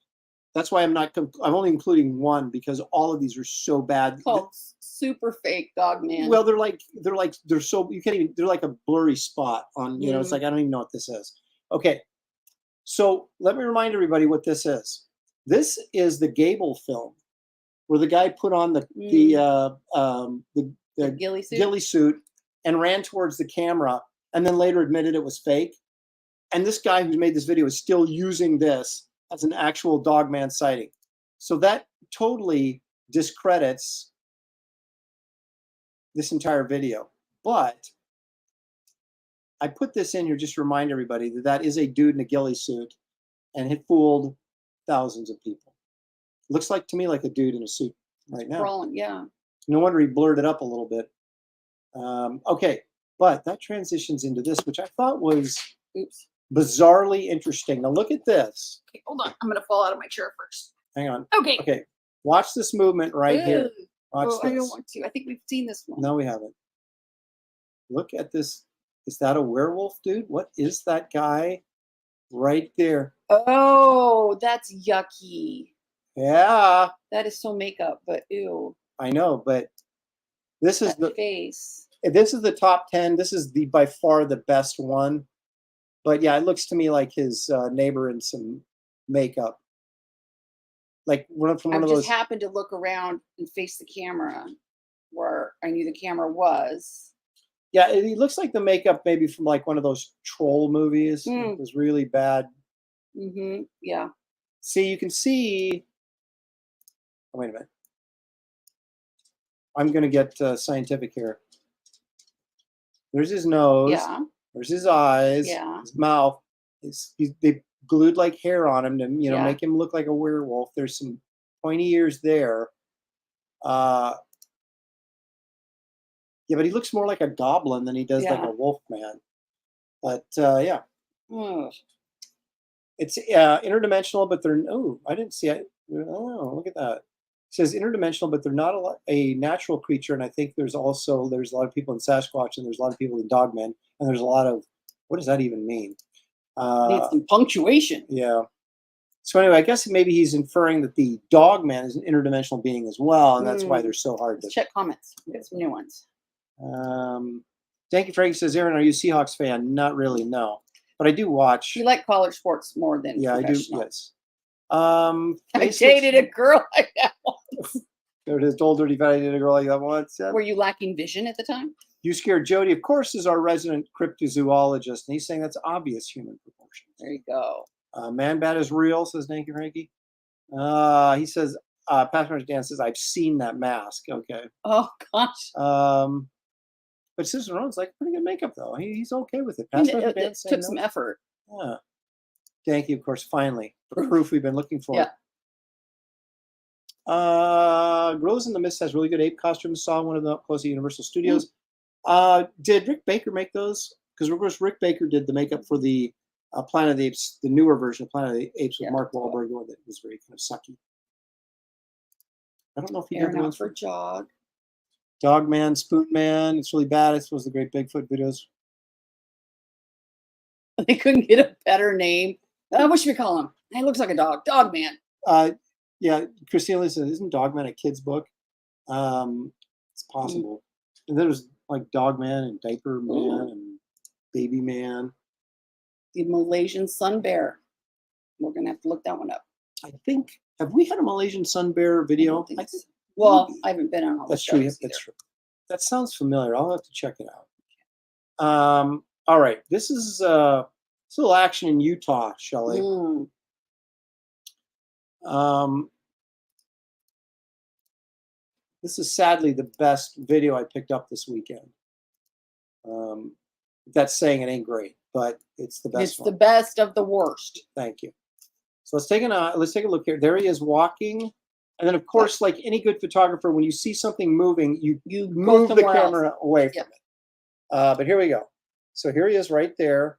That's why I'm only including one because all of these are so bad. Called super fake dog man. Well, they're so, you can't even, they're like a blurry spot on, you know, it's like, I don't even know what this is. Okay. So let me remind everybody what this is. This is the Gable film where the guy put on the ghillie suit? ghillie suit and ran towards the camera and then later admitted it was fake. And this guy who made this video is still using this as an actual dogman sighting. So that totally discredits this entire video. But I put this in here just to remind everybody that that is a dude in a ghillie suit and it fooled thousands of people. Looks like to me like a dude in a suit right now. Crawling, yeah. No wonder he blurred it up a little bit. Okay, but that transitions into this, which I thought was bizarrely interesting. Now look at this. Okay, hold on. I'm going to fall out of my chair first. Hang on. Okay. Okay, watch this movement right here. Watch Oh, I don't this. want to. I think we've seen this one. No, we haven't. Look at this. Is that a werewolf, dude? What is that guy right there? Oh, that's yucky. Yeah, That is so makeup, but ew. I know, but this is That face. this is the top 10. This is the by far the best one. But yeah, it looks to me like his neighbor in some makeup. Like from one I of just those. happened to look around and face the camera where I knew the camera was. Yeah, it looks like the makeup maybe from like one of those troll movies. Mm. It was really bad. Mm-hmm. Yeah. See, you can see. Oh, wait a minute. I'm going to get scientific here. There's his nose. Yeah. There's his eyes. Yeah. His mouth. They glued like hair on him to Yeah. make him look like a werewolf. There's some pointy ears there. Yeah, but he looks more like a goblin than he does like Yeah. a wolf man. But yeah. Ugh. It's interdimensional, but they're I didn't see it. Oh, look at that. It says interdimensional, but they're not a natural creature. And I think there's a lot of people in Sasquatch, and there's a lot of people in Dogmen, and there's a lot of what does that even mean? Needs some punctuation. Yeah. So anyway, I guess maybe he's inferring that the Dogman is an interdimensional being as well, and that's why they're so hard to Let's check comments. Get some new ones. Thank you, Frankie says, Aaron, are you a Seahawks fan? Not really, no. But I do watch. You like college sports more than Yeah, I do. professional. Yes. I dated a girl like that once. There it is. Old dirty fat. I dated a girl like that once. Yeah. Were you lacking vision at the time? You Scared Jody, of course, is our resident cryptozoologist, and he's saying that's obvious human proportions. There you go. Man Bat is real, says Thank you, Frankie. He says, Pastor Dan says, I've seen that mask. Okay. Oh gosh. But Sister Ron's like pretty good makeup though. He's okay with it. I mean, Pastor it Dan saying took some effort. Yeah. Thank you, of course, finally. The proof we've been looking for. Yeah. Grows in the Mist has really good ape costumes. Saw one of them up close at Universal Studios. Did Rick Baker make those? Because of course Rick Baker did the makeup for the Planet of the Apes, the newer version of Planet of the Apes with Mark Wahlberg, the one that was very kind of sucky. I don't know if he did Aaron the out ones for a jog. Dog Man, Spoon Man. It's really bad. I suppose the Great Bigfoot videos. They couldn't get a better name. What should we call him? He looks like a dog. Dog Man. Yeah, Christina Lee says, isn't Dog Man a kid's book? It's possible. And then there's like Dog Man and Diaper Man and Baby Man. The Malaysian sun bear. We're gonna have to look that one up. I think, have we had a Malaysian sun bear video? I think well, I haven't been on all the That's true. shows That's either. true. That sounds familiar. I'll have to check it out. All right. This is a little action in Utah, Shelley. This is sadly the best video I picked up this weekend. That's saying it ain't great, but it's the best It's one. the best of the worst. Thank you. So let's take a look here. There he is walking. And then, of course, like any good photographer, when you see something moving, you move the somewhere else. camera away from Yep. it. But here we go. So here he is right there.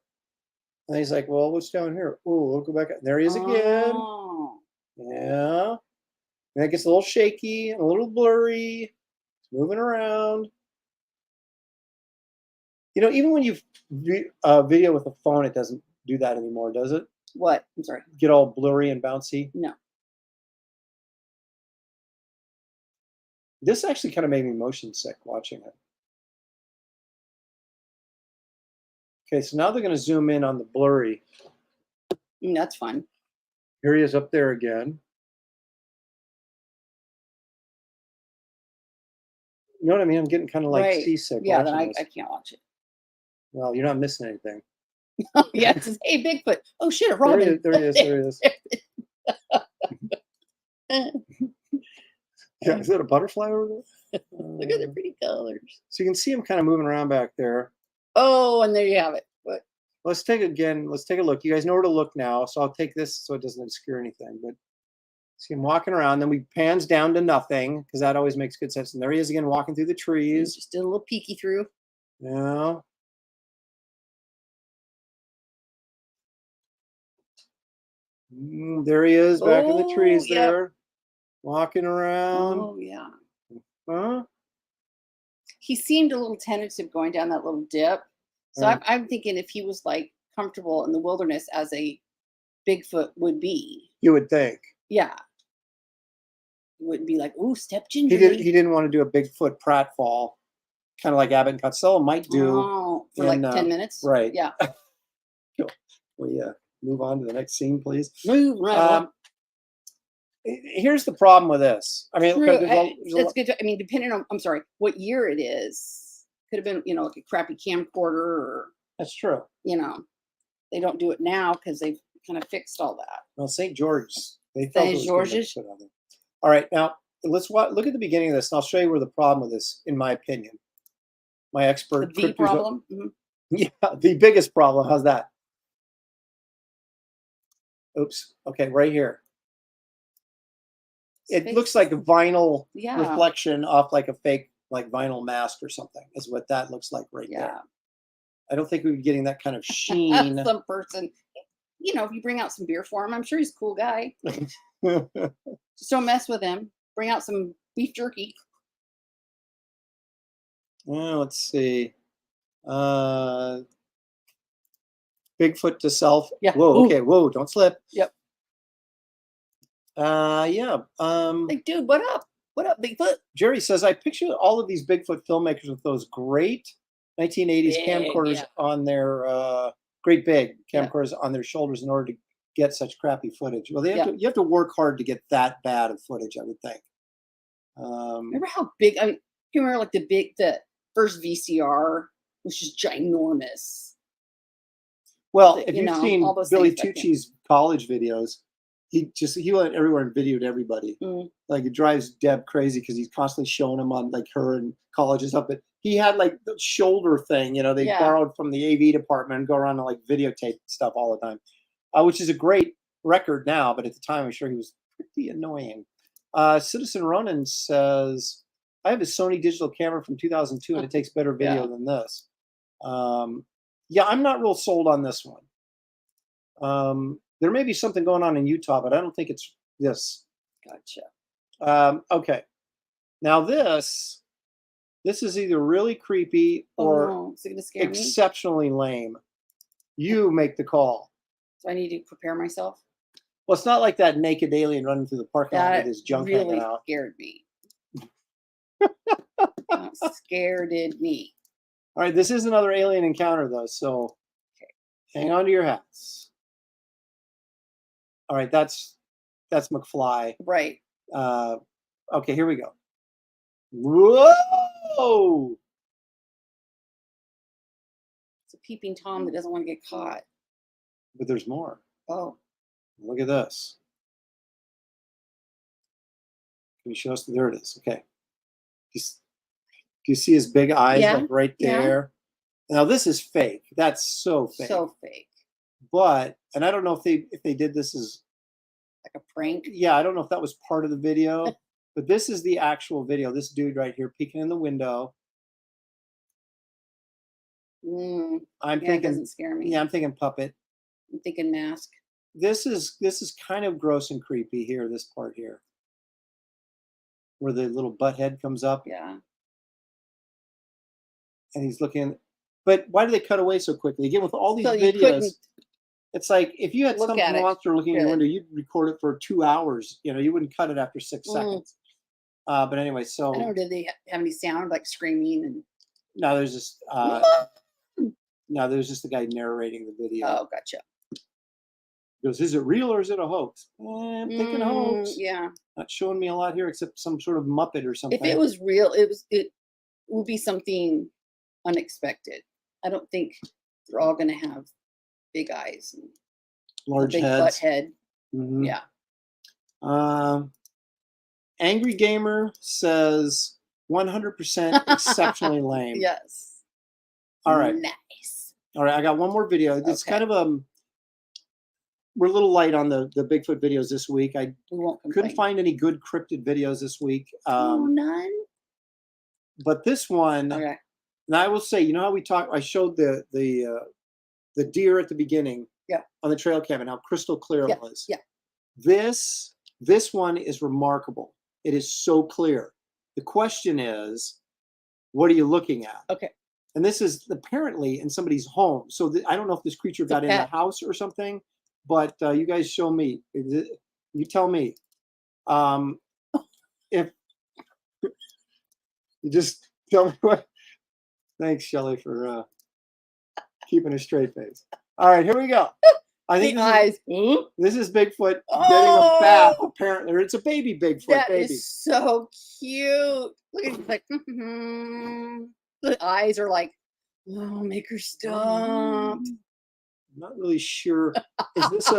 And he's like, well, what's down here? Oh, we'll go back. There he is again. Oh. Yeah. And it gets a little shaky and a little blurry. It's moving around. You know, even when you video with a phone, it doesn't do that anymore, does it? What? I'm sorry. Get all blurry and bouncy? No. This actually kind of made me motion sick watching it. Okay, so now they're going to zoom in on the blurry. That's fun. Here he is up there again. You know what I mean? I'm getting kind of like Right. seasick. Yeah, then watching I this. can't watch it. Well, you're not missing anything. Yeah, it says, hey, Bigfoot. Oh, shit, a There he robin. is. There he is. There he is. Yeah, is that a butterfly over there? Look at the pretty colors. So you can see him kind of moving around back there. Oh, and there you have it. What? Let's take a look. You guys know where to look now, so I'll take this so it doesn't obscure anything. But see him walking around, then we pans down to nothing, because that always makes good sense. And there he is again, walking through the trees. Just did a little peeky through. Yeah. There he is, back in the trees yep. there, walking around. Oh, yeah. Huh? He seemed a little tentative going down that little dip. So Right. I'm thinking if he was like comfortable in the wilderness as a Bigfoot would be, You would think. yeah. He wouldn't be like, ooh, step He gingerly. didn't want to do a Bigfoot pratfall, kind of like Abbott and Costello might do. Oh, for like in, 10 minutes? right. Yeah. We move on to the next scene, please. Move right along. Here's the problem with this. I mean, True. because there's That's good. I mean, depending on, I'm sorry, what year it is, could have been, like a crappy camcorder or, that's true. they don't do it now because they've kind of fixed all that. Well, St. George's, they felt St. it was good George's? to put on there. All right, now let's look at the beginning of this, and I'll show you where the problem with this, in my opinion. My expert. The problem? Mhm. Yeah, the biggest problem. How's that? Oops. Okay, right here. It looks like a vinyl Yeah. reflection off like a fake like vinyl mask or something is what that looks like right Yeah. there. I don't think we'd be getting that kind of sheen. Some person, if you bring out some beer for him, I'm sure he's a cool guy. Just don't mess with him. Bring out some beef jerky. Well, let's see. Bigfoot to self. Yeah. Whoa, Ooh. okay, whoa, don't slip. Yep. Yeah. Like, dude, what up? What up, Bigfoot? Jerry says, I picture all of these Bigfoot filmmakers with those great 1980s Big, camcorders yeah. on their great big Yeah. camcorders on their shoulders in order to get such crappy footage. Well, Yeah. you have to work hard to get that bad of footage, I would think. Remember how big? I mean, you remember like the first VCR, which is ginormous. Well, The- if you you've know, seen all those Billy things back then. Tucci's college videos, he went everywhere and videoed everybody. Mm. Like it drives Deb crazy because he's constantly showing him on like her and college and stuff. But he had like the shoulder thing, they Yeah. borrowed from the AV department and go around and like videotape stuff all the time, which is a great record now. But at the time, I'm sure he was pretty annoying. Citizen Ronan says, I have a Sony digital camera from 2002 and it takes better video Yeah. than this. Yeah, I'm not real sold on this one. There may be something going on in Utah, but I don't think it's this. Gotcha. Okay. Now this is either really creepy or no. Is it gonna scare me? exceptionally lame. You make the call. Do I need to prepare myself? Well, it's not like that naked alien running through the parking lot with That his junk really hanging out. scared me. That scared me. All right, this is another alien encounter though, so hang on to your hats. All right, that's McFly. Right. Okay, here we go. Whoa! It's a peeping Tom that doesn't want to get caught. But there's more. Oh. Look at this. Can you show us? There it is. Okay. Do you see his big eyes Yeah, like right yeah. there? Now this is fake. That's so fake. So fake. But, and I don't know if they did this as Like a prank. yeah, I don't know if that was part of the video, but this is the actual video. This dude right here peeking in the window. I'm Yeah, it thinking, doesn't scare me. yeah, I'm thinking puppet. I'm thinking mask. This is kind of gross and creepy here. This part here, where the little butt head comes up Yeah. and he's looking. But why do they cut away so quickly? Again, with all these So you videos, couldn't it's like if you had look some at it, monster looking in your could. window, you'd record it for 2 hours. You know, you wouldn't cut it after 6 seconds. But anyway, I so don't know, did they have any sound like screaming and now there's just now there's just the guy narrating the video. oh, gotcha. He goes, is it real or is it a hoax? I'm thinking hoax. Yeah. Not showing me a lot here except some sort of Muppet or something. If it was real, it would be something unexpected. I don't think they're all gonna have big eyes and a large big heads. butt head. Mhm. Yeah. Angry Gamer says 100% exceptionally lame. Yes. All right. Nice. All right. I got one more video. It's Okay. kind of we're a little light on the Bigfoot videos this week. I We won't complain. couldn't find any good cryptid videos this week. None. But this one, Okay. and I will say, you know how we talked, I showed the deer at the beginning Yeah. on the trail cam and how crystal clear Yeah, it was. yeah. This one is remarkable. It is so clear. The question is, what are you looking at? Okay. And this is apparently in somebody's home. So I don't know if this creature a got in the pet. house or something, but you guys show me. You tell me. If you just tell me what. Thanks, Shelley, for keeping a straight face. All right, here we go. I think The eyes. this is Bigfoot getting a bath, Oh! apparently. Or it's a baby Bigfoot, That baby. is so cute. Look at it, like the eyes are like, oh, make her stop. I'm not really sure. Is this a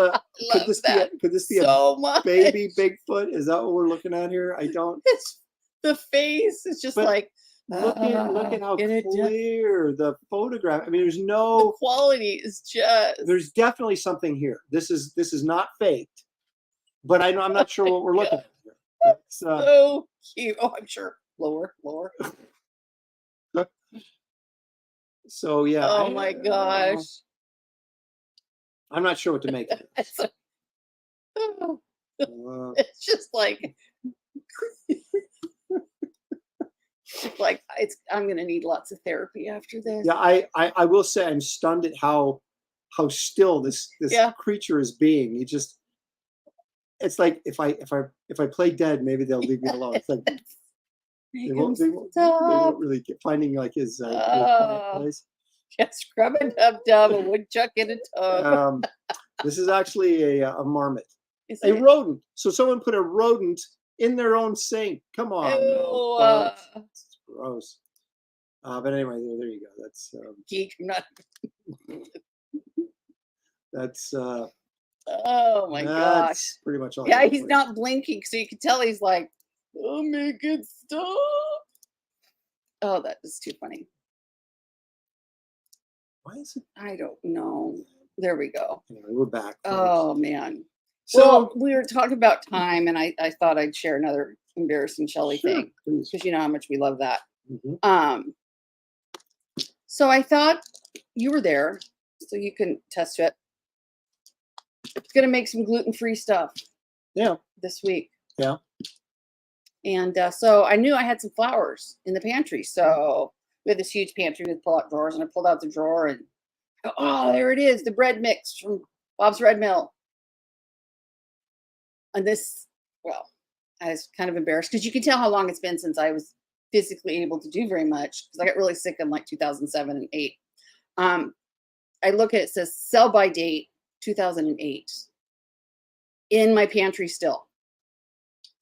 Love that could this be so a much. baby Bigfoot? Is that what we're looking at here? I don't It's the face. It's just But like look at how get it done. clear the photograph. I mean, there's The no quality is just there's definitely something here. This is not faked, but I'm not sure what we're looking at here. It's, so cute. Oh, I'm sure. Lower. so yeah. Oh my gosh. I'm not sure what to make of it. It's, oh, Uh, it's just like like I'm gonna need lots of therapy after this. yeah, I will say I'm stunned at how still this Yeah. creature is being. It's like if I play dead, maybe they'll leave me alone. It's like Make they won't stop. really get finding like his Oh. place. Yeah, scrub a dub, a woodchuck in a tub. This is actually a marmot, Isn't a it? rodent. So someone put a rodent in their own sink. Come on, Ew, no, it's gross. But anyway, there you go. geek, not. That's Oh my gosh. that's pretty much all. I Yeah, got he's for you. not blinking, so you can tell he's like, oh, make it stop. Oh, that is too funny. Why is it? I don't know. There we go. Anyway, we're back. folks. Oh man. So Well, we were talking about time, and I thought I'd share another embarrassing Shelley sure, thing please. because you know how much we love that. Mhm. So I thought you were there, so you can test it. It's gonna make some gluten-free stuff Yeah. this week. Yeah. And so I knew I had some flowers in the pantry. So we had this huge pantry with pull-out drawers, and I pulled out the drawer and oh, there it is, the bread mix from Bob's Red Mill. And this, well, I was kind of embarrassed because you can tell how long it's been since I was physically able to do very much because I got really sick in like 2007 and 8. I look at it, says sell by date 2008 in my pantry still.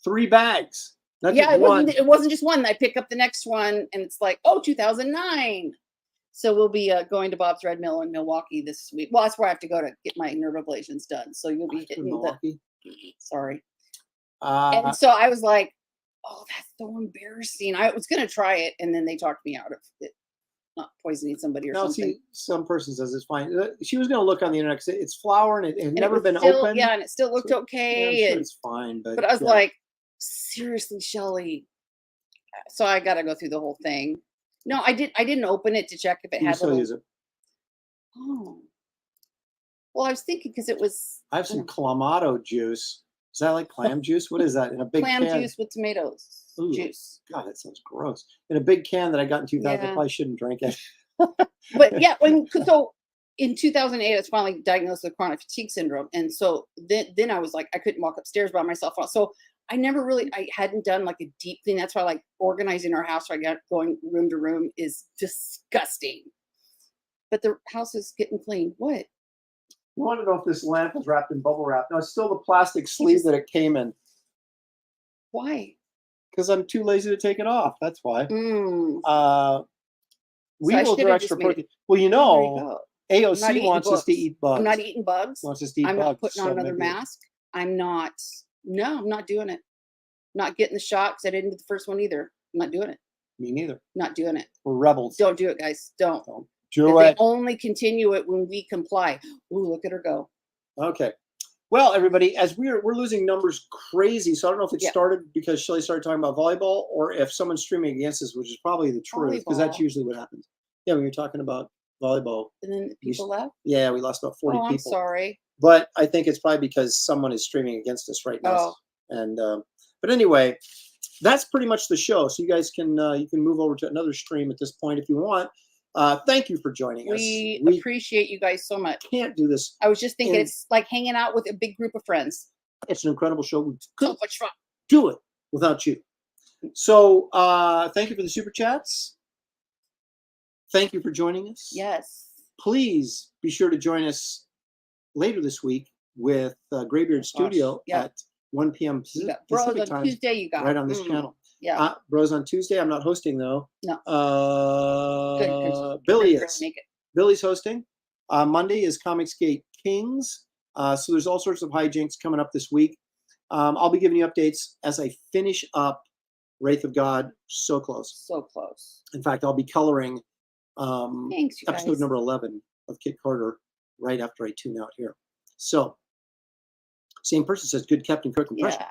3 bags. Not Yeah, just one. it wasn't just one. I pick up the next one and it's like, oh, 2009. So we'll be going to Bob's Red Mill in Milwaukee this week. Well, that's where I have to go to get my nerve ablations done. So you'll be hitting the, Milwaukee. sorry. And so I was like, oh, that's so embarrassing. I was going to try it. And then they talked me out of it. not poisoning somebody or Now, something. see, some person says it's fine. She was going to look on the internet 'cause it's flour and it had And never was been still, opened. Yeah, and it still looked So, okay. I'm sure and, it's fine, but I was yeah. like, seriously, Shelley. So I got to go through the whole thing. No, I didn't open it to check if it You had still little. use it. Oh. Well, I was thinking because it was I have some clamato juice. Is that like clam juice? What is that in a big clam can? juice with tomatoes Ooh. juice. God, that sounds gross. In a big can that I got in 2000. I Yeah. probably shouldn't drink it. But yeah, so in 2008, I was finally diagnosed with chronic fatigue syndrome, and so then I was like, I couldn't walk upstairs by myself. So I never really, I hadn't done like a deep clean. That's why like organizing our house, I got going room to room is disgusting. But the house is getting clean. What? I want to know if this lamp is wrapped in bubble wrap. No, it's still the plastic sleeve that it came in. Why? Because I'm too lazy to take it off. That's why. Mm. We I will should've direct just for made it- protein. Well, you There you know, go. I'm not AOC eating wants us to bugs. eat bugs. I'm not eating bugs. Wants us to eat I'm bugs. not putting on so another maybe- mask. I'm not. No, I'm not doing it. Not getting the shot because I didn't do the first one either. I'm not doing it. Me neither. Not doing it. We're rebels. Don't do it, guys. Don't. Do They it. only continue it when we comply. Ooh, look at her go. Okay. Well, everybody, as we're losing numbers crazy, so I don't know if it Yeah. started because Shelley started talking about volleyball or if someone's streaming against us, which is probably the truth because that's Volleyball. usually what happens. Yeah, when you're talking about volleyball, And then the people left. yeah, we lost about 40 Oh, I'm people. sorry. But I think it's probably because someone is streaming against us right now. Oh. And but anyway, that's pretty much the show. So you guys can you can move over to another stream at this point if you want. Thank you for joining us. We We appreciate you guys so much. can't do this. I was just thinking in- it's like hanging out with a big group of friends. It's an incredible show. We So couldn't much fun. do it without you. So thank you for the super chats. Thank you for joining us. Yes. Please be sure to join us later this week with Graybeard Studio yeah. at 1 p.m. You got Pacific bros on time, Tuesday. You got right on this mm, channel. Yeah. Bros on Tuesday. I'm not hosting though. No. Good, 'cause Billy Really is. make it. Billy's hosting. Monday is Comicsgate Kings. So there's all sorts of hijinks coming up this week. I'll be giving you updates as I finish up Wraith of God. So close. So close. In fact, I'll be coloring Thanks, you episode guys. number 11 of Kit Carter right after I tune out here. So, same person says, good Captain Kirk impression. Yeah.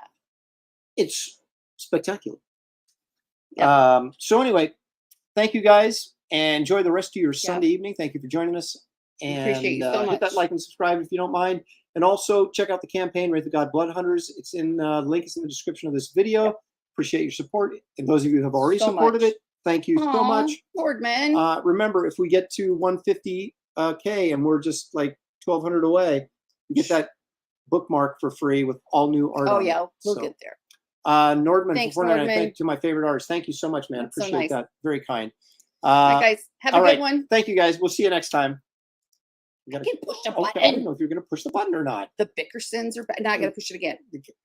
It's spectacular. Yeah. So anyway, thank you guys and enjoy the rest of your Sunday evening. Thank you for joining us. And Appreciate you so hit that much. like and subscribe if you don't mind. And also check out the campaign, Wraith of God Blood Hunters. It's in the link is in the description of this video. Appreciate your support. And those of you who have already So supported much. it, thank you so Aw, much. Lord, man. Remember, if we get to 150K and we're just like 1,200 away, you get that bookmark for free with all new art. Oh on yeah, it. we'll So, get there. Nordman, Thanks, for 499, Nordman. thank you to my favorite artist. Thank you so much, man. That's so Appreciate nice. that. Very kind. Bye, guys. Have a all good right. one. Thank you, guys. We'll see you next time. You I gotta- can push the okay, I button. don't know if you're going to push the button or not. The Bickersons are back. Now I got to push it again.